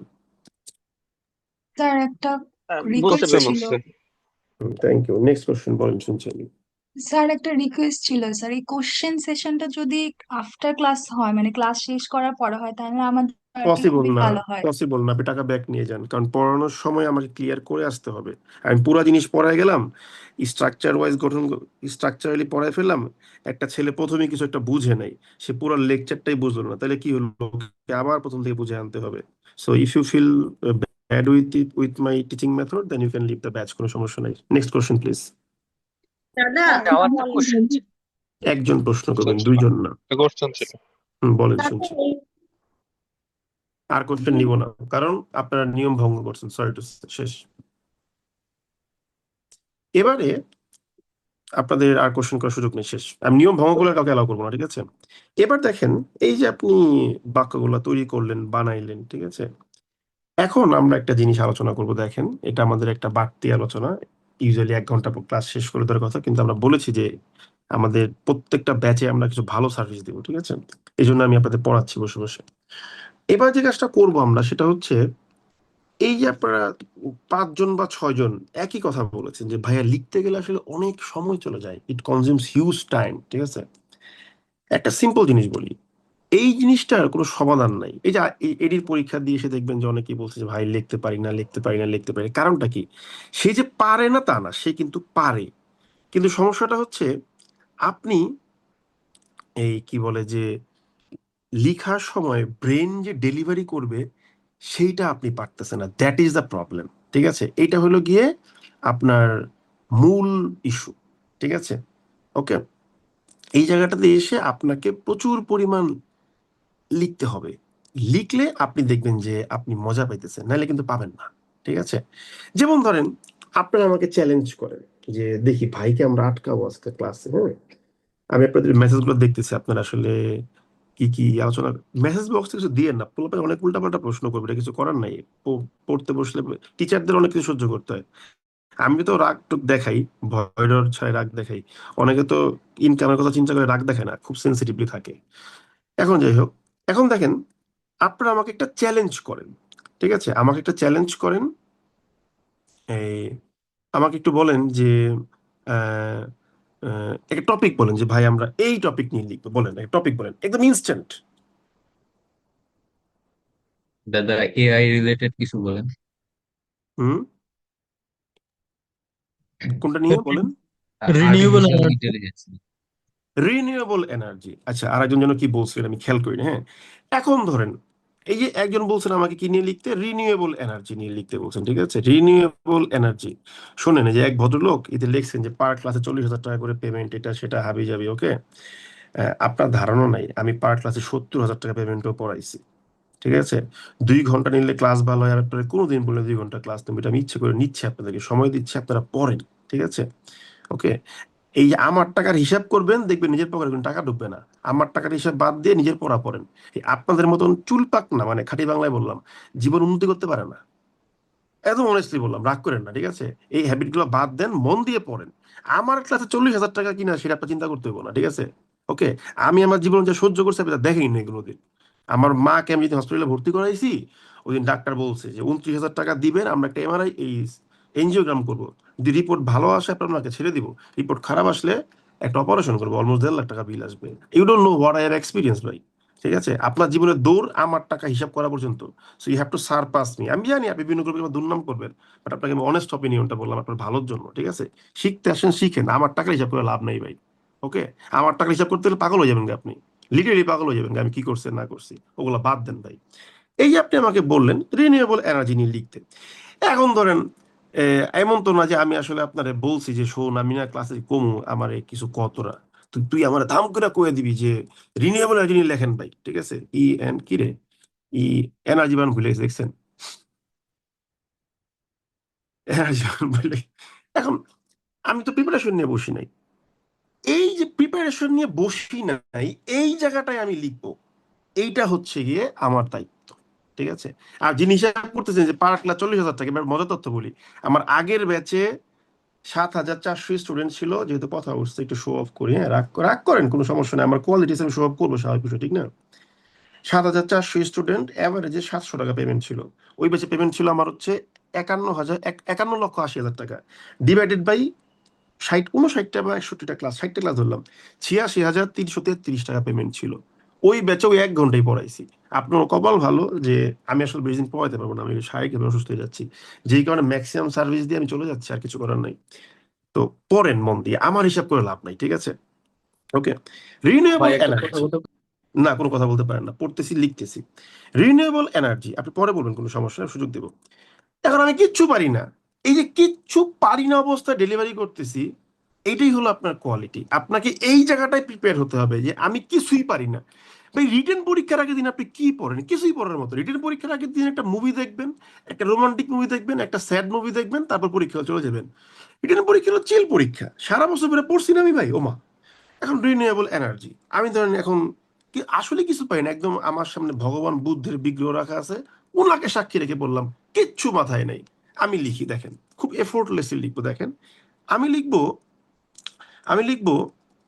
sir একটা বুঝতে রিকোয়েস্ট পেরেছি ছিল। Thank you. নেক্সট কোশ্চেন বলেন, শুনছি আমি। স্যার একটা রিকোয়েস্ট ছিল স্যার, এই কোশ্চেন সেশনটা যদি আফটার ক্লাস হয়, মানে ক্লাস শেষ করার পরে হয়, তাহলে আমাদের আর কি পসিবল খুবই না, ভালো হয়। পসিবল না। আপনি টাকা ব্যাক নিয়ে যান, কারণ পড়ানোর সময় আমাকে ক্লিয়ার করে আসতে হবে। আমি পুরো জিনিস পড়ায় গেলাম, স্ট্রাকচার ওয়াইজ গঠন, স্ট্রাকচারালি পড়ায় ফেললাম, একটা ছেলে প্রথমে কিছু একটা বুঝে নাই, সে পুরো লেকচারটাই বুঝলো না, তাহলে কি হলো, ওকে আবার প্রথম থেকে বুঝে আনতে হবে। So if you feel bad with my teaching method, then you can leave the batch, কোনো সমস্যা নাই। Next question please. দাদা আমার একটা কোশ্চেন একজন প্রশ্ন করবেন, দুইজন না। বলেন, শুনছি। আর কোশ্চেন নিব না, কারণ আপনারা নিয়ম ভঙ্গ করছেন। সরি টু, শেষ। এবারে আপনাদের আর কোশ্চেন করার সুযোগ নেই, শেষ। আমি নিয়ম ভঙ্গ করলে কাউকে অ্যালাউ করবো না। ঠিক আছে, এবার দেখেন, এই যে আপনি বাক্যগুলো তৈরি করলেন, বানাইলেন, ঠিক আছে, এখন আমরা একটা জিনিস আলোচনা করব। দেখেন, এটা আমাদের একটা বাড়তি আলোচনা। ইউজুয়ালি 1 ঘন্টা পর ক্লাস শেষ করে দেওয়ার কথা, কিন্তু আমরা বলেছি যে আমাদের প্রত্যেকটা ব্যাচে আমরা কিছু ভালো সার্ভিস দেবো। ঠিক আছে, এই জন্য আমি আপনাদের পড়াচ্ছি বসে বসে। এবার যে কাজটা করবো আমরা, সেটা হচ্ছে এই যে আপনারা 5 জন বা 6 জন একই কথা বলেছেন যে ভাইয়া লিখতে গেলে আসলে অনেক সময় চলে যায়, ইট কনজিউমস হিউজ টাইম, ঠিক আছে? একটা সিম্পল জিনিস বলি, এই জিনিসটার কোনো সমাধান নাই। এই যে এডির পরীক্ষা দিয়ে এসে দেখবেন যে অনেকেই বলছে যে ভাই লিখতে পারি না, লিখতে পারি না, লিখতে পারি না। কারণটা কি? সে যে পারে না তা না, সে কিন্তু পারে। কিন্তু সমস্যাটা হচ্ছে আপনি এই কি বলে যে লিখার সময় ব্রেন যে ডেলিভারি করবে সেইটা আপনি পারতেছেন না, দ্যাট ইজ দ্য প্রবলেম, ঠিক আছে? এইটা হলো গিয়ে আপনার মূল ইস্যু, ঠিক আছে? ওকে, এই জায়গাটাতে এসে আপনাকে প্রচুর পরিমাণ লিখতে হবে। লিখলে আপনি দেখবেন যে আপনি মজা পাইতেছেন, নাহলে কিন্তু পাবেন না, ঠিক আছে? যেমন ধরেন আপনারা আমাকে চ্যালেঞ্জ করেন যে দেখি ভাইকে আমরা আটকাবো আজকে ক্লাসে, হ্যাঁ? আমি আপনাদের মেসেজগুলো দেখতেছি, আপনারা আসলে কি কি আলোচনা, মেসেজ বক্সে কিছু দিয়ে না, পোলাপান অনেক উল্টাপাল্টা প্রশ্ন করবে, এটা কিছু করার নাই। পড়তে বসলে টিচারদের অনেক কিছু সহ্য করতে হয়। আমি তো রাগ টুক দেখাই, ভয় ডর ছাড়াই রাগ দেখাই। অনেকে তো ইনকামের কথা চিন্তা করে রাগ দেখায় না, খুব সেন্সিটিভলি থাকে। এখন যাই হোক, এখন দেখেন আপনারা আমাকে একটা চ্যালেঞ্জ করেন, ঠিক আছে? আমাকে একটা চ্যালেঞ্জ করেন, এই আমাকে একটু বলেন যে আহ, একটা টপিক বলেন যে ভাই আমরা এই টপিক নিয়ে লিখবো, বলেন একটা টপিক বলেন একদম ইনস্ট্যান্ট। দাদা এআই রিলেটেড কিছু বলেন। হুম, কোনটা নিয়ে বলেন? Renewable artificial energy. Intelligence. Renewable energy. আচ্ছা, আরেকজন যেন কি বলছিলেন আমি খেয়াল করিনি, হ্যাঁ? এখন ধরেন এই যে একজন বলছেন আমাকে কি নিয়ে লিখতে, রিনিউয়েবল এনার্জি নিয়ে লিখতে বলছেন, ঠিক আছে? Renewable energy. শোনেন, এই যে এক ভদ্রলোক এতে লিখছেন যে পার ক্লাসে 40,000 টাকা করে পেমেন্ট, এটা সেটা হাবি যাবি, ওকে? আপনার ধারণা নাই আমি পার ক্লাসে 70,000 টাকা পেমেন্টও পড়াইছি, ঠিক আছে? 2 ঘন্টা নিলে ক্লাস ভালো হয়, আর আপনারা কোনোদিন বলে 2 ঘন্টা ক্লাস নেবো, এটা আমি ইচ্ছে করে নিচ্ছি, আপনাদেরকে সময় দিচ্ছি, আপনারা পড়েন, ঠিক আছে? ওকে, এই যে আমার টাকার হিসাব করবেন, দেখবেন নিজের পকেটে কোনো টাকা ঢুকবে না। আমার টাকার হিসাব বাদ দিয়ে নিজের পড়া পড়েন। এই আপনাদের মতন চুলপাক না, মানে খাঁটি বাংলায় বললাম, জীবন উন্নতি করতে পারে না। একদম অনেস্টলি বললাম, রাগ করেন না, ঠিক আছে? এই হ্যাবিট গুলো বাদ দেন, মন দিয়ে পড়েন। আমার ক্লাসে 40,000 টাকা কিনা সেটা আপনার চিন্তা করতে হবে না, ঠিক আছে? ওকে, আমি আমার জীবন যা সহ্য করছি আপনি তা দেখেনি না কোনোদিন। আমার মাকে আমি যদি হসপিটালে ভর্তি করাইছি, ওই দিন ডাক্তার বলছে যে 29,000 টাকা দিবেন, আমরা একটা এমআরআই এই এনজিওগ্রাম করবো, যদি রিপোর্ট ভালো আসে আপনার মাকে ছেড়ে দিব, রিপোর্ট খারাপ আসলে একটা অপারেশন করবো, অলমোস্ট 1.5 লাখ টাকা বিল আসবে। You don't know what I have experience ভাই, ঠিক আছে? আপনার জীবনের দৌড় আমার টাকা হিসাব করা পর্যন্ত, so you have to surpass me. আমি জানি আপনি বিভিন্ন গ্রুপে দুর্নাম করবেন, বাট আপনাকে আমি অনেস্ট অপিনিয়নটা বললাম আপনার ভালোর জন্য, ঠিক আছে? শিখতে আসেন, শিখেন, আমার টাকা হিসাব করে লাভ নেই ভাই, ওকে? আমার টাকা হিসাব করতে গেলে পাগল হয়ে যাবেন আপনি, লিটারেলি পাগল হয়ে যাবেন আমি কি করছেন না করছি, ওগুলো বাদ দেন ভাই। এই যে আপনি আমাকে বললেন রিনিউয়েবল এনার্জি নিয়ে লিখতে, এখন ধরেন এমন তো না যে আমি আসলে আপনারে বলছি যে শোন আমি না ক্লাসে কমু, আমার কিছু কতরা, তুই আমার ধাম করে কয়ে দিবি যে রিনিউয়েবল এনার্জি নিয়ে লেখেন ভাই, ঠিক আছে? ই এন কি রে, ই এনার্জি বান ভুলে গেছে, দেখছেন? এনার্জি বান ভুলে, এখন আমি তো প্রিপারেশন নিয়ে বসি নাই। এই যে প্রিপারেশন নিয়ে বসি নাই, এই জায়গাটায় আমি লিখবো, এইটা হচ্ছে গিয়ে আমার দায়িত্ব, ঠিক আছে? আর যিনি হিসাব করতেছেন যে পার ক্লাস 40,000 টাকা, এবার মজার তথ্য বলি, আমার আগের ব্যাচে 7,400 স্টুডেন্ট ছিল, যেহেতু কথা উঠছে একটু শো অফ করি, হ্যাঁ? রাগ রাগ করেন, কোনো সমস্যা নেই, আমার কোয়ালিটি আমি শো অফ করবো, স্বাভাবিক বিষয়, ঠিক না? 7,400 স্টুডেন্ট, অ্যাভারেজে 700 টাকা পেমেন্ট ছিল। ওই ব্যাচে পেমেন্ট ছিল আমার হচ্ছে 51,80,000 টাকা, ডিভাইডেড বাই 59টা বা 61টা ক্লাস, 60টা ক্লাস ধরলাম, 86,333 টাকা পেমেন্ট ছিল। ওই ব্যাচে ওই 1 ঘন্টাই পড়াইছি। আপনার কপাল ভালো যে আমি আসলে বেশি দিন পড়াইতে পারবো না, আমি শারীরিকভাবে অসুস্থ হয়ে যাচ্ছি, যেই কারণে ম্যাক্সিমাম সার্ভিস দিয়ে আমি চলে যাচ্ছি, আর কিছু করার নাই। তো পড়েন মন দিয়ে, আমার হিসাব করে লাভ নাই, ঠিক আছে? ওকে, রিনিউয়েবল ভাই একটা কথা এনার্জি। বলতে না, কোনো কথা বলতে পারেন না, পড়তেছি লিখতেছি। রিনিউয়েবল এনার্জি আপনি পরে বলবেন, কোনো সমস্যা নেই, সুযোগ দেব। এখন আমি কিচ্ছু পারি না, এই যে কিচ্ছু পারি না অবস্থায় ডেলিভারি করতেছি, এইটাই হলো আপনার কোয়ালিটি। আপনাকে এই জায়গাটায় প্রিপেয়ার হতে হবে যে আমি কিছুই পারি না। ভাই রিটেন পরীক্ষার আগের দিন আপনি কি পড়েন? কিছুই পড়ার মতো। রিটেন পরীক্ষার আগের দিন একটা মুভি দেখবেন, একটা রোমান্টিক মুভি দেখবেন, একটা স্যাড মুভি দেখবেন, তারপর পরীক্ষা চলে যাবেন। রিটেন পরীক্ষা হলো চিল পরীক্ষা, সারা বছর ধরে পড়ছি না আমি ভাই, ওমা। এখন রিনিউয়েবল এনার্জি আমি ধরেন এখন কি আসলে কিছু পাই না, একদম আমার সামনে ভগবান বুদ্ধের বিগ্রহ রাখা আছে, ওনাকে সাক্ষী রেখে বললাম, কিচ্ছু মাথায় নেই, আমি লিখি। দেখেন খুব এফোর্টলেসলি লিখবো, দেখেন আমি লিখবো, আমি লিখবো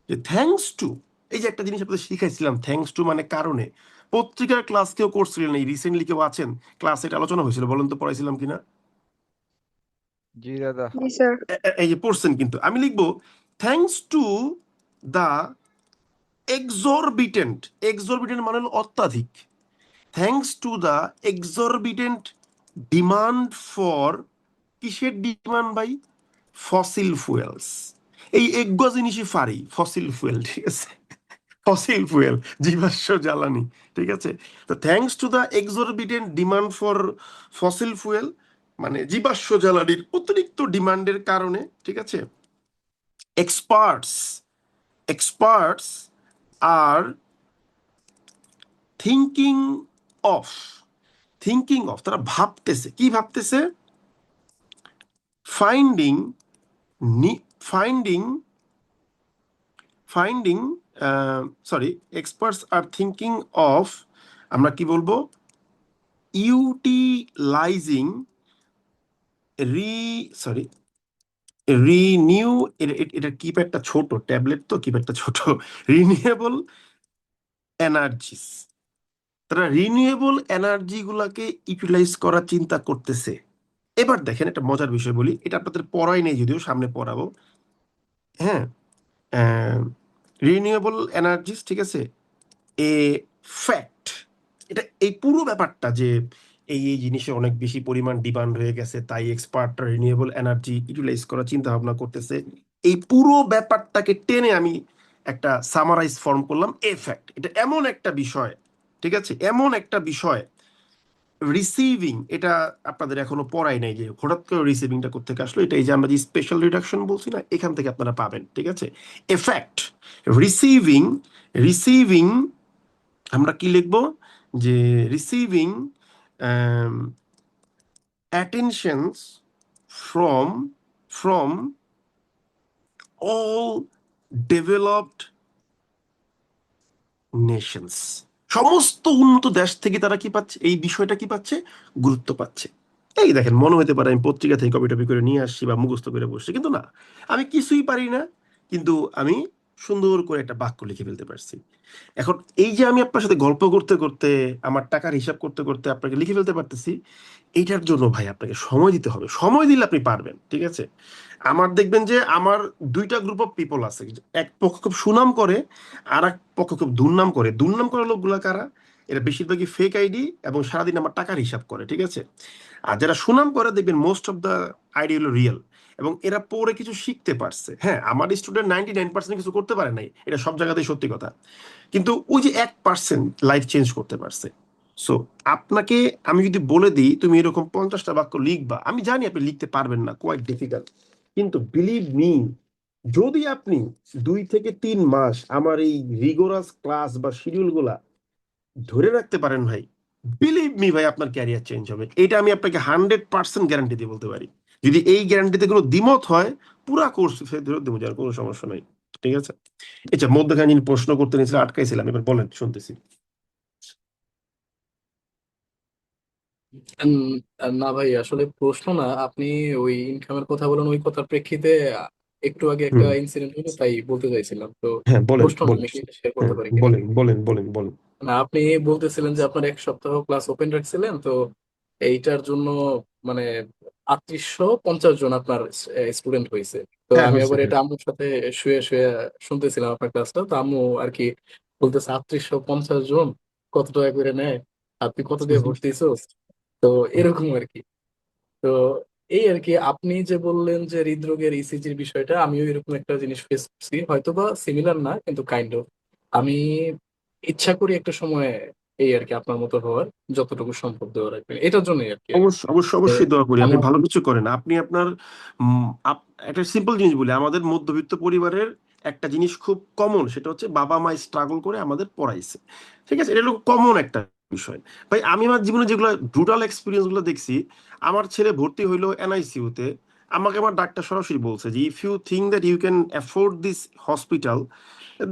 যে থ্যাঙ্কস টু, এই যে একটা জিনিস আপনাদের শিখাইছিলাম, থ্যাঙ্কস টু মানে কারণে, পত্রিকার ক্লাস কেউ করছিলেন, এই রিসেন্টলি কেউ আছেন ক্লাসে এটা আলোচনা হয়েছিল, বলেন তো পড়াইছিলাম কিনা? জি দাদা। জি স্যার। এই যে পড়ছেন, কিন্তু আমি লিখবো thanks to the exorbitant, exorbitant মানে হলো অত্যাধিক, thanks to the exorbitant demand for, কিসের ডিমান্ড ভাই? Fossil fuels. এই এগ্য জিনিসই ফারি, ফসিল ফুয়েল, ঠিক আছে, ফসিল ফুয়েল, জীবাশ্ম জ্বালানি, ঠিক আছে। তো thanks to the exorbitant demand for fossil fuel মানে জীবাশ্ম জ্বালানির অতিরিক্ত ডিমান্ডের কারণে, ঠিক আছে, experts experts are thinking of, thinking of, তারা ভাবতেছে, কি ভাবতেছে? Finding finding finding sorry, experts are thinking of, আমরা কি বলবো, ইউটিলাইজিং সরি রিনিউ, এটা কিপ্যাডটা ছোট, ট্যাবলেট তো কিপ্যাডটা ছোট, রিনিউয়েবল এনার্জিস, তারা রিনিউয়েবল এনার্জি গুলাকে ইউটিলাইজ করার চিন্তা করতেছে। এবার দেখেন একটা মজার বিষয় বলি, এটা আপনাদের পড়াই নেই, যদিও সামনে পড়াবো। হ্যাঁ, রিনিউয়েবল এনার্জিস, ঠিক আছে, এ ফ্যাক্ট। এটা এই পুরো ব্যাপারটা যে এই জিনিসের অনেক বেশি পরিমাণ ডিমান্ড হয়ে গেছে, তাই এক্সপার্টরা রিনিউয়েবল এনার্জি ইউটিলাইজ করার চিন্তা ভাবনা করতেছে, এই পুরো ব্যাপারটাকে টেনে আমি একটা সামারাইজ ফর্ম করলাম, এ ফ্যাক্ট। এটা এমন একটা বিষয়, ঠিক আছে, এমন একটা বিষয়, রিসিভিং, এটা আপনাদের এখনো পড়াই নাই যে হঠাৎ করে রিসিভিংটা কোথেকে আসলো, এটা এই যে আমরা যে স্পেশাল রিডাকশন বলছি না, এখান থেকে আপনারা পাবেন, ঠিক আছে। এফেক্ট, রিসিভিং, রিসিভিং আমরা কি লিখবো, যে receiving attentions from from all developed nations, সমস্ত উন্নত দেশ থেকে তারা কি পাচ্ছে, এই বিষয়টা কি পাচ্ছে, গুরুত্ব পাচ্ছে। এই দেখেন, মনে হতে পারে আমি পত্রিকা থেকে কপি টপি করে নিয়ে আসছি বা মুখস্থ করে বসছি, কিন্তু না, আমি কিছুই পারি না, কিন্তু আমি সুন্দর করে একটা বাক্য লিখে ফেলতে পারছি। এখন এই যে আমি আপনার সাথে গল্প করতে করতে, আমার টাকার হিসাব করতে করতে আপনাকে লিখে ফেলতে পারতেছি, এইটার জন্য ভাই আপনাকে সময় দিতে হবে, সময় দিলে আপনি পারবেন, ঠিক আছে। আমার দেখবেন যে আমার দুইটা গ্রুপ অফ পিপল আছে, এক পক্ষ খুব সুনাম করে, আর এক পক্ষ খুব দুর্নাম করে। দুর্নাম করা লোকগুলা কারা? এরা বেশিরভাগই ফেক আইডি এবং সারাদিন আমার টাকার হিসাব করে, ঠিক আছে। আর যারা সুনাম করে দেখবেন মোস্ট অফ দ্য আইডি হলো রিয়েল, এবং এরা পড়ে কিছু শিখতে পারছে। হ্যাঁ, আমার স্টুডেন্ট 99% কিছু করতে পারে নাই, এটা সব জায়গাতেই সত্যি কথা, কিন্তু ওই যে 1% লাইফ চেঞ্জ করতে পারছে। সো আপনাকে আমি যদি বলে দিই তুমি এরকম 50টা বাক্য লিখবা, আমি জানি আপনি লিখতে পারবেন না, কোয়াইট ডিফিকাল্ট, কিন্তু বিলিভ মি, যদি আপনি 2 থেকে 3 মাস আমার এই রিগোরাস ক্লাস বা শিডিউল গুলা ধরে রাখতে পারেন ভাই, বিলিভ মি ভাই, আপনার ক্যারিয়ার চেঞ্জ হবে, এটা আমি আপনাকে 100% গ্যারান্টি দিয়ে বলতে পারি। যদি এই গ্যারান্টিতে কোনো দ্বিমত হয়, পুরা কোর্স ফেরত দেবো, যার কোনো সমস্যা নাই, ঠিক আছে। আচ্ছা, মধ্যখানে যিনি প্রশ্ন করতে নিয়েছিলেন আটকাইছিলাম, এবার বলেন, শুনতেছি। উম, না ভাই, আসলে প্রশ্ন না, আপনি ওই ইনকামের কথা বলেন, ওই কথার প্রেক্ষিতে একটু আগে একটা হুম, ইনসিডেন্ট হলো, তাই বলতে চাইছিলাম তো। হ্যাঁ বলেন প্রশ্ন না, বলেন, আমি কি শেয়ার করতে হ্যাঁ পারি কিনা? বলেন বলেন বলেন বলেন বলেন। না, আপনি বলতেছিলেন যে আপনার 1 সপ্তাহ ক্লাস ওপেন রাখছিলেন, তো এইটার জন্য মানে 3850 জন আপনার স্টুডেন্ট হয়েছে। তো হ্যাঁ আমি হয়েছে, আবার হ্যাঁ। এটা আম্মুর সাথে শুয়ে শুয়ে শুনতেছিলাম আপনার ক্লাসটা, তো আম্মু আর কি বলতেছে 3850 জন কত টাকা করে নেয়, আপনি কত দিয়ে ভর্তি হইছো, তো এরকম আর কি। তো এই আর কি, আপনি যে বললেন যে হৃদরোগের ইসিজির বিষয়টা, আমিও এরকম একটা জিনিস ফেস করছি, হয়তো বা সিমিলার না, কিন্তু কাইন্ড অফ। আমি ইচ্ছা করি একটা সময় এই আর কি আপনার মতো হওয়ার, যতটুকু সম্ভব দেওয়ার আর কি, এটার জন্যই আর কি। অবশ্যই অবশ্যই যে অবশ্যই দোয়া করি, আপনি আমার ভালো কিছু করেন। আপনি আপনার একটা সিম্পল জিনিস বলি, আমাদের মধ্যবিত্ত পরিবারের একটা জিনিস খুব কমন, সেটা হচ্ছে বাবা মা স্ট্রাগল করে আমাদের পড়াইছে, ঠিক আছে, এটা হলো কমন একটা বিষয়। ভাই আমি আমার জীবনে যেগুলো ব্রুটাল এক্সপিরিয়েন্স গুলো দেখছি, আমার ছেলে ভর্তি হইলো এনআইসিইউ তে, আমাকে আমার ডাক্তার সরাসরি বলছে যে if you think that you can afford this hospital,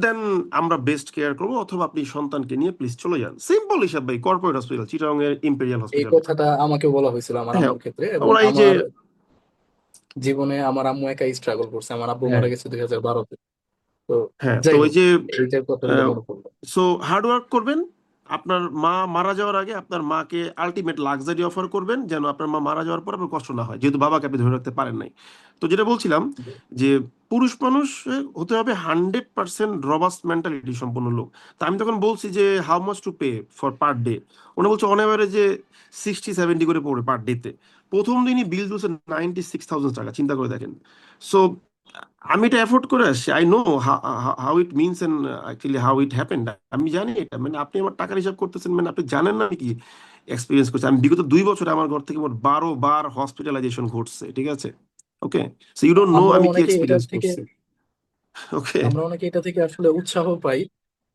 then আমরা বেস্ট কেয়ার করবো, অথবা আপনি সন্তানকে নিয়ে প্লিজ চলে যান। সিম্পল হিসাব ভাই, কর্পোরেট হসপিটাল, চিটাগং এর ইম্পেরিয়াল এই হসপিটাল। কথাটা আমাকে বলা হয়েছিল আমার হ্যাঁ, আম্মুর ক্ষেত্রে, এবং ওরা এই যে, আমার জীবনে আমার আম্মু একাই স্ট্রাগল করছে, আমার আব্বু হ্যাঁ মারা গেছে 2012-তে। তো হ্যাঁ, তো যাই ওই হোক, যে এইটার কথা বলে মনে পড়লো। সো হার্ড ওয়ার্ক করবেন, আপনার মা মারা যাওয়ার আগে আপনার মাকে আলটিমেট লাক্সারি অফার করবেন, যেন আপনার মা মারা যাওয়ার পর আপনার কষ্ট না হয়, যেহেতু বাবাকে আপনি ধরে রাখতে পারেন নাই। তো যেটা বলছিলাম যে পুরুষ মানুষ হতে হবে 100% রবাস্ট মেন্টালিটি সম্পন্ন লোক। তা আমি তখন বলছি যে how much to pay for per day, উনি বলছে অন এভারেজে 60-70 করে পড়বে পার ডেতে। প্রথম দিনই বিল দিচ্ছে 96,000 টাকা, চিন্তা করে দেখেন। সো আমি এটা এফোর্ড করে আসছি, I know how it means and actually how it happened. আমি জানি এটা, মানে আপনি আমার টাকার হিসাব করতেছেন, মানে আপনি জানেন না আমি কি এক্সপিরিয়েন্স করছি। আমি বিগত 2 বছরে আমার ঘর থেকে মোট 12 বার হসপিটালাইজেশন ঘটছে, ঠিক আছে? ওকে, সো ইউ ডোন্ট নো আমরা আমি কি অনেকে এটা এক্সপিরিয়েন্স থেকে করছি। ওকে, আসলে উৎসাহ পাই।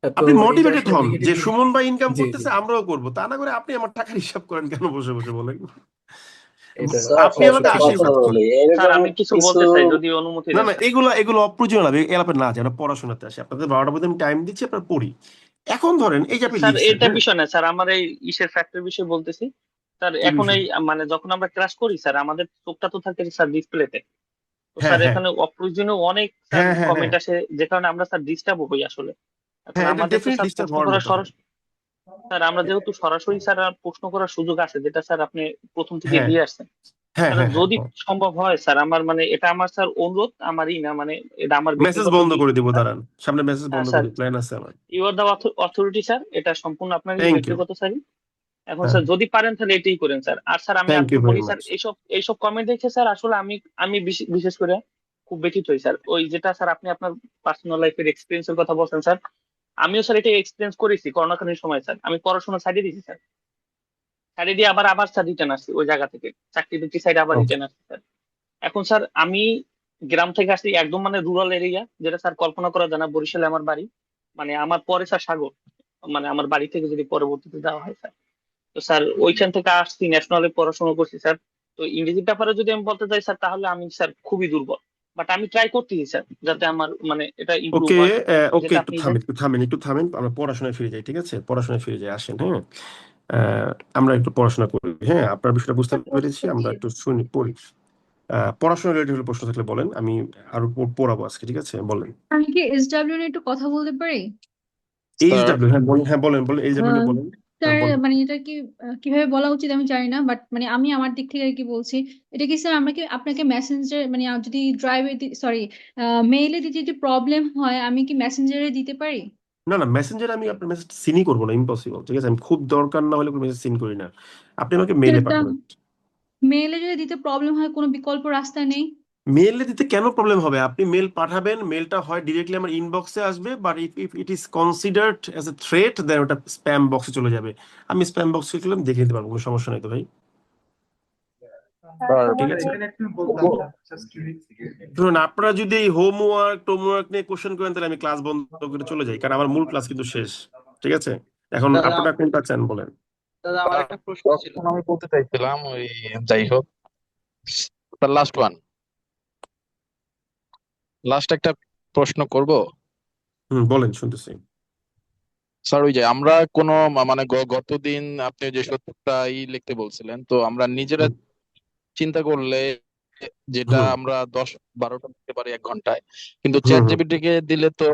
তো আপনি এই যে মোটিভেটেড আসলে হন যে নেগেটিভ, সুমন ভাই ইনকাম জি জি, করতেছে আমরাও করবো, তা না করে আপনি আমার টাকার হিসাব করেন কেন বসে বসে বলেন? এটা আপনি অবশ্য আমাকে ঠিক কথা। আশীর্বাদ করেন। স্যার আমি কিছু বলতে চাই যদি অনুমতি না দেন না, স্যার। এগুলো অপ্রয়োজনীয় হবে, এলাপে না যায়, আমরা পড়াশোনাতে আসি। আপনাদের 12টা পর্যন্ত আমি টাইম দিচ্ছি, আপনার পড়ি। এখন ধরেন এই যে আপনি স্যার লিখছেন, এটা হ্যাঁ, বিষয় না স্যার, আমার এই ইসের ফ্যাক্টর বিষয়ে বলতেছি স্যার। কি এখন বিষয়? এই মানে যখন আমরা ক্লাস করি স্যার, আমাদের চোখটা তো থাকে স্যার ডিসপ্লেতে। তো হ্যাঁ স্যার হ্যাঁ এখানে অপ্রয়োজনীয় অনেক স্যার হ্যাঁ হ্যাঁ হ্যাঁ কমেন্ট আসে, যে কারণে আমরা স্যার ডিস্টার্ব হই আসলে। এখন হ্যাঁ, এটা আমাদের তো ডেফিনেটলি স্যার ডিস্টার্ব প্রশ্ন হওয়ার করার মতো, হ্যাঁ। স্যার আমরা যেহেতু সরাসরি স্যার প্রশ্ন করার সুযোগ আছে, যেটা স্যার আপনি প্রথম থেকে হ্যাঁ দিয়ে আসছেন হ্যাঁ স্যার, হ্যাঁ হ্যাঁ যদি সম্ভব হয় স্যার, আমার মানে এটা আমার স্যার অনুরোধ, আমারই না, মানে এটা আমার মেসেজ ব্যক্তিগত বন্ধ করে দিব, স্যার। দাঁড়ান, সামনে মেসেজ হ্যাঁ বন্ধ স্যার, করে প্ল্যান আছে আমার। You are the authority sir, এটা সম্পূর্ণ আপনারই থ্যাংক ইউ। ব্যক্তিগত স্যার। এখন হ্যাঁ, স্যার যদি পারেন তাহলে এটাই করেন স্যার। আর স্যার আমি থ্যাংক আরেকটু ইউ ভেরি বলি স্যার, মাচ। এইসব কমেন্ট দেখে স্যার আসলে আমি আমি বিশেষ করে খুব ব্যথিত হই স্যার। ওই যেটা স্যার আপনি আপনার পার্সোনাল লাইফের এক্সপিরিয়েন্সের কথা বলছেন স্যার, আমিও স্যার এটা এক্সপিরিয়েন্স করেছি করোনাকালীন সময় স্যার। আমি পড়াশোনা সাইডে দিয়েছি স্যার, সাইডে দিয়ে আবার আবার স্যার রিটার্ন আসছি ওই জায়গা থেকে, চাকরি দুটি সাইডে আবার ওকে, রিটার্ন আসছি স্যার। এখন স্যার আমি গ্রাম থেকে আসছি একদম মানে রুরাল এরিয়া, যেটা স্যার কল্পনা করা যায় না। বরিশালে আমার বাড়ি, মানে আমার পরে স্যার সাগর, মানে আমার বাড়ি থেকে যদি পরবর্তীতে যাওয়া হয় স্যার। তো স্যার ওইখান থেকে আসছি, ন্যাশনালে পড়াশোনা করছি স্যার। তো ইংরেজির ব্যাপারে যদি আমি বলতে চাই স্যার, তাহলে আমি স্যার খুবই দুর্বল। বাট আমি ট্রাই করতেছি স্যার, যাতে আমার মানে এটা ইমপ্রুভ ওকে, হয়। ওকে, যেটা একটু আপনি থামেন, একটু থামেন, আমরা পড়াশোনায় ফিরে যাই, ঠিক আছে? পড়াশোনায় ফিরে যাই, আসেন, হ্যাঁ। আমরা একটু পড়াশোনা করি, হ্যাঁ, আপনার বিষয়টা বুঝতে পেরেছি, আমরা একটু শুনি, পড়ি। পড়াশোনা রিলেটেড প্রশ্ন থাকলে বলেন, আমি আরো পড়াবো আজকে, ঠিক আছে? বলেন। আমি কি এসডব্লিউ নিয়ে একটু কথা বলতে পারি? এইচডব্লিউ, হ্যাঁ বলেন, হ্যাঁ বলেন বলেন, এইচডব্লিউ আহ, বলেন, হ্যাঁ স্যার বলেন। মানে এটা কি কিভাবে বলা উচিত আমি জানি না, বাট মানে আমি আমার দিক থেকে আর কি বলছি। এটা কি স্যার আমরা কি আপনাকে মেসেঞ্জার মানে যদি ড্রাইভে সরি মেইলে দিতে যদি প্রবলেম হয়, আমি কি মেসেঞ্জারে দিতে পারি? না না, মেসেঞ্জারে আমি আপনার মেসেজ সিনই করবো না, ইম্পসিবল, ঠিক আছে? আমি খুব দরকার না হলে কোনো মেসেজ সিন করি না, আপনি আমাকে মেইলে সেটা পাঠাবেন। মেইলে যদি দিতে প্রবলেম হয়, কোনো বিকল্প রাস্তা নেই? মেইলে দিতে কেন প্রবলেম হবে? আপনি মেল পাঠাবেন, মেলটা হয় ডিরেক্টলি আমার ইনবক্সে আসবে, but if it is considered as a threat, then ওটা স্প্যাম বক্সে চলে যাবে। আমি স্প্যাম বক্সে গেলাম, দেখে নিতে পারবো, কোনো সমস্যা নাই তো ভাই, ঠিক আছে? ধরুন আপনারা যদি এই হোমওয়ার্ক টোমওয়ার্ক নিয়ে কোশ্চেন করেন, তাহলে আমি ক্লাস বন্ধ করে চলে যাই, কারণ আমার মূল ক্লাস কিন্তু শেষ, ঠিক আছে? এখন দাদা আপনারা কোনটা চান বলেন। দাদা আমার একটা প্রশ্ন ছিল। তখন আমি বলতে চাইছিলাম ওই, যাই হোক, তার লাস্ট একটা প্রশ্ন করব। বলেন, শুনতেছি। স্যার ওই যে আমরা কোনো মানে গতদিন আপনি যে 70টা লিখতে বলছিলেন, তো আমরা নিজেরা হুম চিন্তা করলে যেটা হুম আমরা 10-12টা লিখতে পারি 1 ঘন্টায়, কিন্তু হুম চ্যাট হুম, জিপিটি কে দিলে তো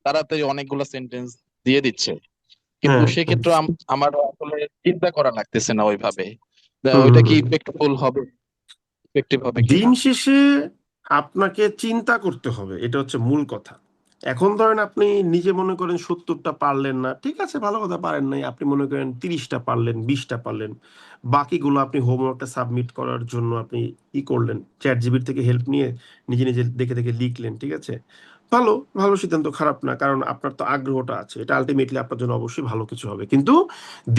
তাড়াতাড়ি অনেকগুলো সেন্টেন্স দিয়ে দিচ্ছে, কিন্তু হ্যাঁ, সেক্ষেত্রে আমার আসলে চিন্তা করা লাগতেছে না ওইভাবে। হুম ওইটা হুম কি হুম। ইফেক্টফুল হবে, ইফেক্টিভ হবে দিন কিনা? শেষে আপনাকে চিন্তা করতে হবে, এটা হচ্ছে মূল কথা। এখন ধরেন আপনি নিজে মনে করেন 70টা পারলেন না, ঠিক আছে, ভালো কথা, পারেন নাই। আপনি মনে করেন 30টা পারলেন, 20টা পারলেন, বাকিগুলো আপনি হোমওয়ার্কটা সাবমিট করার জন্য আপনি ই করলেন, চ্যাট জিপিটি থেকে হেল্প নিয়ে নিজে নিজে দেখে দেখে লিখলেন, ঠিক আছে? ভালো, ভালো সিদ্ধান্ত, খারাপ না, কারণ আপনার তো আগ্রহটা আছে, এটা আলটিমেটলি আপনার জন্য অবশ্যই ভালো কিছু হবে। কিন্তু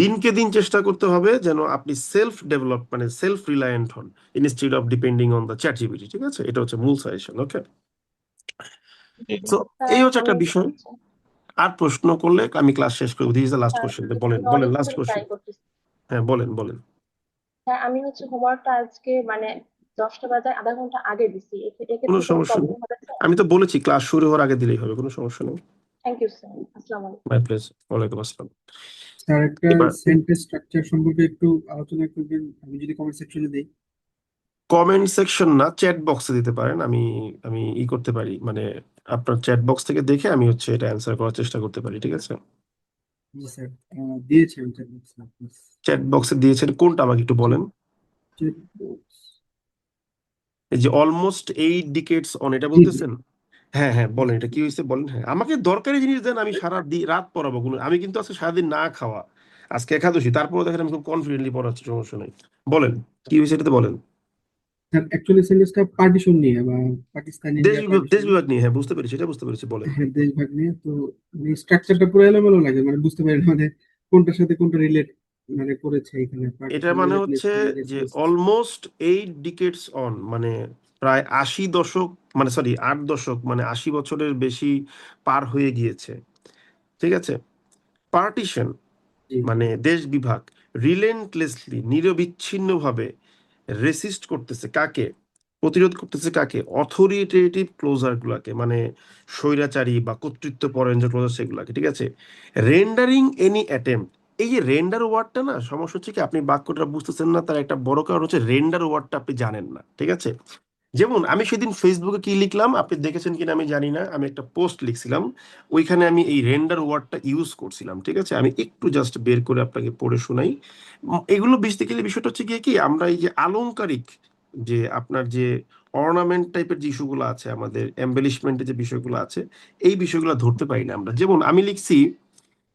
দিনকে দিন চেষ্টা করতে হবে যেন আপনি সেলফ ডেভেলপ, মানে সেলফ রিলায়েন্ট হন, instead of depending on the chat GPT, ঠিক আছে? এটা হচ্ছে মূল সাজেশন, ওকে? তো এই হচ্ছে একটা বিষয়। আর প্রশ্ন করলে আমি ক্লাস শেষ করবো, this is the last question. বলেন বলেন, লাস্ট কোশ্চেন, হ্যাঁ বলেন বলেন। হ্যাঁ আমি হচ্ছে হোমওয়ার্কটা আজকে মানে 10টা বাজে আধা ঘন্টা আগে দিছি, কোনো এক্ষেত্রে কোনো সমস্যা নেই, প্রবলেম হবে স্যার? আমি তো বলেছি ক্লাস শুরু হওয়ার আগে দিলেই হবে, কোনো সমস্যা নেই। থ্যাংক ইউ স্যার, আসসালামু আলাইকুম। মাই প্লেজার, ওয়ালাইকুম আসসালাম। স্যার একটা এবার সেন্টেন্স স্ট্রাকচার সম্পর্কে একটু আলোচনা করবেন, আমি যদি কমেন্ট সেকশনে দিই। কমেন্ট সেকশন না, চ্যাট বক্সে দিতে পারেন, আমি আমি ই করতে পারি, মানে আপনার চ্যাট বক্স থেকে দেখে আমি হচ্ছে এটা অ্যান্সার করার চেষ্টা করতে পারি, ঠিক আছে? জি স্যার, দিয়েছি আমি চ্যাট বক্সে দিয়েছেন কোনটা আমাকে একটু বলেন। এই যে অলমোস্ট 8 ডিকেডস অন, এটা জি জি বলতেছেন? হ্যাঁ হ্যাঁ, বলেন এটা কি হয়েছে বলেন। হ্যাঁ, আমাকে দরকারি জিনিস দেন, আমি সারা রাত পড়াবো। কোনো, আমি কিন্তু আজকে সারাদিন না খাওয়া, আজকে একাদশী, তারপরে দেখেন আমি খুব কনফিডেন্টলি পড়াচ্ছি, সমস্যা নাই। বলেন কি হয়েছে, এটাতে বলেন। স্যার, অ্যাকচুয়ালি সিলেবাসটা পার্টিশন নিয়ে বা পাকিস্তান দেশ ইন্ডিয়া বিভাগ, পার্টিশন দেশ বিভাগ নিয়ে, হ্যাঁ বুঝতে পেরেছি, এটা বুঝতে পেরেছি, বলেন। হ্যাঁ দেশভাগ নিয়ে। তো স্ট্রাকচারটা পুরো এলোমেলো লাগে, মানে বুঝতে পারি না, মানে কোনটার সাথে কোনটা রিলেট মানে করেছে এখানে, এটা পার্টিশন মানে হচ্ছে রিপ্লেসমেন্ট যে রিপ্লেস। অলমোস্ট 8 ডিকেডস অন, মানে প্রায় 80 দশক, মানে সরি 8 দশক, মানে 80 বছরের বেশি পার হয়ে গিয়েছে, ঠিক আছে। পার্টিশন জি মানে দেশ বিভাগ রিলেন্টলেসলি, নিরবিচ্ছিন্নভাবে রেসিস্ট করতেছে কাকে, প্রতিরোধ করতেছে কাকে, অথরিটেটিভ ক্লোজার গুলাকে, মানে স্বৈরাচারী বা কর্তৃত্বপরায়ণ যে ক্লোজার সেগুলাকে, ঠিক আছে। রেন্ডারিং এনি অ্যাটেম্প্ট, এই যে রেন্ডার ওয়ার্ডটা না, সমস্যা হচ্ছে কি আপনি বাক্যটা বুঝতেছেন না, তার একটা বড় কারণ হচ্ছে রেন্ডার ওয়ার্ডটা আপনি জানেন না, ঠিক আছে। যেমন আমি সেদিন ফেসবুকে কি লিখলাম আপনি দেখেছেন কিনা আমি জানি না, আমি একটা পোস্ট লিখছিলাম, ওইখানে আমি এই রেন্ডার ওয়ার্ডটা ইউজ করছিলাম, ঠিক আছে। আমি একটু জাস্ট বের করে আপনাকে পড়ে শোনাই। এগুলো বেসিক্যালি বিষয়টা হচ্ছে গিয়ে কি, আমরা এই যে আলংকারিক, যে আপনার যে অর্নামেন্ট টাইপের যে ইস্যুগুলো আছে, আমাদের এম্বেলিশমেন্টের যে বিষয়গুলো আছে, এই বিষয়গুলো ধরতে পারি না আমরা। যেমন আমি লিখছি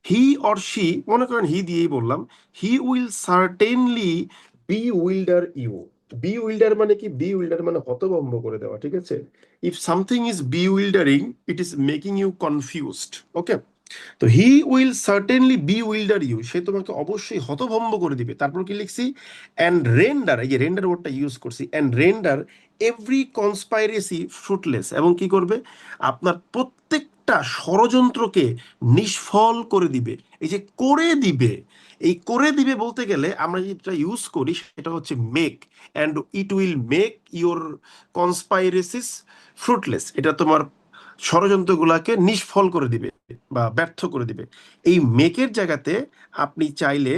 হি অর শি, মনে করেন হি দিয়েই বললাম, he will certainly bewilder you. Bewilder মানে কি, বি উইল্ডার মানে হতভম্ব করে দেওয়া, ঠিক আছে। If something is bewildering, it is making you confused, okay. তো he will certainly bewilder you, সে তোমাকে অবশ্যই হতভম্ব করে দিবে। তারপর কি লিখছি, অ্যান্ড রেন্ডার, এই যে রেন্ডার ওয়ার্ডটা ইউজ করছি, and render every conspiracy fruitless, এবং কি করবে, আপনার প্রত্যেকটা ষড়যন্ত্রকে নিষ্ফল করে দিবে। এই যে করে দিবে, এই করে দিবে বলতে গেলে আমরা যেটা ইউজ করি সেটা হচ্ছে make, and it will make your conspiracies fruitless, এটা তোমার ষড়যন্ত্রগুলাকে নিষ্ফল করে দিবে বা ব্যর্থ করে দিবে। এই মেকের জায়গাতে আপনি চাইলে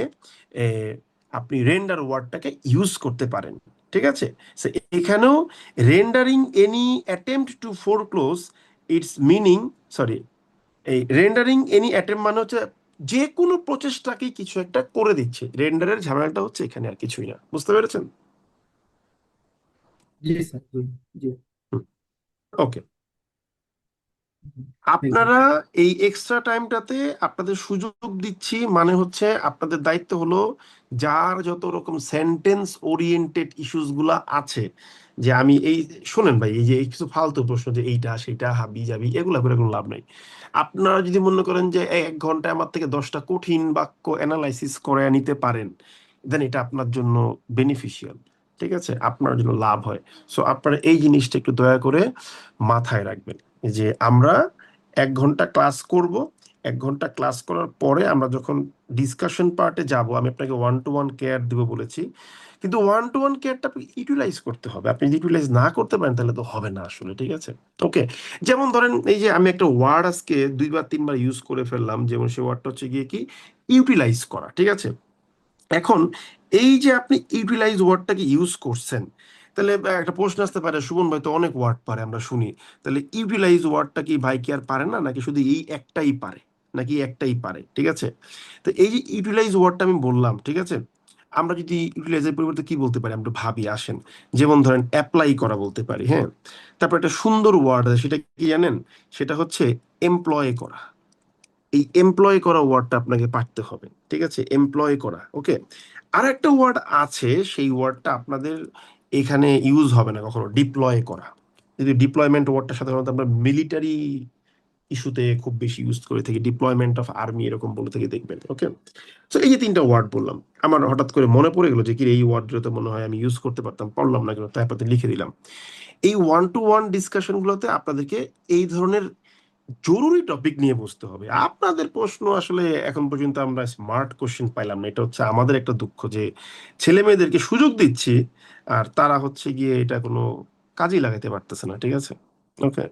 আপনি রেন্ডার ওয়ার্ডটাকে ইউজ করতে পারেন, ঠিক আছে। So, এখানেও rendering any attempt to foreclose its meaning, sorry, এই রেন্ডারিং এনি অ্যাটেম্প মানে হচ্ছে যে কোনো প্রচেষ্টাকে কিছু একটা করে দিচ্ছে, রেন্ডারের ঝামেলাটা হচ্ছে এখানে, আর কিছুই না, বুঝতে পেরেছেন? জি স্যার, জি জি ওকে, থ্যাংক ইউ। আপনারা এই এক্সট্রা টাইমটাতে আপনাদের সুযোগ দিচ্ছি, মানে হচ্ছে আপনাদের দায়িত্ব হলো যার যত রকম সেন্টেন্স ওরিয়েন্টেড ইস্যুস গুলা আছে, যে আমি এই, শোনেন ভাই, এই যে এই কিছু ফালতু প্রশ্ন, যে এইটা সেটা হাবি যাবি, এগুলা করে কোনো লাভ নাই। আপনারা যদি মনে করেন যে 1 ঘন্টায় আমার থেকে 10টা কঠিন বাক্য অ্যানালাইসিস করে নিতে পারেন, দেন এটা আপনার জন্য বেনিফিশিয়াল, ঠিক আছে, আপনার জন্য লাভ হয়। সো আপনারা এই জিনিসটা একটু দয়া করে মাথায় রাখবেন, যে আমরা 1 ঘন্টা ক্লাস করব, 1 ঘন্টা ক্লাস করার পরে আমরা যখন ডিসকাশন পার্টে যাব, আমি আপনাকে 1-to-1 কেয়ার দিব বলেছি, কিন্তু 1-to-1 কেয়ারটা ইউটিলাইজ করতে হবে। আপনি যদি ইউটিলাইজ না করতে পারেন তাহলে তো হবে না আসলে, ঠিক আছে। ওকে, যেমন ধরেন এই যে আমি একটা ওয়ার্ড আজকে 2 বা 3 বার ইউজ করে ফেললাম, যেমন সেই ওয়ার্ডটা হচ্ছে গিয়ে কি, ইউটিলাইজ করা, ঠিক আছে। এখন এই যে আপনি ইউটিলাইজ ওয়ার্ডটাকে ইউজ করছেন, তাহলে একটা প্রশ্ন আসতে পারে, সুমন ভাই তো অনেক ওয়ার্ড পারে আমরা শুনি, তাহলে ইউটিলাইজ ওয়ার্ডটা কি ভাই কি আর পারে না, নাকি শুধু এই একটাই পারে, নাকি একটাই পারে, ঠিক আছে। তো এই যে ইউটিলাইজ ওয়ার্ডটা আমি বললাম, ঠিক আছে, আমরা যদি ইউটিলাইজের পরিবর্তে কি বলতে পারি, আমরা ভাবি, আসেন। যেমন ধরেন অ্যাপ্লাই করা বলতে পারি, হ্যাঁ। তারপর একটা সুন্দর ওয়ার্ড আছে, সেটা কি জানেন, সেটা হচ্ছে এমপ্লয় করা। এই এমপ্লয় করা ওয়ার্ডটা আপনাকে পারতে হবে, ঠিক আছে, এমপ্লয় করা, ওকে। আর একটা ওয়ার্ড আছে, সেই ওয়ার্ডটা আপনাদের এখানে ইউজ হবে না কখনো, ডিপ্লয় করা। যদি ডিপ্লয়মেন্ট ওয়ার্ডটা সাধারণত আমরা মিলিটারি ইস্যুতে খুব বেশি ইউজ করে থাকি, ডিপ্লয়মেন্ট অফ আর্মি এরকম বলে থেকে দেখবেন, ওকে। তো এই যে 3টা ওয়ার্ড বললাম, আমার হঠাৎ করে মনে পড়ে গেলো যে কি এই ওয়ার্ডগুলো তো মনে হয় আমি ইউজ করতে পারতাম, পড়লাম না কেন, তাই আপনাদের লিখে দিলাম। এই 1-to-1 ডিসকাশন গুলোতে আপনাদেরকে এই ধরনের জরুরি টপিক নিয়ে বসতে হবে। আপনাদের প্রশ্ন আসলে এখন পর্যন্ত আমরা স্মার্ট কোশ্চেন পাইলাম না, এটা হচ্ছে আমাদের একটা দুঃখ, যে ছেলে মেয়েদেরকে সুযোগ দিচ্ছি আর তারা হচ্ছে গিয়ে এটা কোনো কাজেই লাগাতে পারতেছে না, ঠিক আছে। ওকে,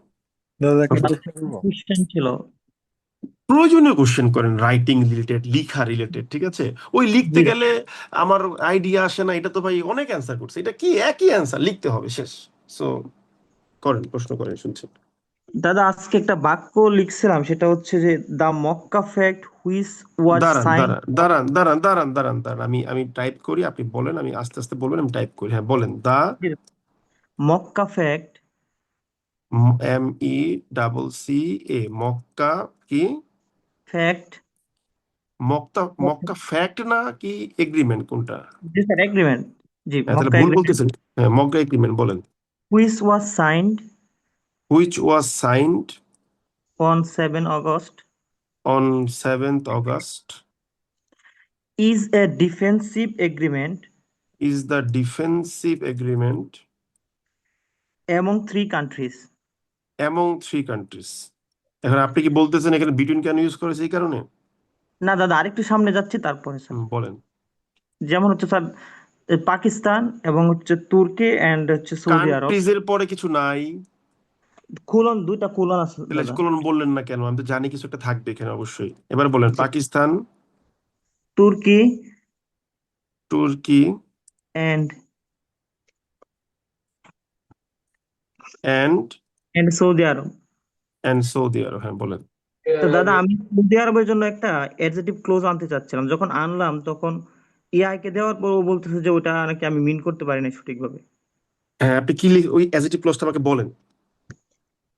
দাদা একটা প্রশ্ন করবো? কোশ্চেন ছিল। প্রয়োজনীয় কোশ্চেন করেন, রাইটিং রিলেটেড, লিখা রিলেটেড, ঠিক আছে। ওই লিখতে জি গেলে আমার আইডিয়া আসে না, এটা তো ভাই অনেক অ্যান্সার করছে, এটা কি একই অ্যান্সার লিখতে হবে, শেষ। সো করেন, প্রশ্ন করেন, শুনছেন। দাদা আজকে একটা বাক্য লিখছিলাম, সেটা হচ্ছে যে the Mecca fact which was দাঁড়ান সাইন। দাঁড়ান দাঁড়ান দাঁড়ান দাঁড়ান দাঁড়ান দাঁড়ান, আমি আমি টাইপ করি, আপনি বলেন, আমি আস্তে আস্তে বলবেন, আমি টাইপ করি। হ্যাঁ বলেন। দা মক্কা ফ্যাক্ট MECCA মক্কা কি? ফ্যাক্ট মক্কা মক্কা ফ্যাক্ট না কি এগ্রিমেন্ট কোনটা? জি স্যার, এগ্রিমেন্ট। জি, হ্যাঁ তাহলে মক্কা ভুল এগ্রিমেন্ট বলতেছেন। হ্যাঁ মক্কা এগ্রিমেন্ট বলেন। Which was signed which was signed on 7 August on 7th August is a defensive agreement is the defensive agreement among 3 countries. among 3 countries. এখন আপনি কি বলতেছেন এখানে বিটুইন কেন ইউজ করেছে এই কারণে? না দাদা, আরেকটু সামনে যাচ্ছি তারপরে স্যার। বলেন। যেমন হচ্ছে স্যার পাকিস্তান এবং হচ্ছে তুর্কি এন্ড হচ্ছে সৌদি আরব। কান্ট্রিজ এর পরে কিছু নাই, কোলন, 2টা কোলন আছে তাহলে দাদা। কোলন বললেন না কেন? আমি তো জানি কিছু একটা থাকবে এখানে অবশ্যই। এবার বলেন। পাকিস্তান, তুর্কি তুর্কি এন্ড and সৌদি আরব। সৌদি আরব। হ্যাঁ বলেন। তো দাদা আমি সৌদি আরবের জন্য একটা অ্যাডজেক্টিভ ক্লোজ আনতে চাচ্ছিলাম, যখন আনলাম তখন এআই কে দেওয়ার পর ও বলতেছে যে ওটা নাকি আমি মিন করতে পারি না সঠিকভাবে। হ্যাঁ আপনি কি ওই অ্যাজেটিভ ক্লজটা আমাকে বলেন।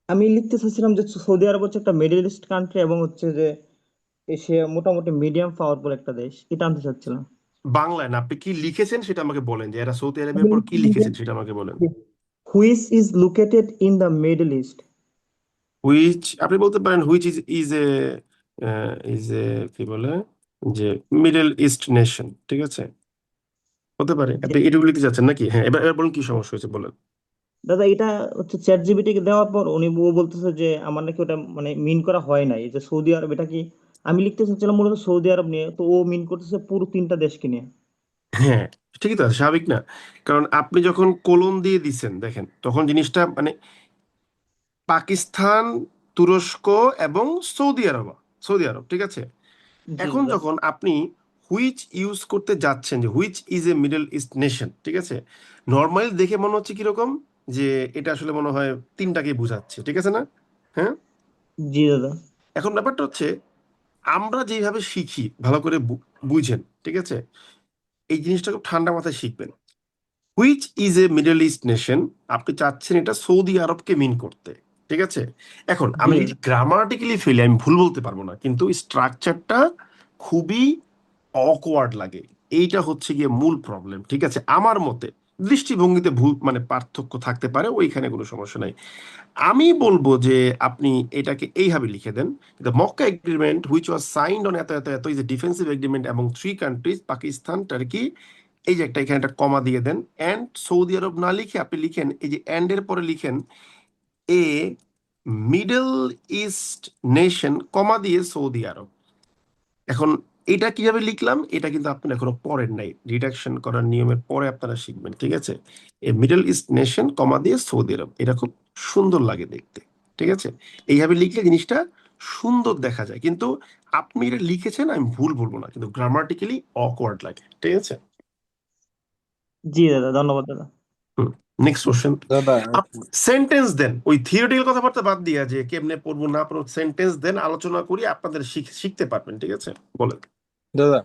আমি লিখতে চাচ্ছিলাম যে সৌদি আরব হচ্ছে একটা মিডল ইস্ট কান্ট্রি এবং হচ্ছে যে সে মোটামুটি মিডিয়াম পাওয়ারফুল একটা দেশ, এটা আনতে চাচ্ছিলাম। বাংলায় না, আপনি কি লিখেছেন সেটা আমাকে বলেন, যে এরা সৌদি আরবের পর কি লিখেছেন সেটা আমাকে বলেন। Which is located in the middle east. Which আপনি বলতে পারেন হুইচ ইজ এ কি বলে যে মিডল ইস্ট নেশন, ঠিক আছে, হতে পারে। আপনি এটুকু লিখতে চাচ্ছেন নাকি? হ্যাঁ এবার এবার বলুন কি সমস্যা হয়েছে বলেন। দাদা এটা হচ্ছে চ্যাট জিপিটি কে দেওয়ার পর ও বলতেছে যে আমার নাকি ওটা মানে মিন করা হয় নাই, যে সৌদি আরব এটা কি আমি লিখতে চাচ্ছিলাম মূলত সৌদি আরব নিয়ে, তো ও মিন করতেছে পুরো 3টা দেশকে নিয়ে। হ্যাঁ ঠিকই তো আছে, স্বাভাবিক না? কারণ আপনি যখন কোলন দিয়ে দিচ্ছেন দেখেন, তখন জিনিসটা মানে পাকিস্তান, তুরস্ক এবং সৌদি আরব, সৌদি আরব, ঠিক আছে। জি এখন দাদা। যখন আপনি হুইচ ইউজ করতে যাচ্ছেন, যে which is a middle east nation, ঠিক আছে, নর্মালি দেখে মনে হচ্ছে কিরকম যে এটা আসলে মনে হয় 3টাকে বোঝাচ্ছে, ঠিক আছে না? হ্যাঁ জি দাদা। এখন ব্যাপারটা হচ্ছে আমরা যেভাবে শিখি ভালো করে বুঝেন, ঠিক আছে, এই জিনিসটা খুব ঠান্ডা মাথায় শিখবেন। Which is a middle east nation, আপনি চাচ্ছেন এটা সৌদি আরবকে মিন করতে, ঠিক আছে। এখন আমি জি যদি গ্রামাটিক্যালি ফেলি আমি ভুল বলতে পারবো না, কিন্তু স্ট্রাকচারটা খুবই অকওয়ার্ড লাগে, এইটা হচ্ছে গিয়ে মূল প্রবলেম, ঠিক আছে। আমার মতে দৃষ্টিভঙ্গিতে ভুল মানে পার্থক্য থাকতে পারে, ওইখানে কোনো সমস্যা নাই। আমি বলবো যে আপনি এটাকে এইভাবে লিখে দেন, the Mecca agreement which was signed on এত এত এত ইজ এ ডিফেন্সিভ এগ্রিমেন্ট এবং 3 কান্ট্রিজ পাকিস্তান, টার্কি, এই যে একটা এখানে একটা কমা দিয়ে দেন, অ্যান্ড সৌদি আরব না লিখে আপনি লিখেন এই যে অ্যান্ড এর পরে লিখেন এ মিডল ইস্ট নেশন, কমা দিয়ে সৌদি আরব। এখন এটা কিভাবে লিখলাম এটা কিন্তু আপনারা এখনো পড়েন নাই, রিডাকশন করার নিয়মের পরে আপনারা শিখবেন, ঠিক আছে। এ মিডল ইস্ট নেশন কমা দিয়ে সৌদি আরব, এটা খুব সুন্দর লাগে দেখতে, ঠিক আছে। এইভাবে লিখলে জিনিসটা সুন্দর দেখা যায়, কিন্তু আপনি এটা লিখেছেন আমি ভুল বলবো না, কিন্তু গ্রামাটিক্যালি অকওয়ার্ড লাগে, ঠিক আছে। জি দাদা, ধন্যবাদ দাদা। Next question. দাদা সেন্টেন্স দেন, ওই থিওরিটিক্যাল কথাবার্তা বাদ দিয়া যে কেমনে পড়বো না পড়বো, সেন্টেন্স দেন, আলোচনা করি, আপনাদের শিখতে পারবেন, ঠিক আছে। বলেন দাদা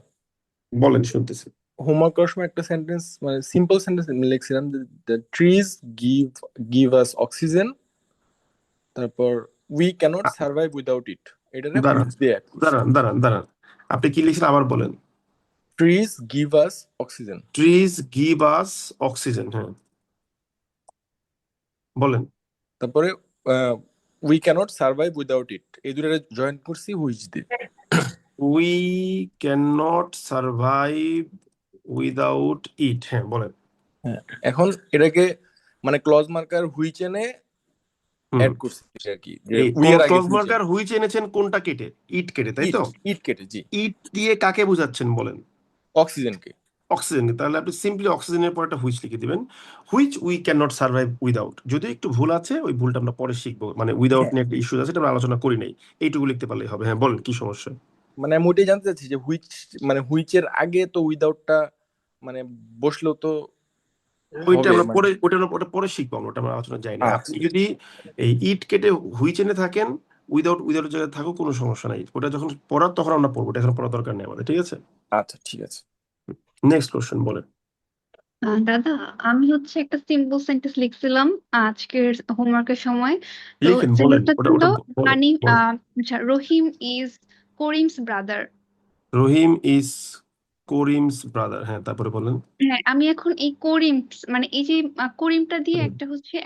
বলেন শুনতেছি। হোমওয়ার্ক করার সময় একটা সেন্টেন্স মানে সিম্পল সেন্টেন্স লিখছিলাম, the trees give us oxygen, তারপর we cannot survive without it, এটারে দাঁড়ান হুইচ দিয়ে অ্যাড করছি। দাঁড়ান দাঁড়ান দাঁড়ান, আপনি কি লিখছেন আবার বলেন। Trees give us oxygen. Trees give us oxygen, হ্যাঁ বলেন। তারপরে we cannot survive without it, এই দুটারে জয়েন করছি হুইচ দিয়ে। We can not survive without it, হ্যাঁ বলেন। হ্যাঁ, এখন এটাকে মানে ক্লজ মার্কার হুইচ এনে অ্যাড করছি আর কি, যে উই এর আগে ক্লজ হুইচ মার্কার হুইচ এনেছেন কোনটা কেটে? ইট কেটে, তাই তো? ইট কেটে, জি। ইট দিয়ে কাকে বোঝাচ্ছেন বলেন? অক্সিজেনকে। অক্সিজেন। তাহলে আপনি সিম্পলি অক্সিজেনের পর একটা হুইচ লিখে দিবেন, which we can not survive without. যদি একটু ভুল আছে ওই ভুলটা আমরা পরে শিখবো, মানে উইদাউট হ্যাঁ, নিয়ে একটা ইস্যু আছে, এটা আমরা আলোচনা করি নাই, এইটুকু লিখতে পারলেই হবে। হ্যাঁ বলেন কি সমস্যা। মানে আমি ওইটাই জানতে চাচ্ছি যে হুইচ মানে হুইচের আগে তো উইদাউটটা মানে বসলেও তো ওইটা হবে আমরা মানে পরে ওটা পরে শিখবো, আমরা ওটা আমরা আলোচনা যাই না। আচ্ছা আপনি যদি এই ইট কেটে হুইচ এনে থাকেন, উইদাউট জায়গায় থাকুক, কোনো সমস্যা নাই। ওটা যখন পড়ার তখন আমরা পড়বো, এটা এখন পড়ার দরকার নেই আমাদের, ঠিক আছে? আচ্ছা ঠিক আছে। নেক্সট কোশ্চেন বলেন। দাদা, আমি হচ্ছে একটা সিম্পল সেন্টেন্স লিখছিলাম আজকের হোমওয়ার্কের সময়। তো লিখেন, বলেন, সেন্টেন্সটা ওটা ছিল ওটা বলেন হানি বলেন। আচ্ছা, Rahim is Karim's brother. Rahim is Karim's brother, হ্যাঁ, তারপরে বলেন। হ্যাঁ, আমি এখন এই করিমস মানে এই যে করিমটা দিয়ে একটা হচ্ছে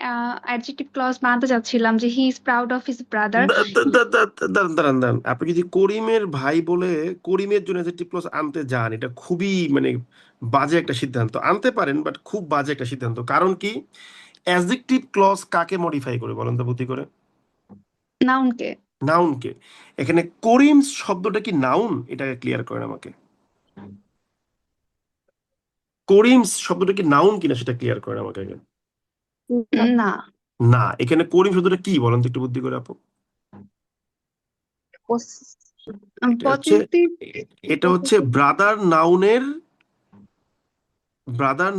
অ্যাডজেক্টিভ ক্লজ বানাতে চাচ্ছিলাম যে he is proud of his brother. দাঁড়ান, আপনি যদি করিমের ভাই বলে করিমের জন্য অ্যাডজেক্টিভ ক্লজ আনতে যান, এটা খুবই মানে বাজে একটা সিদ্ধান্ত। আনতে পারেন, বাট খুব বাজে একটা সিদ্ধান্ত। কারণ কি, অ্যাডজেক্টিভ ক্লজ কাকে মডিফাই করে বলেন তো বুদ্ধি করে? নাউনকে। নাউনকে। এখানে করিমস শব্দটা কি নাউন? এটাকে ক্লিয়ার করেন আমাকে। করিমস শব্দটা কি নাউন কিনা সেটা ক্লিয়ার করেন আমাকে আগে। না, না, এখানে করিম শব্দটা কি বলেন তো একটু বুদ্ধি করে আপু। এটা হচ্ছে পজিটিভ। এটা হচ্ছে ব্রাদার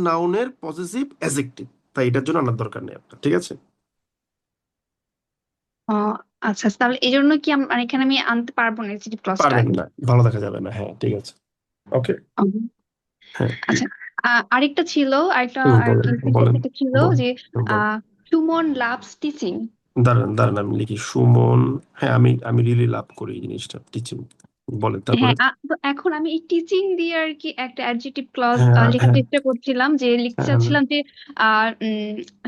নাউনের পজিটিভ অ্যাডজেক্টিভ। তাই এটার জন্য আনার দরকার নেই আপনার, ঠিক আছে? আচ্ছা, তাহলে এই জন্য কি মানে এখানে আমি আনতে পারবো না অ্যাডজেক্টিভ ক্লজটা। পারবেন না, ভালো দেখা যাবে না, হ্যাঁ ঠিক আছে, ওকে, হ্যাঁ। আচ্ছা, আরেকটা ছিল, আরেকটা আর বলেন কি বলেন একটা ছিল বলেন যে বলেন। Suman loves teaching. দাঁড়ান আমি লিখি সুমন। হ্যাঁ, আমি রিলি লাভ করি এই জিনিসটা, টিচিং। বলেন তারপরে। হ্যাঁ, তো এখন আমি এই টিচিং দিয়ে আর কি একটা অ্যাডজেক্টিভ ক্লজ হ্যাঁ লেখার হ্যাঁ চেষ্টা করছিলাম, যে লিখতে হ্যাঁ চাচ্ছিলাম যে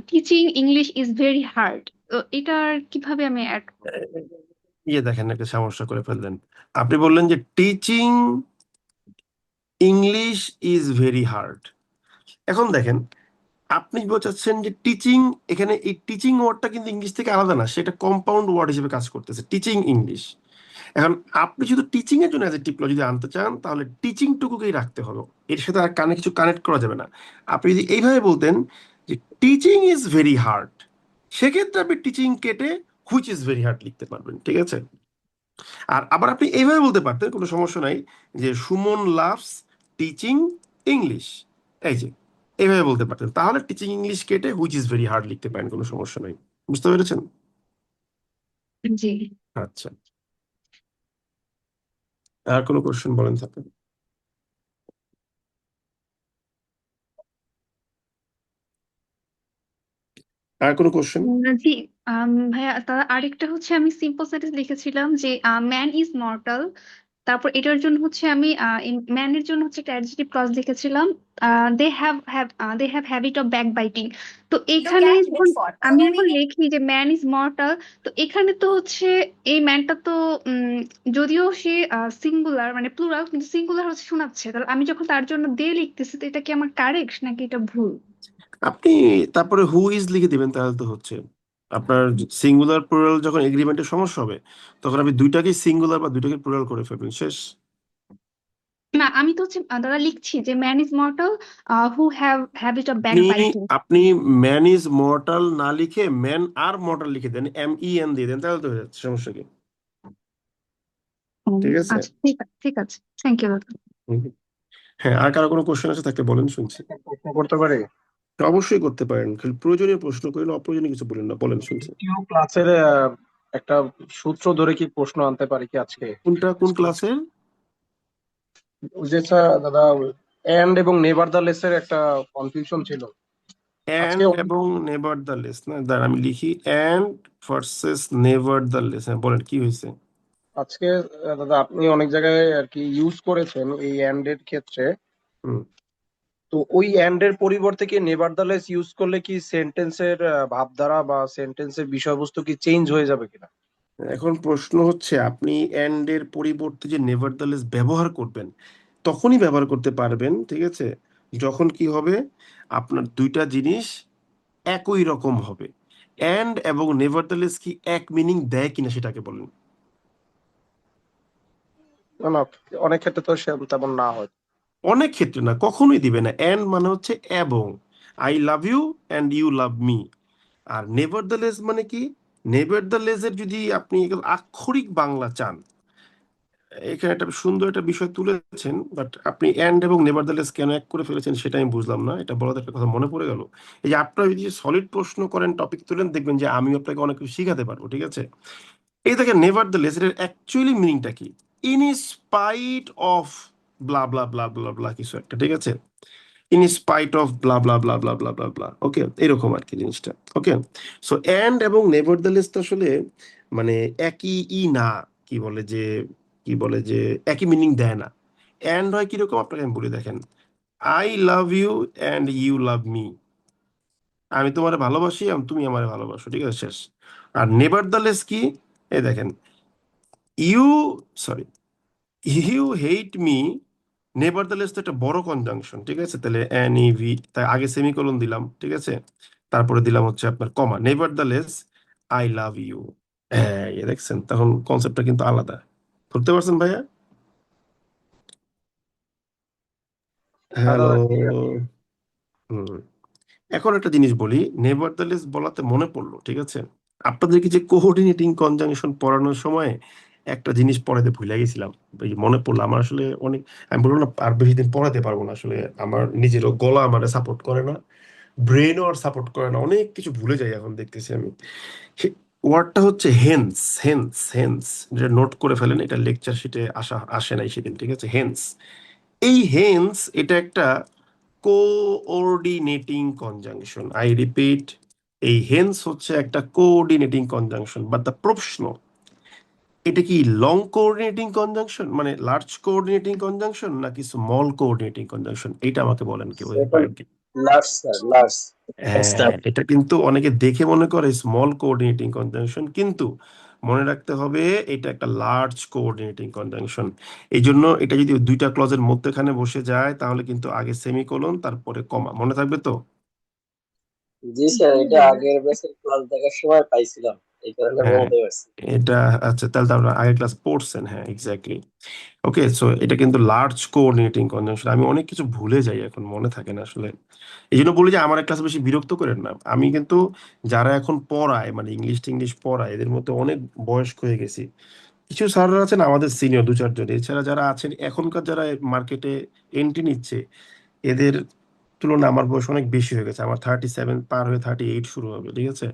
teaching English is very hard. তো এটার কিভাবে আমি অ্যাড করবো? দেখেন, একটা সমস্যা করে ফেললেন। আপনি বললেন যে teaching English is very hard. এখন দেখেন, আপনি বোঝাচ্ছেন যে টিচিং, এখানে এই টিচিং ওয়ার্ডটা কিন্তু ইংলিশ থেকে আলাদা না, সেটা কম্পাউন্ড ওয়ার্ড হিসেবে কাজ করতেছে, টিচিং ইংলিশ। এখন আপনি শুধু টিচিং এর জন্য অ্যাডজেক্টিভ ক্লজ যদি আনতে চান, তাহলে টিচিং টুকুকেই রাখতে হবে, এর সাথে আর কিছু কানেক্ট করা যাবে না। আপনি যদি এইভাবে বলতেন যে টিচিং ইজ ভেরি হার্ড, সেক্ষেত্রে আপনি টিচিং কেটে হুইচ ইজ ভেরি হার্ড লিখতে পারবেন, ঠিক আছে? আর আবার আপনি এইভাবে বলতে পারতেন, কোনো সমস্যা নাই, যে সুমন লাভস টিচিং ইংলিশ, এই যে এইভাবে বলতে পারতেন, তাহলে টিচিং ইংলিশ কেটে হুইচ ইজ ভেরি হার্ড লিখতে পারেন, কোনো সমস্যা নাই। বুঝতে পেরেছেন? জি। আচ্ছা, আর কোনো কোশ্চেন বলেন থাকলে। আর কোনো কোশ্চেন? জি। ভাইয়া, তার আরেকটা হচ্ছে আমি সিম্পল সেন্টেন্স লিখেছিলাম যে ম্যান ইজ মর্টাল। তারপর এটার জন্য হচ্ছে আমি ম্যানের জন্য হচ্ছে একটা অ্যাডজেক্টিভ ক্লজ লিখেছিলাম, they have habit of backbiting. তো এখানে যখন আমি এখন লিখি যে ম্যান ইজ মর্টাল, তো এখানে তো হচ্ছে এই ম্যানটা তো যদিও সে সিঙ্গুলার মানে প্লুরাল, কিন্তু সিঙ্গুলার হচ্ছে শোনাচ্ছে। তাহলে আমি যখন তার জন্য দে লিখতেছি, তো এটা কি আমার কারেক্ট নাকি এটা ভুল? আপনি তারপরে হু ইজ লিখে দিবেন, তাহলে তো হচ্ছে। আপনার সিঙ্গুলার প্লুরাল যখন এগ্রিমেন্টের সমস্যা হবে, তখন আপনি দুইটাকে সিঙ্গুলার বা দুইটাকে প্লুরাল করে ফেলবেন, শেষ। না, আমি তো হচ্ছে দাদা লিখছি যে man is mortal who have habit of back আপনি বাইটিং। আপনি ম্যান ইজ মর্টাল না লিখে ম্যান আর মর্টাল লিখে দেন, MEN দিয়ে দেন, তাহলে তো হয়ে যাচ্ছে, সমস্যা কি? ঠিক আছে। আচ্ছা, ঠিক আছে, থ্যাংক ইউ দাদা। হুম। হ্যাঁ, আর কারো কোনো কোশ্চেন আছে থাকলে বলেন, শুনছি। প্রশ্ন করতে পারি? অবশ্যই করতে পারেন, খালি প্রয়োজনীয় প্রশ্ন করেন, অপ্রয়োজনীয় কিছু বলেন না, বলেন, শুনছি। দ্বিতীয় ক্লাসের একটা সূত্র ধরে কি প্রশ্ন আনতে পারি কি আজকে? কোন ক্লাসের? ওই যে স্যার দাদা, এন্ড এবং নেভারদালেস এর একটা কনফিউশন ছিল আজকে। অ্যান্ড এবং নেভার দ্য লেস, না দাঁড়ান আমি লিখি, and versus never the less. হ্যাঁ বলেন, কি হয়েছে? আজকে দাদা আপনি অনেক জায়গায় আর কি ইউজ করেছেন এই এন্ড এর ক্ষেত্রে। হুম। তো ওই এন্ড এর পরিবর্তে কি নেভারদালেস ইউজ করলে কি সেন্টেন্সের ভাবধারা বা সেন্টেন্সের বিষয়বস্তু কি চেঞ্জ হয়ে যাবে কিনা? এখন প্রশ্ন হচ্ছে, আপনি অ্যান্ড এর পরিবর্তে যে নেভারদালেস ব্যবহার করবেন, তখনই ব্যবহার করতে পারবেন, ঠিক আছে, যখন কি হবে, আপনার দুইটা জিনিস একই রকম হবে। অ্যান্ড এবং নেভারদালেস কি এক মিনিং দেয় কিনা সেটাকে বলেন। না না, অনেক ক্ষেত্রে তো তেমন না হয়। অনেক ক্ষেত্রে না, কখনোই দিবে না। অ্যান্ড মানে হচ্ছে এবং, I love you and you love me. আর নেভারদালেস মানে কি, নেভারদালেস এর যদি আপনি আক্ষরিক বাংলা চান, এখানে একটা সুন্দর একটা বিষয় তুলেছেন, বাট আপনি এন্ড এবং নেভারদালেস কেন এক করে ফেলেছেন সেটা আমি বুঝলাম না। এটা বলাতে একটা কথা মনে পড়ে গেল। এই যে আপনারা যদি সলিড প্রশ্ন করেন, টপিক তুলেন, দেখবেন যে আমি আপনাকে অনেক কিছু শিখাতে পারবো, ঠিক আছে? এই দেখেন নেভারদালেস এর অ্যাকচুয়ালি মিনিংটা কি? ইন স্পাইট অফ ব্লা ব্লা ব্লা ব্লা ব্লা কিছু একটা, ঠিক আছে? ইন স্পাইট অফ ব্লা ব্লা ব্লা ব্লা ব্লা ব্লা ব্লা, ওকে, এরকম আর কি জিনিসটা। ওকে, সো এন্ড এবং নেভারদালেস তো আসলে মানে একই না, কি বলে যে কি বলে যে একই মিনিং দেয় না। এন্ড হয় কিরকম আপনাকে আমি বলি, দেখেন, I love you and you love me. আমি তোমারে ভালোবাসি এবং তুমি আমারে ভালোবাসো, ঠিক আছে, শেষ। আর নেভারদালেস কি? এই দেখেন, you sorry you hate me, nevertheless তো একটা বড় কনজাংশন, ঠিক আছে? তাহলে এন ই ভি, তাই আগে সেমিকোলন দিলাম, ঠিক আছে? তারপরে দিলাম হচ্ছে আপনার কমা, নেভারদালেস আই লাভ ইউ। হ্যাঁ, দেখছেন, তখন কনসেপ্টটা কিন্তু আলাদা। ধরতে পারছেন ভাইয়া? হ্যালো। দাদা ঠিক আছে। হুম, এখন একটা জিনিস বলি, নেভারদালেস বলাতে মনে পড়লো, ঠিক আছে? আপনাদেরকে যে কোঅর্ডিনেটিং কনজাংশন পড়ানোর সময় একটা জিনিস পড়াতে ভুলে গেছিলাম, এই মনে পড়লো। আমার আসলে অনেক, আমি বললাম না আর বেশি দিন পড়াতে পারবো না, আসলে আমার নিজেরও গলা আমার সাপোর্ট করে না, ব্রেনও আর সাপোর্ট করে না, অনেক কিছু ভুলে যাই এখন দেখতেছি আমি। ওয়ার্ডটা হচ্ছে হেন্স, হেন্স, হেন্স, যেটা নোট করে ফেলেন, এটা লেকচার শিটে আসে নাই সেদিন, ঠিক আছে? হেন্স, এই হেন্স এটা একটা কোঅর্ডিনেটিং কনজাংশন। আই রিপিট, এই হেন্স হচ্ছে একটা কোঅর্ডিনেটিং কনজাংশন, বাট দ্য প্রশ্ন, এটা কি লং কোঅর্ডিনেটিং কনজাংশন মানে লার্জ কোঅর্ডিনেটিং কনজাংশন নাকি স্মল কোঅর্ডিনেটিং কনজাংশন? এটা আমাকে বলেন, কেউ পারেন কি? Large sir, large. হ্যাঁ, এটা কিন্তু অনেকে দেখে মনে করে স্মল কোঅর্ডিনেটিং কনজাংশন, কিন্তু মনে রাখতে হবে এটা একটা লার্জ কোঅর্ডিনেটিং কনজাংশন। এই জন্য এটা যদি দুইটা ক্লজের মধ্যখানে বসে যায় তাহলে কিন্তু আগে সেমিকোলন তারপরে কমা, মনে থাকবে তো? জি স্যার, এটা আগের ব্যাচের ক্লাস দেখার সময় পাইছিলাম, এই কারণে হ্যাঁ, বলতে পারছি। এটা আচ্ছা, তাহলে তো আপনারা আগের ক্লাস পড়ছেন, হ্যাঁ এক্স্যাক্টলি। ওকে, সো এটা কিন্তু লার্জ কোঅর্ডিনেটিং কনজাংশন। আমি অনেক কিছু ভুলে যাই এখন, মনে থাকে না আসলে। এই জন্য বলি যে আমার ক্লাস বেশি বিরক্ত করেন না। আমি কিন্তু যারা এখন পড়ায় মানে ইংলিশ টিংলিশ পড়ায় এদের মধ্যে অনেক বয়স্ক হয়ে গেছি। কিছু স্যাররা আছেন আমাদের সিনিয়র দু চারজন, এছাড়া যারা আছেন এখনকার যারা মার্কেটে এন্ট্রি নিচ্ছে, এদের তুলনায় আমার বয়স অনেক বেশি হয়ে গেছে। আমার 37 পার হয়ে 38 শুরু হবে, ঠিক আছে?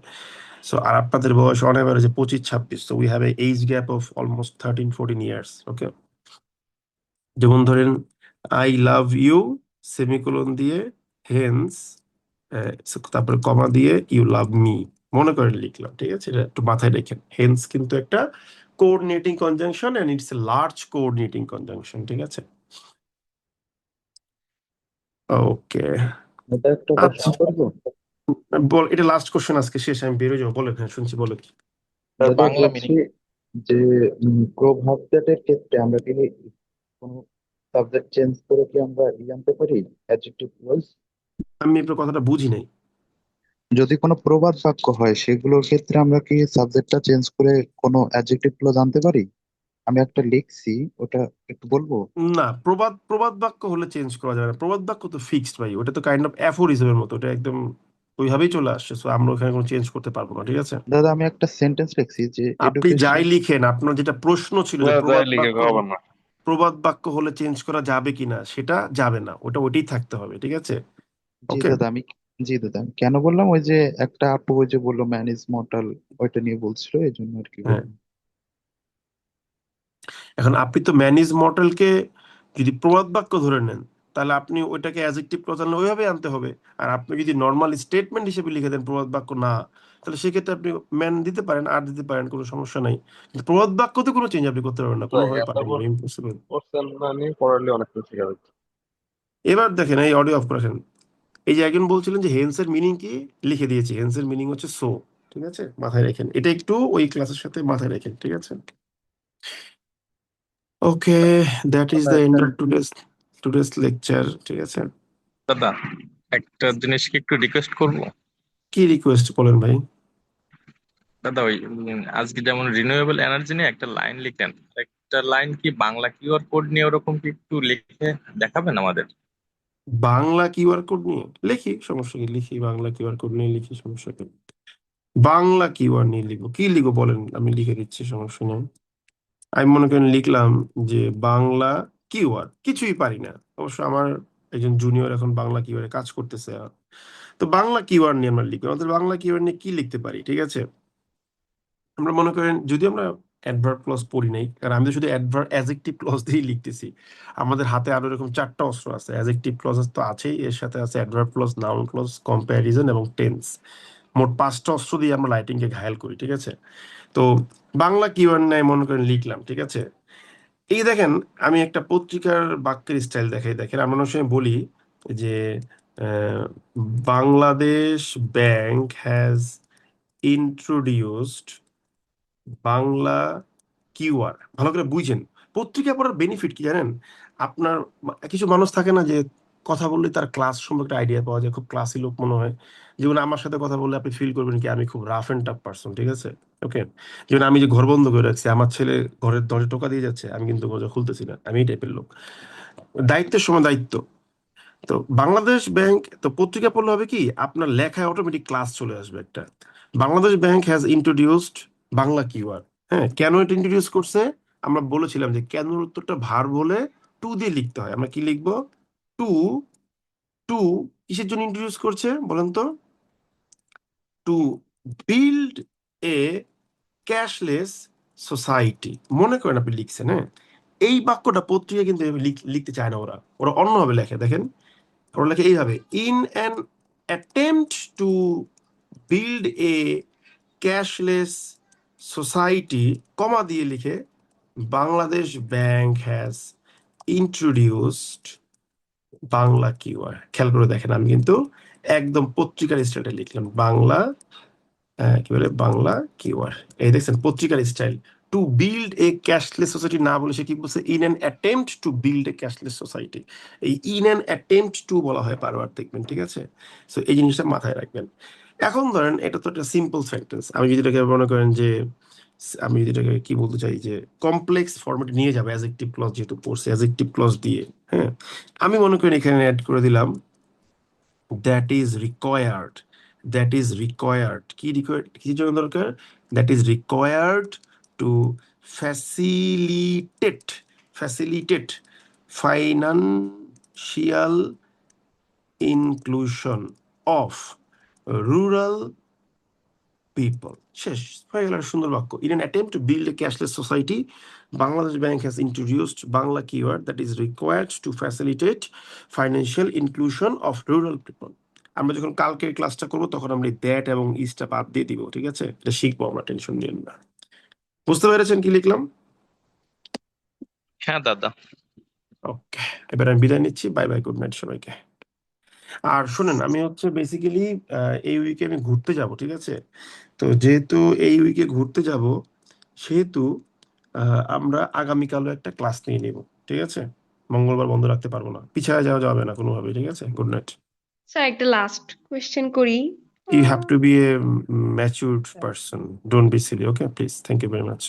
সো আর আপনাদের বয়স অন এভারেজে 25-26, so we have a age gap of almost 13-14 years. Okay, যেমন ধরেন আই লাভ ইউ সেমিকোলন দিয়ে হেন্স, তারপরে কমা দিয়ে ইউ লাভ মি, মনে করে লিখলাম, ঠিক আছে? এটা একটু মাথায় রেখেন, হেন্স কিন্তু একটা coordinating conjunction and it's a large coordinating conjunction, ঠিক আছে? ওকে, এটা একটা আচ্ছা, কোশ্চেন করবো? বল, এটা লাস্ট কোশ্চেন আজকে, শেষ, আমি বেরোয় যাবো। বলেন, হ্যাঁ শুনছি, বলেন। দাদা বাংলা বলছি মিনিং। যে প্রভাবটার ক্ষেত্রে আমরা কি কোনো সাবজেক্ট চেঞ্জ করে কি আমরা আনতে পারি অ্যাডজেক্টিভ ক্লজ? আমি আপনার কথাটা বুঝি নাই। যদি কোনো প্রবাদ বাক্য হয় সেগুলোর ক্ষেত্রে আমরা কি সাবজেক্টটা চেঞ্জ করে কোনো অ্যাডজেক্টিভ ক্লজ আনতে পারি? আমি একটা লিখছি, ওটা একটু বলবো? না, প্রবাদ প্রবাদ বাক্য হলে চেঞ্জ করা যাবে না। প্রবাদ বাক্য তো ফিক্সড ভাই, ওটা তো কাইন্ড অফ অ্যাফোরিজমের মতো, ওটা একদম ওইভাবেই চলে আসছে। সো আমরা ওখানে কোনো চেঞ্জ করতে পারবো না, ঠিক আছে? দাদা আমি একটা সেন্টেন্স লিখছি যে আপনি যাই এডুকেশন। লিখেন, আপনার যেটা প্রশ্ন ছিল যে প্রবাদ বাক্য হলে চেঞ্জ করা যাবে কিনা, সেটা যাবে না, ওটা ওইটাই থাকতে হবে, ঠিক আছে? জি ওকে, দাদা আমি জি দাদা আমি কেন বললাম, ওই যে একটা আপু ওই যে বললো ম্যান ইজ মর্টাল, ওইটা নিয়ে বলছিল, এই জন্য আর কি হ্যাঁ। বললাম। এখন আপনি তো ম্যানিজ মডেলকে যদি প্রবাদ বাক্য ধরে নেন, তাহলে আপনি ওইটাকে অ্যাডজেক্টিভ ক্লজ আনলে ওইভাবে আনতে হবে। আর আপনি যদি নর্মাল স্টেটমেন্ট হিসেবে লিখে দেন প্রবাদ বাক্য না, তাহলে সেক্ষেত্রে আপনি ম্যান দিতে পারেন, আর দিতে পারেন, কোনো সমস্যা নাই। কিন্তু প্রবাদ বাক্যতে কোনো চেঞ্জ আপনি করতে পারবেন না, কোনোভাবে পারবেন না, ইম্পসিবল। এবার দেখেন, এই অডিও অফ করেছেন, এই যে একজন বলছিলেন যে হেন্সের মিনিং কি, লিখে দিয়েছি, হেন্সের মিনিং হচ্ছে সো, ঠিক আছে? মাথায় রাখেন, এটা একটু ওই ক্লাসের সাথে মাথায় রাখেন, ঠিক আছে? Okay, that is the end of today's lecture, ঠিক আছে? দাদা একটা জিনিস কি একটু রিকোয়েস্ট করব? কি রিকোয়েস্ট বলেন ভাই? দাদা ওই আজকে যেমন রিনিউয়েবল এনার্জি নিয়ে একটা লাইন লিখতেন, একটা লাইন কি বাংলা কিউআর কোড নিয়ে ওরকম কি একটু লিখে দেখাবেন আমাদের? বাংলা কিউআর কোড নিয়ে লিখি, সমস্যা কি? লিখি, বাংলা কিউআর কোড নিয়ে লিখি, সমস্যা কি? বাংলা কিউআর নিয়ে লিখবো, কি লিখবো বলেন, আমি লিখে দিচ্ছি, সমস্যা নেই। আমি মনে করেন লিখলাম যে বাংলা কিওয়ার্ড, কিছুই পারি না অবশ্য, আমার একজন জুনিয়র এখন বাংলা কিওয়ার্ডে কাজ করতেছে। তো বাংলা কিওয়ার্ড নিয়ে আমরা লিখবো, আমাদের বাংলা কিওয়ার্ড নিয়ে কি লিখতে পারি, ঠিক আছে? আমরা মনে করেন যদি আমরা অ্যাডভার্ব ক্লজ পড়ি নাই, কারণ আমি তো শুধু অ্যাডভার্ব অ্যাজেক্টিভ ক্লজ দিয়েই লিখতেছি। আমাদের হাতে আরো এরকম 4টা অস্ত্র আছে, অ্যাজেক্টিভ ক্লজ তো আছেই, এর সাথে আছে adverb clause, noun clause, comparison এবং টেন্স। মোট 5টা অস্ত্র দিয়ে আমরা রাইটিং কে ঘায়াল করি, ঠিক আছে? তো বাংলা কিওয়ার্ড নিয়ে মনে করেন লিখলাম, ঠিক আছে? এই দেখেন, আমি একটা পত্রিকার বাক্যের স্টাইল দেখাই। দেখেন, আমরা অনেক সময় বলি যে Bangladesh bank has introduced Bangla keyword. ভালো করে বুঝেন, পত্রিকা পড়ার বেনিফিট কি জানেন? আপনার কিছু মানুষ থাকে না যে কথা বললে তার ক্লাস সম্পর্কে একটা আইডিয়া পাওয়া যায়, খুব ক্লাসি লোক মনে হয়। যেমন আমার সাথে কথা বললে আপনি ফিল করবেন কি আমি খুব রাফ এন্ড টাফ পারসন, ঠিক আছে? ওকে, যেমন আমি যে ঘর বন্ধ করে রাখছি, আমার ছেলে ঘরের দরজা টোকা দিয়ে যাচ্ছে, আমি কিন্তু দরজা খুলতেছি না, আমি এই টাইপের লোক। দায়িত্বের সময় দায়িত্ব। তো বাংলাদেশ ব্যাংক, তো পত্রিকা পড়লে হবে কি আপনার লেখায় অটোমেটিক ক্লাস চলে আসবে একটা। Bangladesh bank has introduced Bangla keyword. হ্যাঁ, কেন এটা ইন্ট্রোডিউস করছে? আমরা বলেছিলাম যে কেন উত্তরটা ভার বলে টু দিয়ে লিখতে হয়। আমরা কি লিখবো? টু। টু কিসের জন্য ইন্ট্রোডিউস করছে বলেন তো? Two build a cashless society. মনে করেন আপনি লিখছেন, হ্যাঁ, এই বাক্যটা পত্রিকা কিন্তু এভাবে লিখতে চায় না, ওরা ওরা অন্যভাবে লেখে। দেখেন, ওরা লেখে এইভাবে, in an attempt to build a cashless society, comma দিয়ে লিখে Bangladesh bank has introduced Bangla keyword. খেয়াল করে দেখেন, আমি কিন্তু একদম পত্রিকার স্টাইলে লিখলাম বাংলা কি বলে বাংলা কিওয়ার্ড। এই দেখছেন পত্রিকার style. Two build a cashless society না বলে সে কি বলছে? In an attempt to build a cashless society. এই ইন অ্যান অ্যাটেম্পট টু বলা হয় বারবার, দেখবেন, ঠিক আছে? সো এই জিনিসটা মাথায় রাখবেন। এখন ধরেন এটা তো একটা সিম্পল সেন্টেন্স, আমি যদি এটাকে মনে করেন যে আমি যদি এটাকে কি বলতে চাই যে কমপ্লেক্স ফরম্যাটে নিয়ে যাবো, অ্যাডজেক্টিভ ক্লজ যেহেতু পড়ছে, অ্যাডজেক্টিভ ক্লজ দিয়ে, হ্যাঁ, আমি মনে করেন এখানে অ্যাড করে দিলাম that is required. That is required কি রিকোয়ার্ড, কি জন্য দরকার? That is required to facilitate facilitate financial inclusion of rural people. শেষ হয়ে গেল, সুন্দর বাক্য। In an attempt to build a cashless society, Bangladesh bank has introduced Bangla keyword that is required to facilitate financial inclusion of rural people. আমরা যখন কালকের ক্লাসটা করবো তখন আমরা দ্যাট এবং ইসটা বাদ দিয়ে দিব, ঠিক আছে? এটা শিখবো আমরা, টেনশন নিন না। বুঝতে পেরেছেন কি লিখলাম? হ্যাঁ দাদা। ওকে, এবার আমি বিদায় নিচ্ছি। বাই বাই, গুড নাইট সবাইকে। আর শুনেন, আমি হচ্ছে বেসিক্যালি এই উইকে আমি ঘুরতে যাব, ঠিক আছে? তো যেহেতু এই উইকে ঘুরতে যাব, সেহেতু আমরা আগামীকালও একটা ক্লাস নিয়ে নিব, ঠিক আছে? মঙ্গলবার বন্ধ রাখতে পারবো না, পিছায় যাওয়া যাবে না কোনোভাবে, ঠিক আছে? Good night. স্যার একটা লাস্ট কোয়েশ্চেন করি। You have to be a matured person. Don't be silly, okay? Please. Thank you very much.